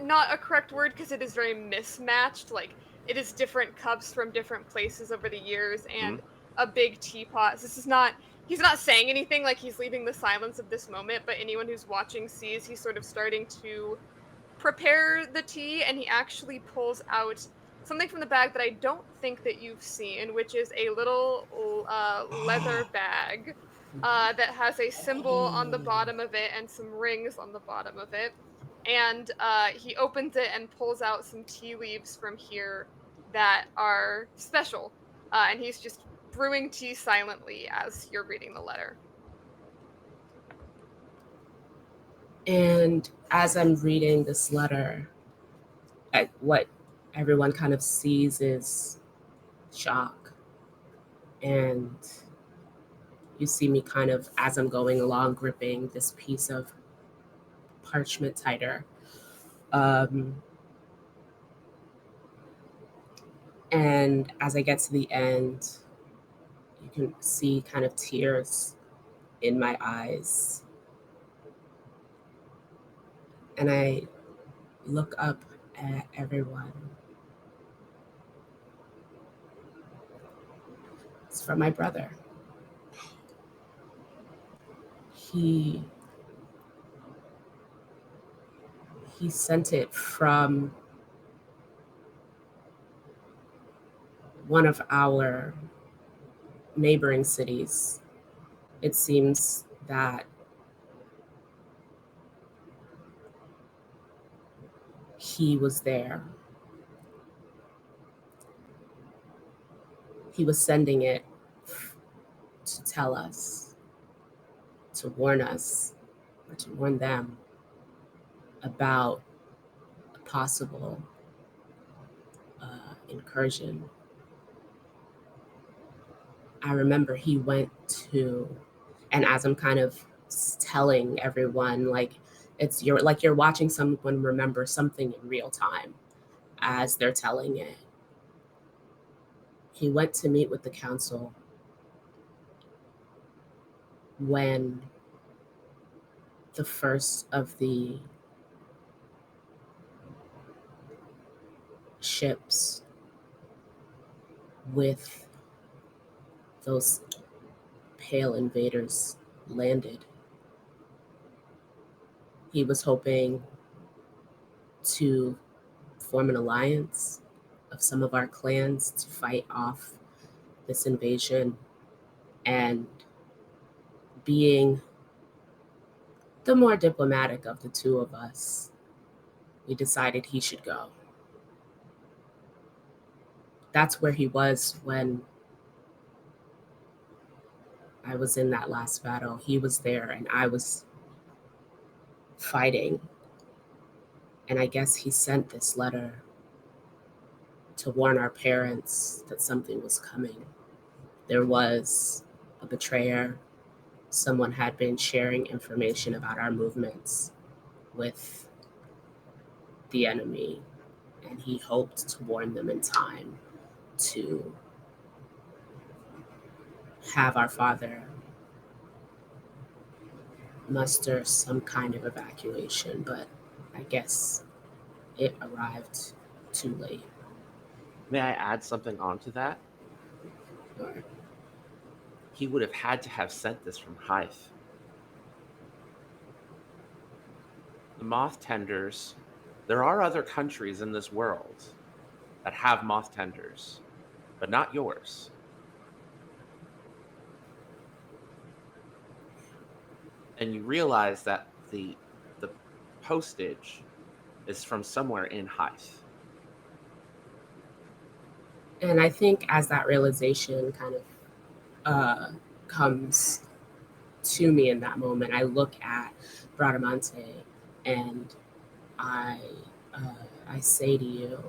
not a correct word because it is very mismatched. Like it is different cups from different places over the years Mhm. and a big teapot. So this is not he's not saying anything like he's leaving the silence of this moment, but anyone who's watching sees he's sort of starting to prepare the tea and he actually pulls out something from the bag that I don't think that you've seen, which is a little leather bag that has a symbol on the bottom of it and some rings on the bottom of it. And he opens it and pulls out some tea leaves from here that are special. And he's just brewing tea silently as you're reading the letter. and as I'm reading this letter, what everyone kind of sees is shock. And you see me kind of, as I'm going along, gripping this piece of parchment tighter. Um, and as I get to the end, you can see kind of tears in my eyes. And I look up at everyone. It's from my brother. He he sent it from one of our neighboring cities. It seems that he was there. He was sending it to tell us, to warn us, or to warn them about a possible incursion. I remember he went to, and as I'm kind of telling everyone, like you're watching someone remember something in real time as they're telling it. He went to meet with the council when the first of the ships with those pale invaders landed. He was hoping to form an alliance of some of our clans to fight off this invasion, and being the more diplomatic of the two of us, we decided he should go. that's where he was when I was in that last battle. He was there and I was fighting. And I guess he sent this letter to warn our parents that something was coming. There was a betrayer. Someone had been sharing information about our movements with the enemy, and he hoped to warn them in time to have our father muster some kind of evacuation, but I guess it arrived too late. May I add something onto that? Or, He would have had to have sent this from Hythe. The moth tenders, there are other countries in this world that have moth tenders, but not yours. And you realize that the postage is from somewhere in Hythe. and I think as that realization kind of comes to me in that moment, I look at Bradamante and I uh, I say to you,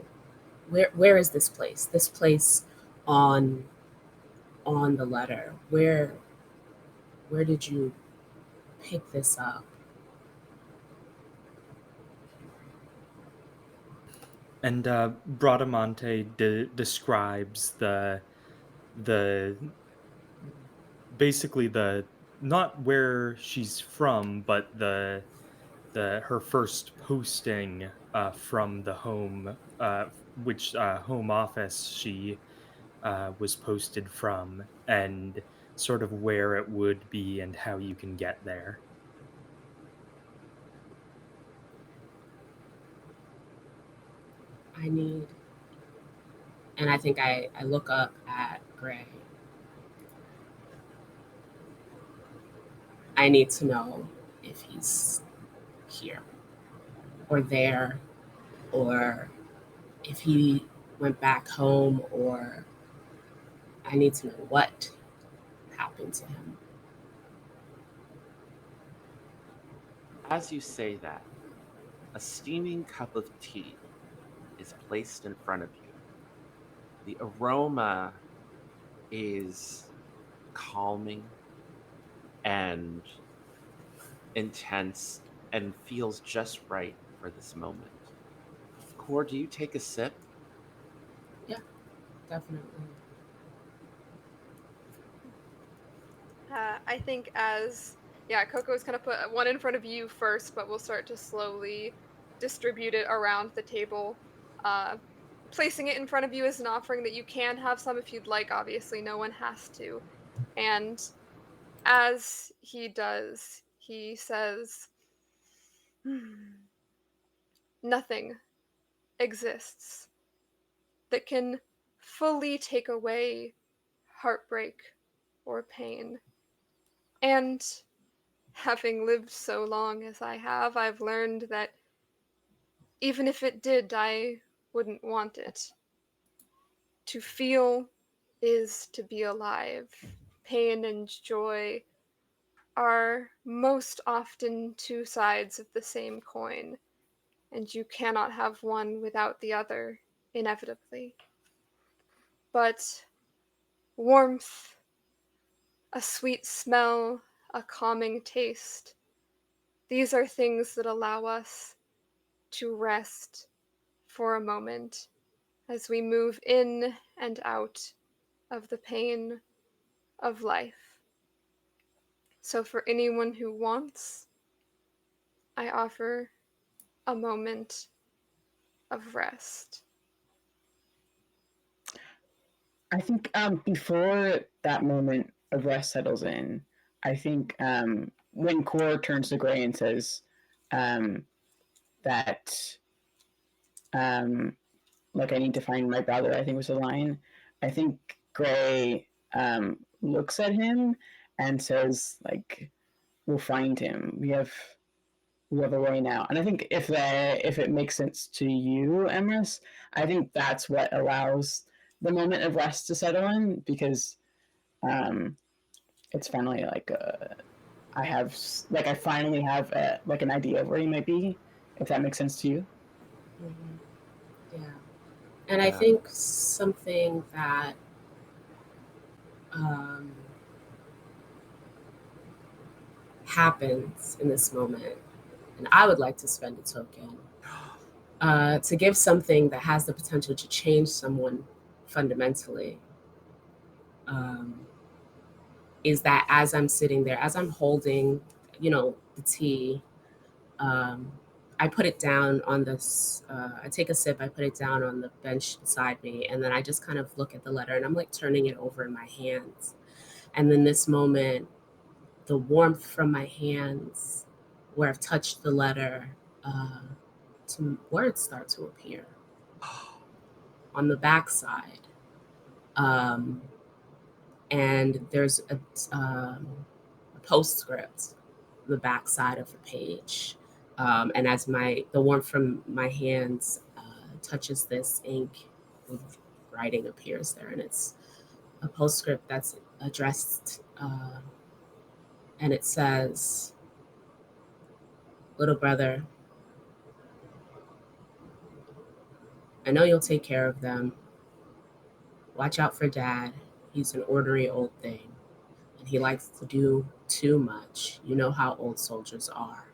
where is this place? This place on the letter. Where did you pick this up? And Bradamante describes the basically the not where she's from, but the her first posting from the home, which home office she was posted from, and sort of where it would be and how you can get there. I need, and I think I look up at Gray. I need to know if he's here or there, or if he went back home, or I need to know what happened to him. As you say that, a steaming cup of tea is placed in front of you. The aroma is calming and intense and feels just right for this moment. Core, do you take a sip? Yeah, definitely. I think as yeah, Coco's kind of put one in front of you first, but we'll start to slowly distribute it around the table. Uh, Placing it in front of you as an offering that you can have some if you'd like. Obviously, no one has to. And as he does, he says, "Hmm, nothing exists that can fully take away heartbreak or pain. And having lived so long as I have, I've learned that even if it did, I wouldn't want it. To feel is to be alive. Pain and joy are most often two sides of the same coin, and you cannot have one without the other, inevitably. But warmth, a sweet smell, a calming taste, these are things that allow us to rest for a moment as we move in and out of the pain of life. So, for anyone who wants, I offer a moment of rest. I think before that moment of rest settles in, I think when Core turns to Gray and says um, that, um, like, I need to find my brother, I think was the line. I think Gray looks at him and says, like, we'll find him. We have a way now. And I think if it makes sense to you, Emrys, I think that's what allows the moment of rest to settle in, because um, it's finally like I finally have like an idea of where you might be, if that makes sense to you. Yeah. And I Yeah. think something that um, happens in this moment, and I would like to spend a token to give something that has the potential to change someone fundamentally, um, is that as I'm sitting there, as I'm holding, the tea, um, I put it down on this. I take a sip. I put it down on the bench beside me, and then I just kind of look at the letter, and I'm like turning it over in my hands. And then this moment, the warmth from my hands, where I've touched the letter, some words start to appear on the backside. Um, and there's a postscript on the backside of the page. And as the warmth from my hands touches this ink, the writing appears there, and it's a postscript that's addressed, and it says, "Little brother, I know you'll take care of them. Watch out for Dad. He's an ornery old thing, and he likes to do too much. You know how old soldiers are.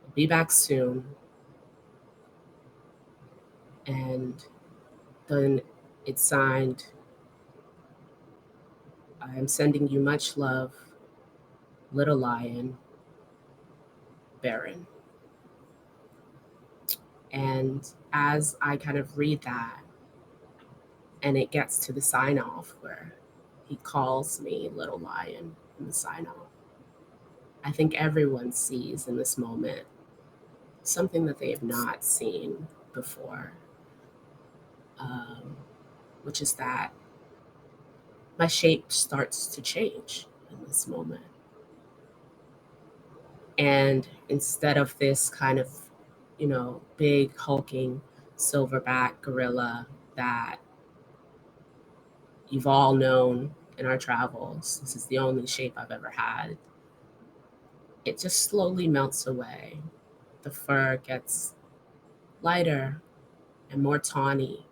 I'll be back soon." And then it's signed, "I am sending you much love, Little Lion, Baron." And as I kind of read that, and it gets to the sign off where he calls me Little Lion in the sign off, I think everyone sees in this moment something that they have not seen before, um, which is that my shape starts to change in this moment. And instead of this kind of, big hulking silverback gorilla that you've all known in our travels, this is the only shape I've ever had. It just slowly melts away. The fur gets lighter and more tawny,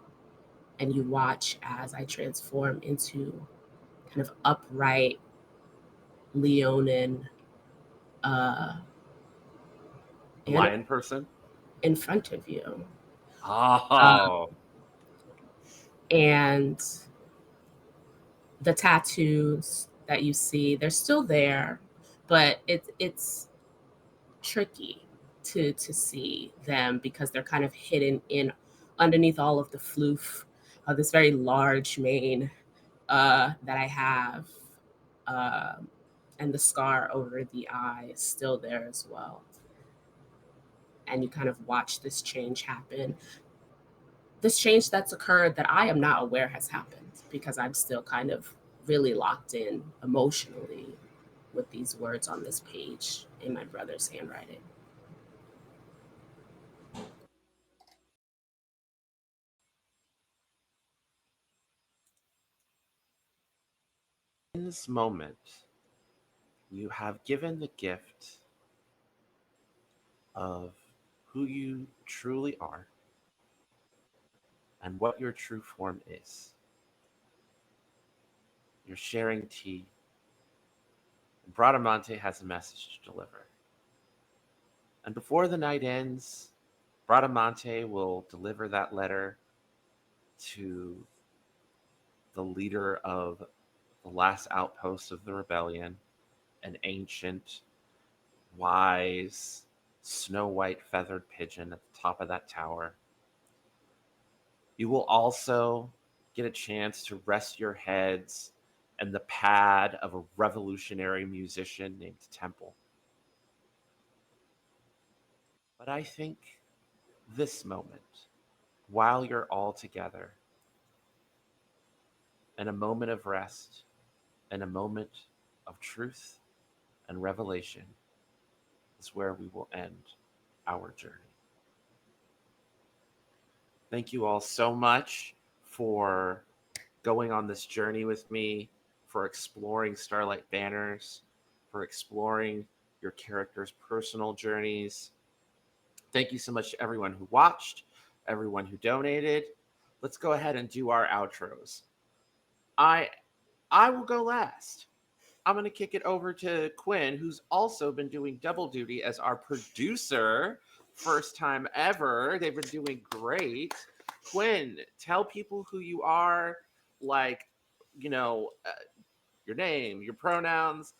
and you watch as I transform into kind of upright, leonin uh, animal Lion person. in front of you. Oh. And the tattoos that you see, they're still there, but it's tricky to see them because they're kind of hidden in underneath all of the floof of this very large mane that I have. Um, and the scar over the eye is still there as well. And you kind of watch this change happen. This change that's occurred that I am not aware has happened because I'm still kind of really locked in emotionally with these words on this page in my brother's handwriting. In this moment, you have given the gift of who you truly are and what your true form is. You're sharing tea. Bradamante has a message to deliver. And before the night ends, Bradamante will deliver that letter to the leader of the last outpost of the rebellion, an ancient, wise, snow white feathered pigeon at the top of that tower. You will also get a chance to rest your heads and the pad of a revolutionary musician named Temple. But I think this moment, while you're all together, in a moment of rest, in a moment of truth and revelation, is where we will end our journey. Thank you all so much for going on this journey with me, for exploring Starlight Banners, for exploring your characters' personal journeys. Thank you so much to everyone who watched, everyone who donated. Let's go ahead and do our outros. I I will go last. I'm going to kick it over to Quinn, who's also been doing double duty as our producer. First time ever. They've been doing great. Quinn, tell people who you are, like, you know, your name, your pronouns,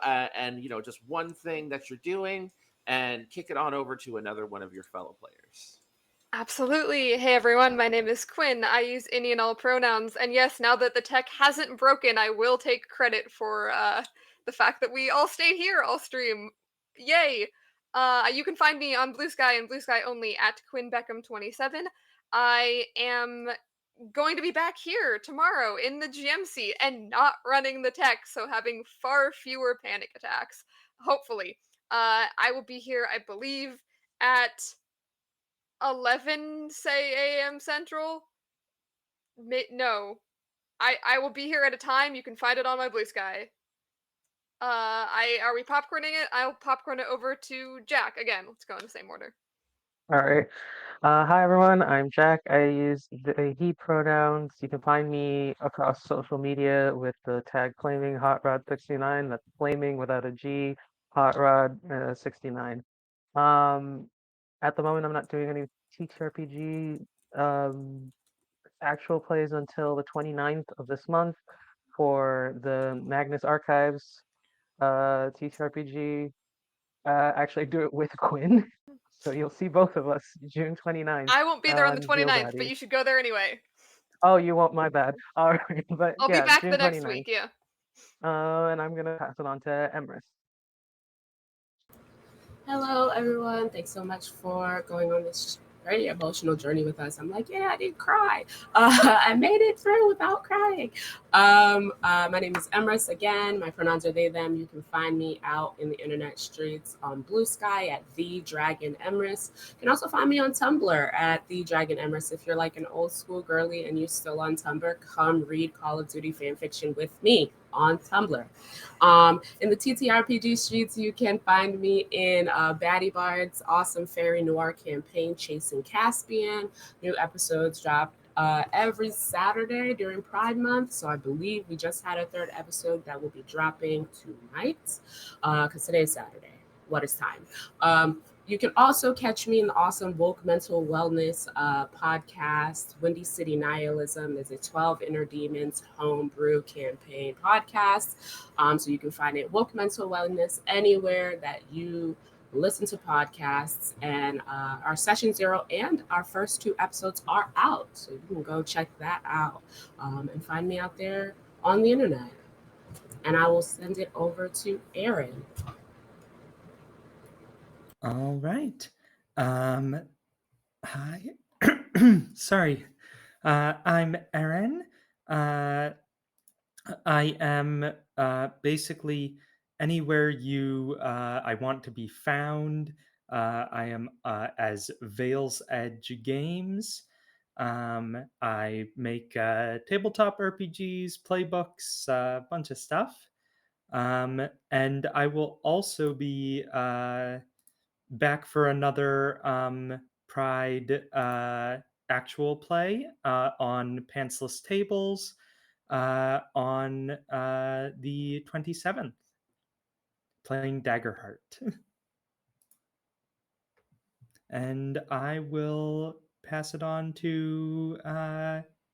and, just one thing that you're doing, and kick it on over to another one of your fellow players. Absolutely. Hey everyone, my name is Quinn. I use any and all pronouns. And yes, now that the tech hasn't broken, I will take credit for the fact that we all stayed here all stream. Yay! You can find me on Blue Sky and Blue Sky only at Quinn Beckham27. I am going to be back here tomorrow in the GM seat and not running the tech, so having far fewer panic attacks. Hopefully. I will be here, I believe, at 11 say a.m. Central. No, I will be here at a time. You can find it on my Blue Sky. I are we popcorning it? I'll popcorn it over to Jack again. Let's go in the same order. All right. Hi everyone, I'm Jack. I use the he pronouns. You can find me across social media with the tag claiming Hot Rod 69. That's flaming without a G, Hot Rod 69. Um, at the moment, I'm not doing any TTRPG actual plays until the 29th of this month for the Magnus Archives TTRPG. Actually, I do it with Quinn. So you'll see both of us June 29th I won't be there on the on 29th, but GeoBuddy. you should go there anyway. Oh, you won't, my bad. All right, but I'll be yeah, back June the next 29th. week, yeah. And I'm gonna pass it on to Emrys. Hello, everyone. Thanks so much for going on this very emotional journey with us. I'm like, yeah, I didn't cry. I made it through without crying. My name is Emrys again. My pronouns are they, them. You can find me out in the internet streets on Blue Sky at The Dragon Emrys. You can also find me on Tumblr at The Dragon Emrys. If you're like an old school girly and you're still on Tumblr, come read Call of Duty fanfiction with me on Tumblr. In the TTRPG streets, you can find me in Baddie Bard's awesome fairy noir campaign, Chasing Caspian. New episodes drop every Saturday during Pride Month. So I believe we just had a third episode that will be dropping tonight because today is Saturday. What is time? You can also catch me in the awesome Woke Mental Wellness podcast, Windy City Nihilism. Is a 12 Inner Demons homebrew campaign podcast. So you can find it, Woke Mental Wellness, anywhere that you listen to podcasts. And our session 0 and our first 2 episodes are out. So you can go check that out and find me out there on the internet. And I will send it over to Aaron. All right. Hi. Sorry. I'm Aaron. I am basically anywhere I want to be found. I am as Veil's Edge Games. I make tabletop RPGs, playbooks, a bunch of stuff. And I will also be back for another Pride actual play on Pantsless Tables on the 27th, playing Daggerheart. And I will pass it on to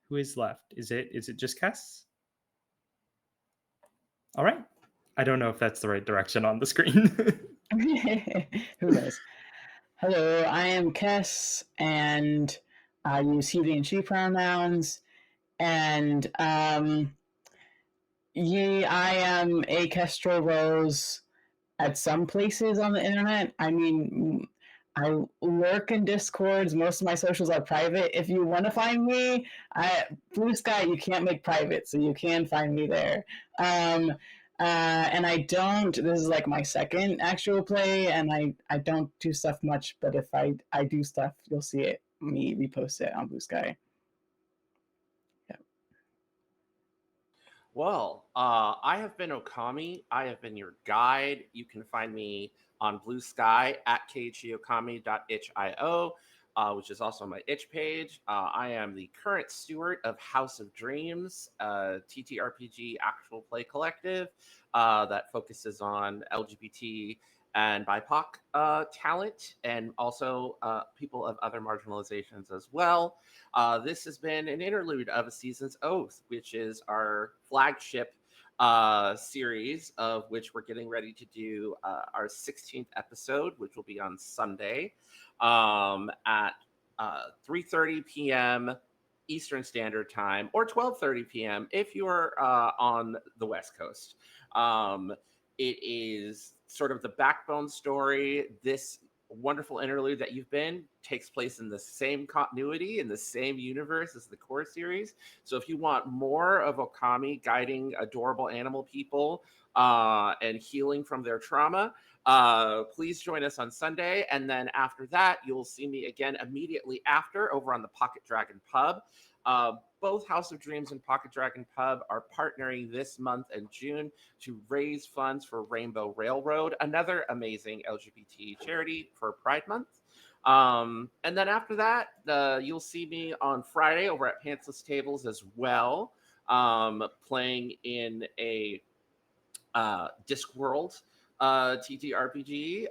who is left. Is it just Cass? All right. I don't know if that's the right direction on the screen. Who knows? Hello, I am Kess, and I use he, and she pronouns. And I am a Kestrel Rose at some places on the internet. I mean, I lurk in Discords. Most of my socials are private. If you want to find me, Blue Sky you can't make private, so you can find me there. And I don't. This is like my second actual play, and I don't do stuff much. But if I do stuff, you'll see it. me repost it on Blue Sky. Well, I have been Okami. I have been your guide. You can find me on Blue Sky at kgokami.itch.io, which is also my itch page. I am the current steward of House of Dreams, TTRPG actual play collective that focuses on LGBT and BIPOC talent, and also people of other marginalizations as well. This has been an interlude of A Season's Oath, which is our flagship series, of which we're getting ready to do our 16th episode, which will be on Sunday at 3:30 p.m. Eastern Standard Time, or 12:30 p.m. if you're on the West Coast. It is sort of the backbone story. This wonderful interlude that you've been takes place in the same continuity, in the same universe as the core series. So if you want more of Okami guiding adorable animal people and healing from their trauma, please join us on Sunday. And then after that, you'll see me again immediately after over on the Pocket Dragon Pub. Both House of Dreams and Pocket Dragon Pub are partnering this month in June to raise funds for Rainbow Railroad, another amazing LGBT charity for Pride Month. And then after that, you'll see me on Friday over at Pantsless Tables as well, playing in a Discworld TTRPG.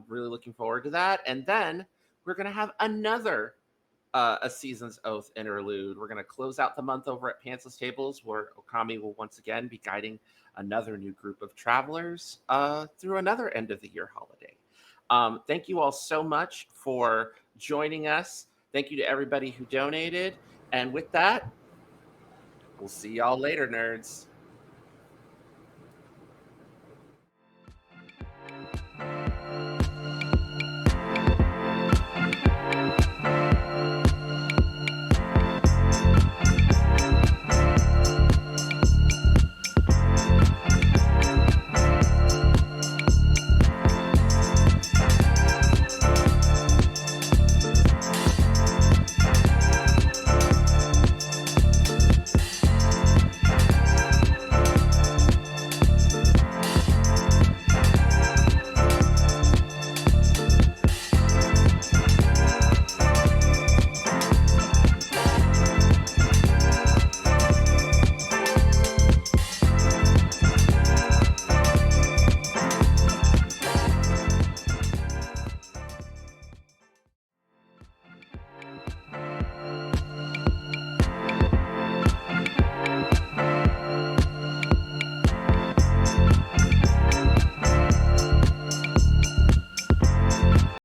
Really looking forward to that. And then we're going to have another A Season's Oath interlude. We're going to close out the month over at Pantsless Tables, where Okami will once again be guiding another new group of travelers through another end of the year holiday. Thank you all so much for joining us. Thank you to everybody who donated. And with that, we'll see y'all later, nerds.